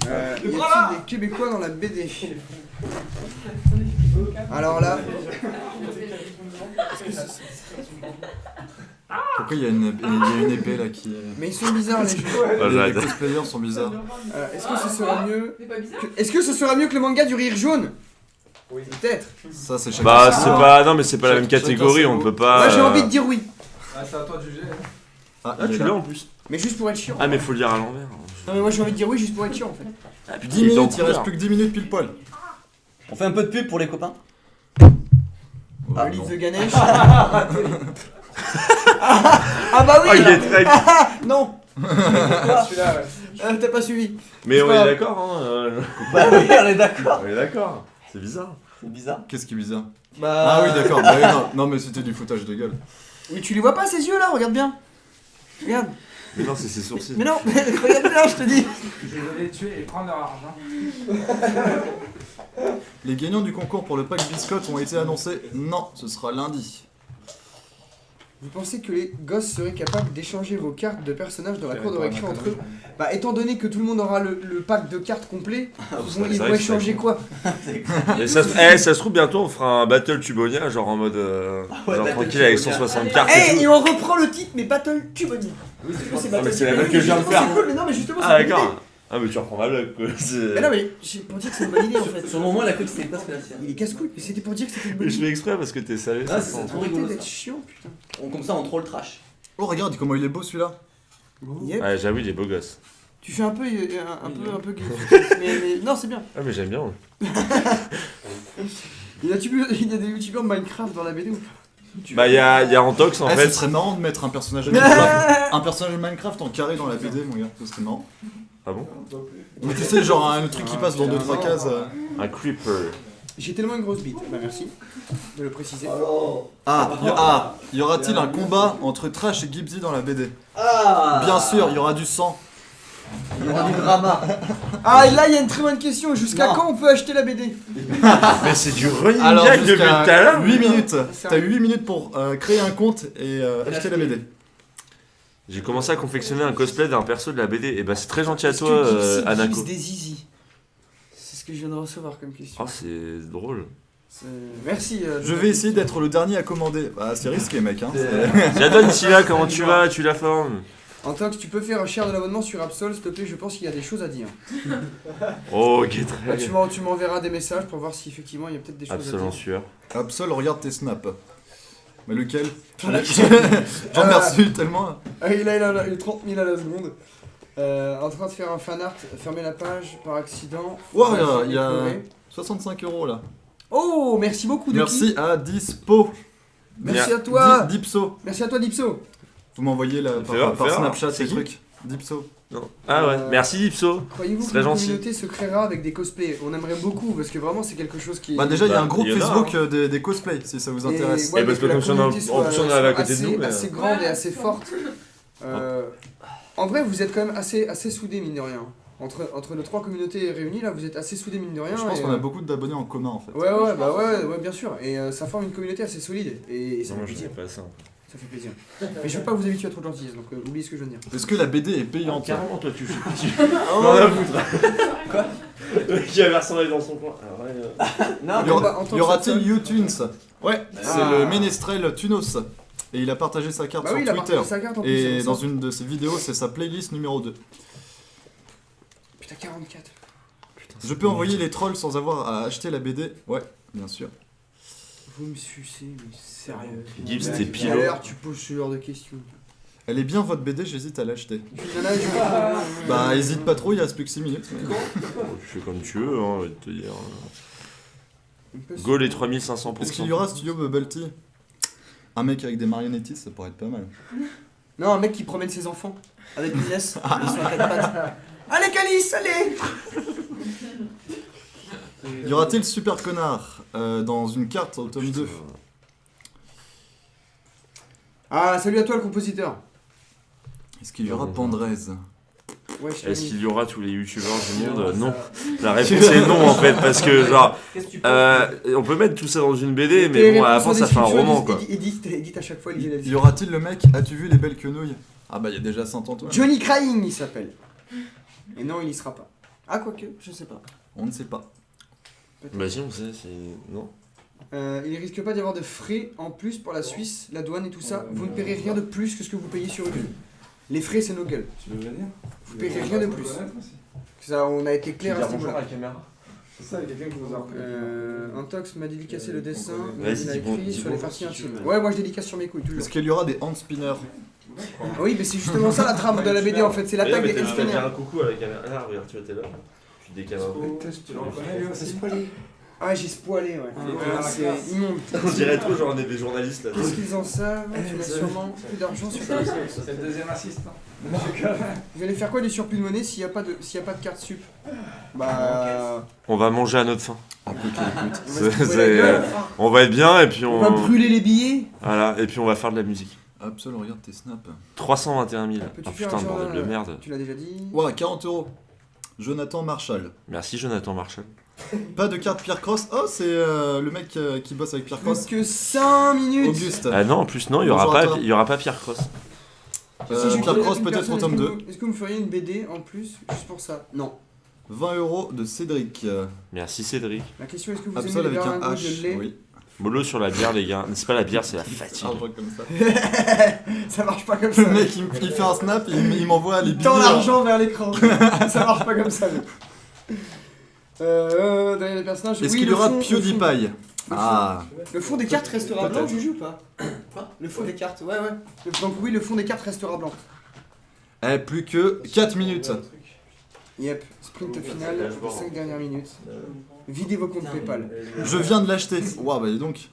Y a-t-il des Québécois dans la BD? Alors là, Pourquoi il y a une épée là qui. mais ils sont bizarres les jeux. Ouais, Les j'arrête. cosplayers sont bizarres. Est-ce que ce sera mieux C'est pas bizarre? Est-ce que ce sera mieux que le manga du rire jaune? Oui. Peut-être. Ça, c'est chacun. Bah ses c'est goûts. pas, non mais c'est pas la même Chacun catégorie, ses on goûts. peut pas. Moi j'ai envie de dire oui. Ah, c'est à toi de juger. Ah, Ah il est tu là. l'as en plus. Mais juste pour être chiant. Ah mais faut le dire à l'envers. Non mais moi j'ai envie de dire oui juste pour être chiant en fait. Ah, putain, 10 il est en minutes, il reste couleur. plus que 10 minutes pile poil. On fait un peu de pub pour les copains. Ah, non. Live the Ganesh. Ah bah Oh oui. il est très. Non. Celui-là, ouais. T'as pas suivi. Mais on pas est grave. d'accord hein. Bah oui, on est d'accord. On est d'accord. C'est bizarre. C'est bizarre. Qu'est-ce qui est bizarre? Bah. Ah oui, d'accord. Bah, oui, non, mais c'était du foutage de gueule. Mais tu les vois pas ces yeux là, regarde bien. Regarde. Mais non c'est ses sourcils. Mais non, regarde bien, je te dis. Je vais les tuer et prendre leur argent. Les gagnants du concours pour le pack biscotte ont été annoncés. Non, ce sera lundi. Vous pensez que les gosses seraient capables d'échanger vos cartes de personnages dans la cour de récré entre eux? Bah étant donné que tout le monde aura le pack de cartes complet, ils vont c'est vrai que c'est échanger quoi? Et ça, ça se trouve bientôt on fera un battle Tubonia genre en mode ouais, genre battle tranquille avec Tubonia. 160 cartes Eh, et tout. et on reprend le titre, mais Battle Tubonia. Oui, c'est Ah, mais c'est la même que je viens de faire. C'est cool, mais non, mais justement, Ah c'est une bonne d'accord. Ah mais tu reprends ma blague quoi. idée. Mais non, mais c'est pour dire que c'est une bonne idée en fait. Sur le moment, la coach c'était pas ce que la sienne. Il est casse-couille, mais c'était pour dire que c'était une bonne Mais je idée. fais exprès parce que t'es salé. Ah, ça c'est sent. trop Arrêtez rigolo. d'être Ça. chiant, putain. Comme ça, on troll trash. Oh, regarde comment il est beau celui-là. Yep. Ouais j'avoue il est beau gosse. Tu fais un peu gay. mais non, c'est bien. Ah mais j'aime bien. Il y a des youtubeurs Minecraft dans la BD ou pas? Bah il y a Antox en Eh, fait. ce serait marrant de mettre un personnage de Minecraft, un personnage de Minecraft en carré dans la BD, mon gars. Ce serait marrant. Ah bon? Mais tu sais, genre un truc qui passe dans 2-3 cases. Un creeper. J'ai tellement une grosse bite. Bah merci de le préciser. Y aura-t-il un combat entre Trash et Gibbsy dans la BD? Ah Bien sûr, il y aura du sang. Il y aura du drama. Ah, et là, il y a une très bonne question. Jusqu'à Non. quand on peut acheter la BD? Mais c'est du running Alors, gag depuis tout à jusqu'à l'heure. 8 minutes. T'as 8 minutes pour créer un compte et acheter la BD. J'ai commencé à confectionner un cosplay d'un perso de la BD. Et bah c'est très gentil à Est-ce toi que Gibbsy Anako. glisse des zizi? C'est ce que je viens de recevoir comme question. Oh c'est drôle. Merci. Je vais essayer d'être le dernier à commander. Bah, c'est risqué, mec. Hein. J'adore d'ici là, comment tu vas? Tu la formes? Antox, tu peux faire un share de l'abonnement sur Absol, s'il te plaît, je pense qu'il y a des choses à dire. Oh, ok, très Bah, bien. tu m'enverras des messages pour voir si effectivement il y a peut-être des choses Absolument à dire. sûr. Absol, regarde tes snaps. Mais lequel? J'en ai reçu tellement. Ah, il a eu 30 000 à la seconde. En train de faire un fanart, fermer la page par accident. Wow, il y a Pleurer. 65 € là. Oh, merci beaucoup, Merci à Dispo. Merci à toi. Dipso. Merci à toi, Dipso. Vous m'envoyez par fais voir. Snapchat C'est ces qui trucs. Dipso. Non. Ah ouais, merci Dipso. Croyez-vous que Très la gentil. communauté se créera avec des cosplays? On aimerait beaucoup parce que vraiment c'est quelque chose qui. Bah déjà il y a un Bah, groupe il y en a, Facebook hein. des cosplays si ça vous Et, intéresse. ouais, Et parce mais que la comme si on a- communauté soit- en plus, on est à la côté de soit nous, mais- assez grande et assez forte. En vrai, vous êtes quand même assez soudés, mine de rien. Entre nos trois communautés réunies, là, vous êtes assez soudés, mine de rien. Je pense et, qu'on a beaucoup d'abonnés en commun en fait. Ouais, bien sûr. Et ça forme une communauté assez solide. Et ça Non, moi fait je sais plaisir. pas ça. Ça fait plaisir. Mais je veux pas vous habituer à trop de gentillesse, donc oubliez ce que je viens de dire. Est-ce que la BD est payante? Carrément, toi, tu On en a foutre. Quoi? Le mec qui avait ressemblé dans son coin. Alors, ouais, Non, Y aura-t-il YouTunes? Ouais, c'est le ménestrel Tunos. Et il a partagé sa carte Bah oui, il sur a Twitter. partagé sa carte en plus. Et c'est dans ça. une de ses vidéos, c'est sa playlist numéro 2. Putain, 44. Je peux envoyer les trolls sans avoir à acheter la BD? Ouais, bien sûr. Vous me sucez, mais sérieux. Gibbs, Mec, t'es tout à pilo. l'heure, tu poses ce genre de questions. Elle est bien votre BD, j'hésite à l'acheter. Il y en a, je- Bah, hésite pas trop, il reste plus que 6 minutes. mais- Tu fais comme tu veux, hein, je vais te dire. On peut se- Go les 3500%. Est-ce qu'il y aura Studio Bubble Tea? Un mec avec des marionnettistes, ça pourrait être pas mal. Non, un mec qui promène ses enfants avec une laisse. Ils sont à quatre pattes. Allez, Calice, allez! Y aura-t-il Super Connard dans une carte au tome 2? Ah, salut à toi, le compositeur. Est-ce qu'il y aura Pandrez? Ouais, je Est-ce t'ai qu'il y aura tous les youtubeurs du monde? Non. La réponse est non en fait, parce que genre, Qu'est-ce que tu penses on peut mettre tout ça dans une BD, mais bon, à la fin ça fait un roman quoi. Edith à chaque fois, il Y aura-t-il le mec? As-tu vu les belles quenouilles? Ah bah y a déjà Saint-Antoine. Johnny Crying, il s'appelle. Et non, il y sera pas. Ah, quoique, je sais pas. On ne sait pas. Bah si on sait, c'est... Non. Il risque pas d'y avoir de frais en plus pour la Suisse, la douane et tout ça. Vous ne paierez rien de plus que ce que vous payez sur YouTube. Les frais, c'est nos gueules. Tu veux venir? Vous paierez rien de plus. Ça, on a été clair à ce niveau-là. la caméra. C'est ça, il y a quelqu'un qui nous a repris. Antox m'a dédicacé le dessin, Vas-y, il a dis bon- écrit dis sur bon les parties si tu intimes. veux. Ouais, moi je dédicace sur mes couilles, toujours. Est-ce qu'il y aura des hand spinners? Oui, mais c'est justement ça la trame de la BD en fait, c'est l'attaque des Tu vas dire un Elfeners. coucou à la caméra. Ah, regarde, tu vois, t'es là. Tu décales un peu. Tu le reconnais, lui aussi? Ah, j'ai spoilé, ouais. Ah, C'est immonde. On dirait trop genre on est des journalistes là. Qu'est-ce qu'ils en savent? Tu n'as sûrement plus d'argent sur ta liste. C'est le deuxième assistant. Vous allez faire quoi du surplus de monnaie s'il n'y a pas de carte sup? Bah. On va manger à notre faim. On va se C'est- couper la gueule. On va être bien et puis On va brûler les billets. Voilà, et puis on va faire de la musique. Absol, regarde tes snaps. 321 000. Peux-tu Oh faire putain, un bordel de journal, merde. Tu l'as déjà dit. Ouah, 40 €. Jonathan Marshall. Merci Jonathan Marshall. Pas de carte Pierre Cross. Oh, c'est le mec qui bosse avec Pierre Plus Cross. que 5 minutes. Auguste. Ah non, en plus non, Bonjour à toi. il y aura pas Pierre Cross. Si je Pierre connais Cross une peut-être personne, au tome est-ce que 2. vous- Est-ce que vous me feriez une BD en plus juste pour ça? Non. 20 € de Cédric. Merci Cédric. La question est-ce que vous Absol aimez les avec un berlingots H. de lait? Oui. Mollo sur la bière les gars. C'est pas la bière, c'est la fatigue. Un truc comme ça. Ça marche pas comme ça. Le mec, il fait un snap, il m'envoie les Il tend billets. l'argent vers l'écran. Ça marche pas comme ça. Derrière les personnages. Est-ce oui, qu'il y le aura fond- PewDiePie? Ah, Le fond des cartes restera blanc, Peut-être. Juju ou pas? Quoi? Le fond des cartes, ouais, ouais. Donc oui, le fond des cartes restera blanc. eh, plus que 4 minutes. Yep, sprint final, les 5 dernières minutes. Videz vos comptes PayPal. Je viens de l'acheter. Ouah, bah dis donc.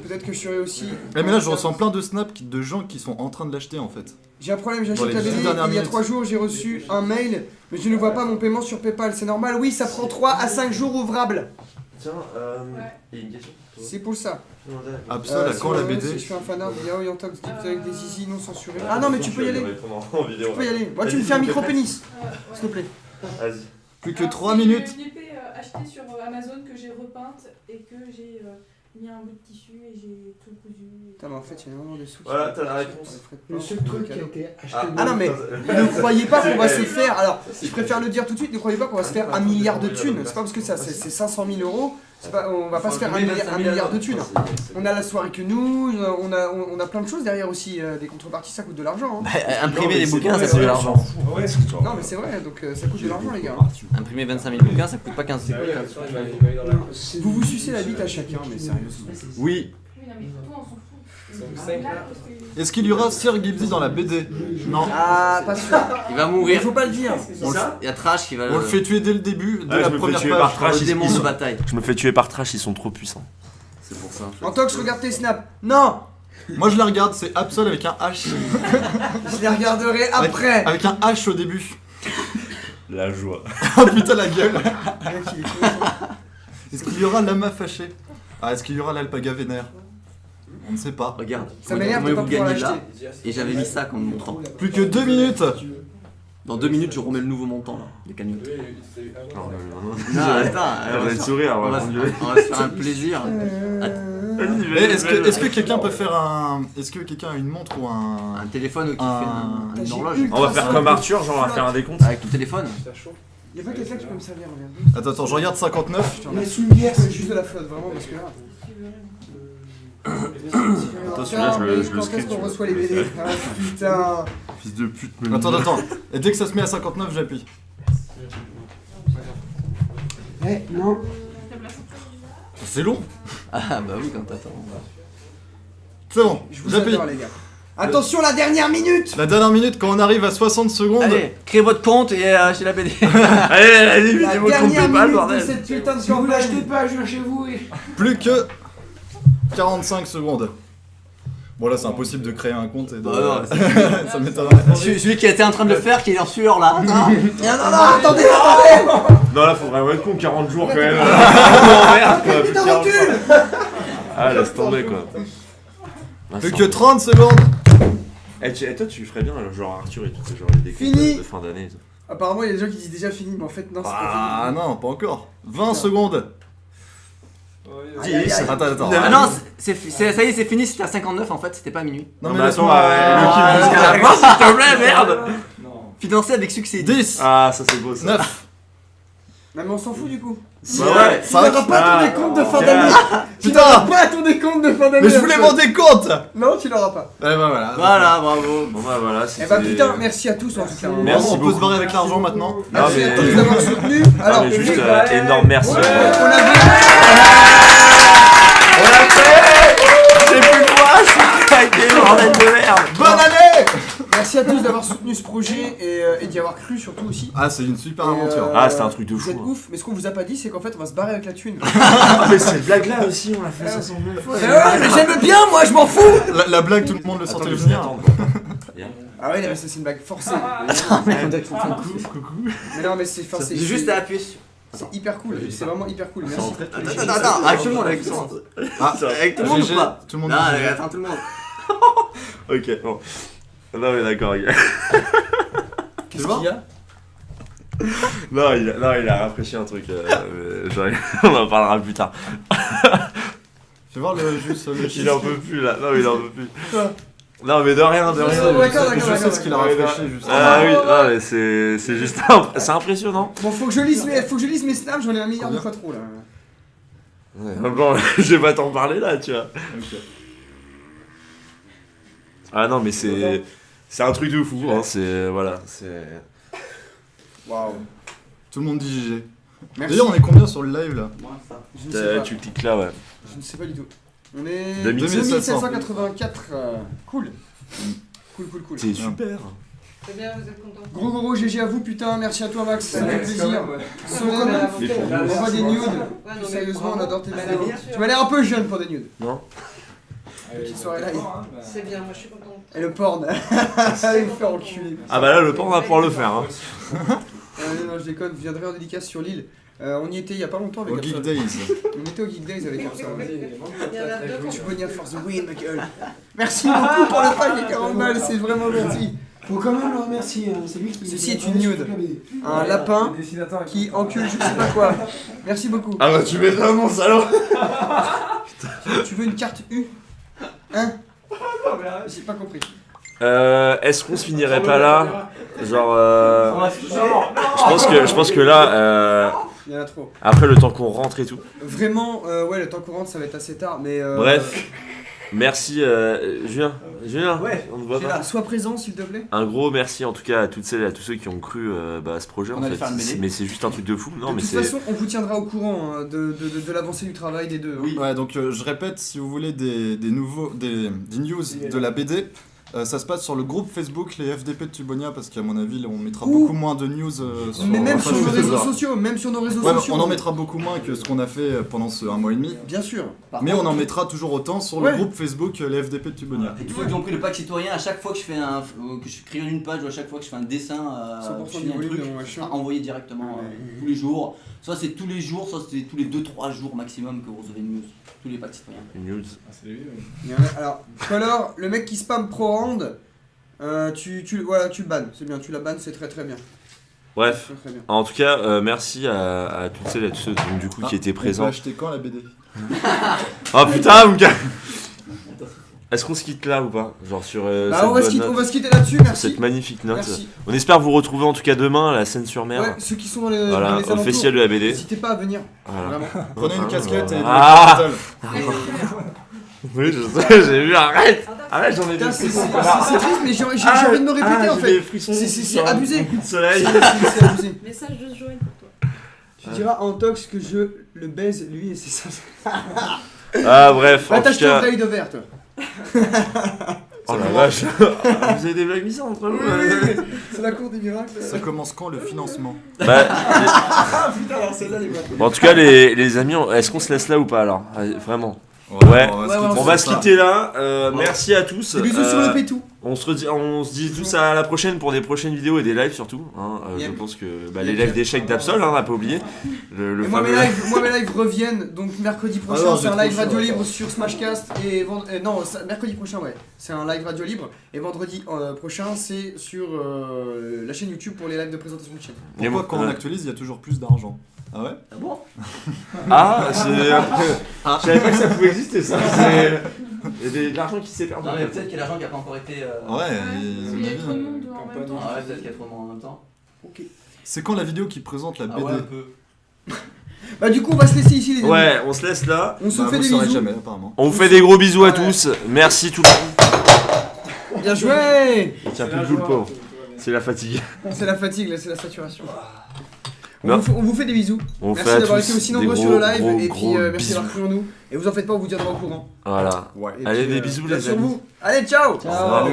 Peut-être que je serai aussi. Eh, mais là, je reçois plein de snaps de gens qui sont en train de l'acheter en fait. J'ai un problème, Dans j'achète les la 10 BD. dernières Il y a minutes. 3 jours, j'ai reçu un mail, mais je ne vois pas mon paiement sur PayPal. C'est normal, oui, ça prend 3 à 5 jours ouvrables. Tiens, il y a une question. C'est pour ça. Absol, à quand la BD? Si je fais un fanart de Yao Yantox avec des zizi non censurés. Ah non, mais tu peux y aller. En vidéo. Tu peux y aller. Moi, tu me fais un micro-pénis, s'il te plaît. Vas-y. Plus que Alors, 3 c'est minutes. une épée achetée sur Amazon que j'ai repeinte et que j'ai mis un bout de tissu et j'ai tout cousu. Putain, mais en fait, il y a vraiment des sous. Voilà, t'as la réponse. Le seul truc qui a été acheté. Ah non, mais ne croyez pas qu'on va se faire. Alors, je préfère le dire tout de suite, ne croyez pas qu'on va se faire 1 milliard de thunes. C'est pas parce que ça, c'est 500 000 €. On va pas se faire un milliard de thunes. On a la soirée que nous, on a plein de choses derrière aussi. Des contreparties, ça coûte de l'argent. hein. Imprimer des bouquins, ça ouais, coûte de ouais, l'argent. Non, mais c'est vrai, donc ça coûte de l'argent, les gars. Imprimer 25 000 bouquins, ça coûte pas 15 000. Vous vous sucez la bite à chacun, mais sérieusement. Oui. Oui, non, mais toi, on s'en fout. sont cinq, là. Est-ce qu'il y aura Sir Gibbsy dans la BD? Non. Ah, pas sûr. Il va Il mourir. faut pas le dire. Il y a Trash qui va On le fait tuer dès le début, dès Ouais, la je me fais première tuer page. par Trash, le ils- démon ils de sont- bataille. Je me fais tuer par Trash, ils sont trop puissants. C'est pour ça. Antox, regarde tes snaps. Non, Moi je la regarde, c'est Absol avec un H. je les regarderai après. Avec un H au début. La joie. Oh putain la gueule. Mec, il est con. Est-ce qu'il y aura Lama fâché? Ah, est-ce qu'il y aura l'Alpaga vénère? On ne sait pas. Regarde. Ça m'énerve de Comment pas vous pouvoir gagnez là l'acheter. Et j'avais mis ça comme montant. Plus que 2 minutes. Dans 2 minutes, je remets le nouveau montant là, des cagnottes. Non, Non, attends, Elle va te sourire, on va, ouais. on va se faire un plaisir. Mais est-ce que quelqu'un peut faire un. Est-ce que quelqu'un a une montre ou un. Un téléphone qui fait une J'ai horloge. eu- On va faire comme Arthur, genre on va faire un décompte. Avec ton téléphone. Y'a pas quelqu'un qui peut me servir, regarde. Attends, je regarde 59. Il est sous une bière, c'est juste de la flotte, vraiment, parce que là. Attends, celui-là, je le Quand screen, est-ce qu'on tu reçoit les BD? Ah putain. Fils de pute, Attends. Et dès que ça se met à 59, j'appuie. Eh, non. C'est long. Ah bah oui, quand t'attends. C'est bon, Je vous j'appuie. adore, les gars. Attention, la dernière minute. La dernière minute, quand on arrive à 60 secondes. Allez, créez votre compte et achetez la BD. Allez, La vidéo compte dernière PayPal, minute de bordel. cette putain de Si vous l'achetez campagne. pas, je viens chez vous et. Plus que 45 secondes. Bon là c'est impossible de créer un compte et de... non, ça m'étonnerait. Celui qui était en train de le faire, qui est en sueur là. Non, Attendez. Non, là, faudrait être con, 40 jours quand même. Merde, quoi. Putain, plus de 40 recule. jours. Ah, laisse tomber quoi. Plus que 30 secondes. Eh, toi, tu ferais bien, genre Arthur et tout, genre les décomptes Fini. de fin d'année et tout. Apparemment, il y a des gens qui disent déjà fini, mais en fait, non, c'est pas Ah non, pas encore. 20 secondes. 10. Attends. Ah non, ça y est, c'est fini, c'était à 59 en fait, c'était pas à minuit. Non mais mais attends, laisse-moi. le kill jusqu'à la fin, s'il te plaît, merde. Financé avec succès. 10. Ah, ça c'est beau ça. 9. Non, mais on s'en fout du coup. Bah ouais, Tu n'auras pas ton décompte de fin d'année. Tu Putain. n'auras pas ton décompte de fin d'année. Mais je voulais mon décompte. Non, tu l'auras pas. Eh bah voilà. Voilà, bravo. Bon bah voilà, Eh c'était... bah putain, merci à tous en tout cas. Merci On peut se beaucoup. barrer avec l'argent maintenant. Non Merci à tous mais... d'avoir soutenu. Non, Alors, mais juste les- énorme merci. on a vu. J'ai plus de voix, je suis craqué, bordel de merde. Bonne année. Merci à tous d'avoir soutenu ce projet et d'y avoir cru surtout aussi. Ah c'est une super Et, aventure. Ah, c'était un truc de Vous fou, êtes hein. ouf, mais ce qu'on vous a pas dit, c'est qu'en fait, on va se barrer avec la thune. Ah mais cette blague là aussi, on l'a fait 509 fois. Mais ouais, mais j'aime bien, moi, je m'en fous. La blague, tout le monde le sentait venir. Ah ouais, mais ça, c'est une blague forcée. Coucou. Mais non, mais c'est enfin, c'est J'ai juste à appuyer sur. c'est hyper cool. C'est vraiment hyper cool. Merci. Attends, avec tout le monde, avec tout le monde. Avec tout le monde ou GG, pas? tout le monde Non, dit GG. attends, tout le monde. Ok, bon. Non mais d'accord, gars. Qu'est-ce qu'il y a? Non, il a rafraîchi un truc. On en parlera plus tard. Fais voir juste le Il en peut plus là. Non, il en peut plus. Quoi? Non, mais de rien, de rien. D'accord, Je sais ce qu'il a rafraîchi juste. Ah oui, non, mais c'est juste c'est impressionnant. Bon, faut que je lise mes snaps, j'en ai un milliard de fois trop là. Bon, je vais pas t'en parler là, tu vois. Ah non, mais c'est un truc de fou, hein, c'est voilà, c'est Waouh. Tout le monde dit GG. Merci. D'ailleurs, on est combien sur le live là? Je ne sais pas. tu cliques là, ouais. Je ne sais pas du tout. On est 2700. 2784. Cool. Cool. C'est super. C'est bien, vous êtes contents. Gros GG à vous, putain. Merci à toi, Max. Ça fait plaisir. Solène, Les photos. on voit des nudes. Ouais, non, mais Sérieusement, on adore tes Bah, vidéos. bien sûr. Tu m'as l'air un peu jeune pour des nudes. Non. Petite soirée live. C'est bien, moi je suis contente. Et le porn. Allez vous faire enculer. Ah bah là, le port on va pouvoir le faire. Hein. Non, je déconne. Vous viendrez en dédicace sur l'île. On y était il y a pas longtemps avec Au Geek Absol. Days. On était au Geek Days avec Absol. Il y en a deux Je suis Bonia for the win, ma gueule. Merci beaucoup pour le pack et 40 balles, c'est vraiment gentil. Faut quand même le remercier, c'est lui qui. Ceci est une nude. Un lapin qui encule je sais pas quoi. Merci beaucoup. Ah bah tu m'étonnes mon salaud. Tu veux une carte U? Hein? J'ai pas compris. Est-ce qu'on se finirait pas là? Genre je pense que là Il y en a trop. après le temps qu'on rentre et tout. Vraiment, ouais, le temps courant ça va être assez tard, mais. Bref. Merci Julien, Ouais, on ne voit J'ai pas. là, sois présent s'il te plaît. Un gros merci en tout cas à toutes celles et à tous ceux qui ont cru à ce projet On en allait fait. faire une BD. Mais c'est juste un truc de fou. Non De mais toute c'est façon, on vous tiendra au courant hein, de l'avancée du travail des deux. hein. Ouais, donc je répète, si vous voulez des news de la BD, ça se passe sur le groupe Facebook les FDP de Tubonia parce qu'à mon avis, là, on mettra Ouh. beaucoup moins de news sur Mais même la sur page nos réseaux Facebook. sociaux, même sur nos réseaux Ouais, sociaux. on en mettra beaucoup moins que ce qu'on a fait pendant ce 1 mois et demi. Bien sûr. Mais on en mettra toujours autant sur Ouais. le groupe Facebook les FDP de Tubonia. Et tous ceux qui ont pris le pack citoyen, à chaque fois que je fais que je crée une page ou à chaque fois que je fais un dessin, 100% je du finis un volume truc, de mon machin. sera envoyé directement tous les jours. Soit c'est tous les jours, soit c'est tous les 2-3 jours maximum que vous recevez une news. Tous les packs citoyens. une news. Il y en a- Alors, alors, le mec qui spam pro hand, tu le bannes, c'est bien, tu la bannes, c'est très très bien. Bref. Très, très bien. En tout cas, merci à toutes celles et à tous ceux donc, du coup, qui étaient On peut présents. acheter quand la BD? Oh putain, mon gars. Est-ce qu'on se quitte là ou pas? Genre sur Bah, cette on va bonne se quitter, note, on va se quitter là-dessus, sur merci. cette magnifique note. Merci. On espère vous retrouver en tout cas demain à la Seine-sur-Mer. Ouais, ceux qui sont dans les, Voilà, dans les au alentours, festival de la BD. n'hésitez pas à venir. Voilà. Vraiment. Prenez une casquette et Ah. du capital. Oui, je sais, j'ai vu, arrête. Arrête, j'en ai Putain, des c'est frissons. triste, mais j'ai envie de me répéter en j'ai fait. des frissons C'est sur un abusé. coup de soleil. C'est abusé. Message de Joël pour toi. Tu diras à Antox que je le baise lui et c'est ça. Ah bref, en tout Attache-toi au cas. braille de verre, toi. Oh la vache. Vous avez des blagues bizarres entre vous. C'est la cour des miracles. Ça commence quand le financement? Bah, Ah putain, alors celle-là, les boîtes. en tout cas, les amis, est-ce qu'on se laisse là ou pas alors? Vraiment. Ouais. On va se quitter là. Merci à tous. Des bisous sur le pétou. On se dit tous à la prochaine pour des prochaines vidéos et des lives surtout. Hein. Je Yep. pense que les lives d'échecs d'Absol, hein, on n'a pas oublié. Le Et moi fameux. mes lives reviennent donc mercredi prochain, Alors, c'est j'ai un trop live chaud, radio attends. libre sur Smashcast et mercredi prochain ouais, c'est un live radio libre et vendredi prochain c'est sur la chaîne YouTube pour les lives de présentation de chaîne. Pourquoi quand on actualise, il y a toujours plus d'argent? Ah ouais? Ah bon? Ah, c'est. Je savais pas que ça pouvait exister ça. Il y a de l'argent qui s'est perdu. Non, mais peut-être qu'il y a l'argent qui a pas encore été. Ouais, Il y a trop de monde en même temps. Ah ouais, peut-être qu'il y a trop de monde en même temps. Ok. C'est quand la vidéo qui présente la Ah BD? ouais, un peu. Bah du coup on va se laisser ici les amis. Ouais, on se laisse là. On se Bah, fait vous des saurez bisous. jamais apparemment. On vous fait des gros bisous à Ouais. tous. Merci tout le monde. Bien joué. Il tient plus debout le pauvre. C'est la fatigue. C'est la fatigue là, c'est la saturation. Non. On vous fait des bisous. On Merci fait à d'avoir tous été aussi des nombreux gros, sur le live gros, et puis gros merci bisous. d'avoir cru en nous. Et vous en faites pas, on vous tiendra au courant. Voilà. Et Allez, puis, des bisous bien les sur amis. vous. Allez, ciao. Au revoir.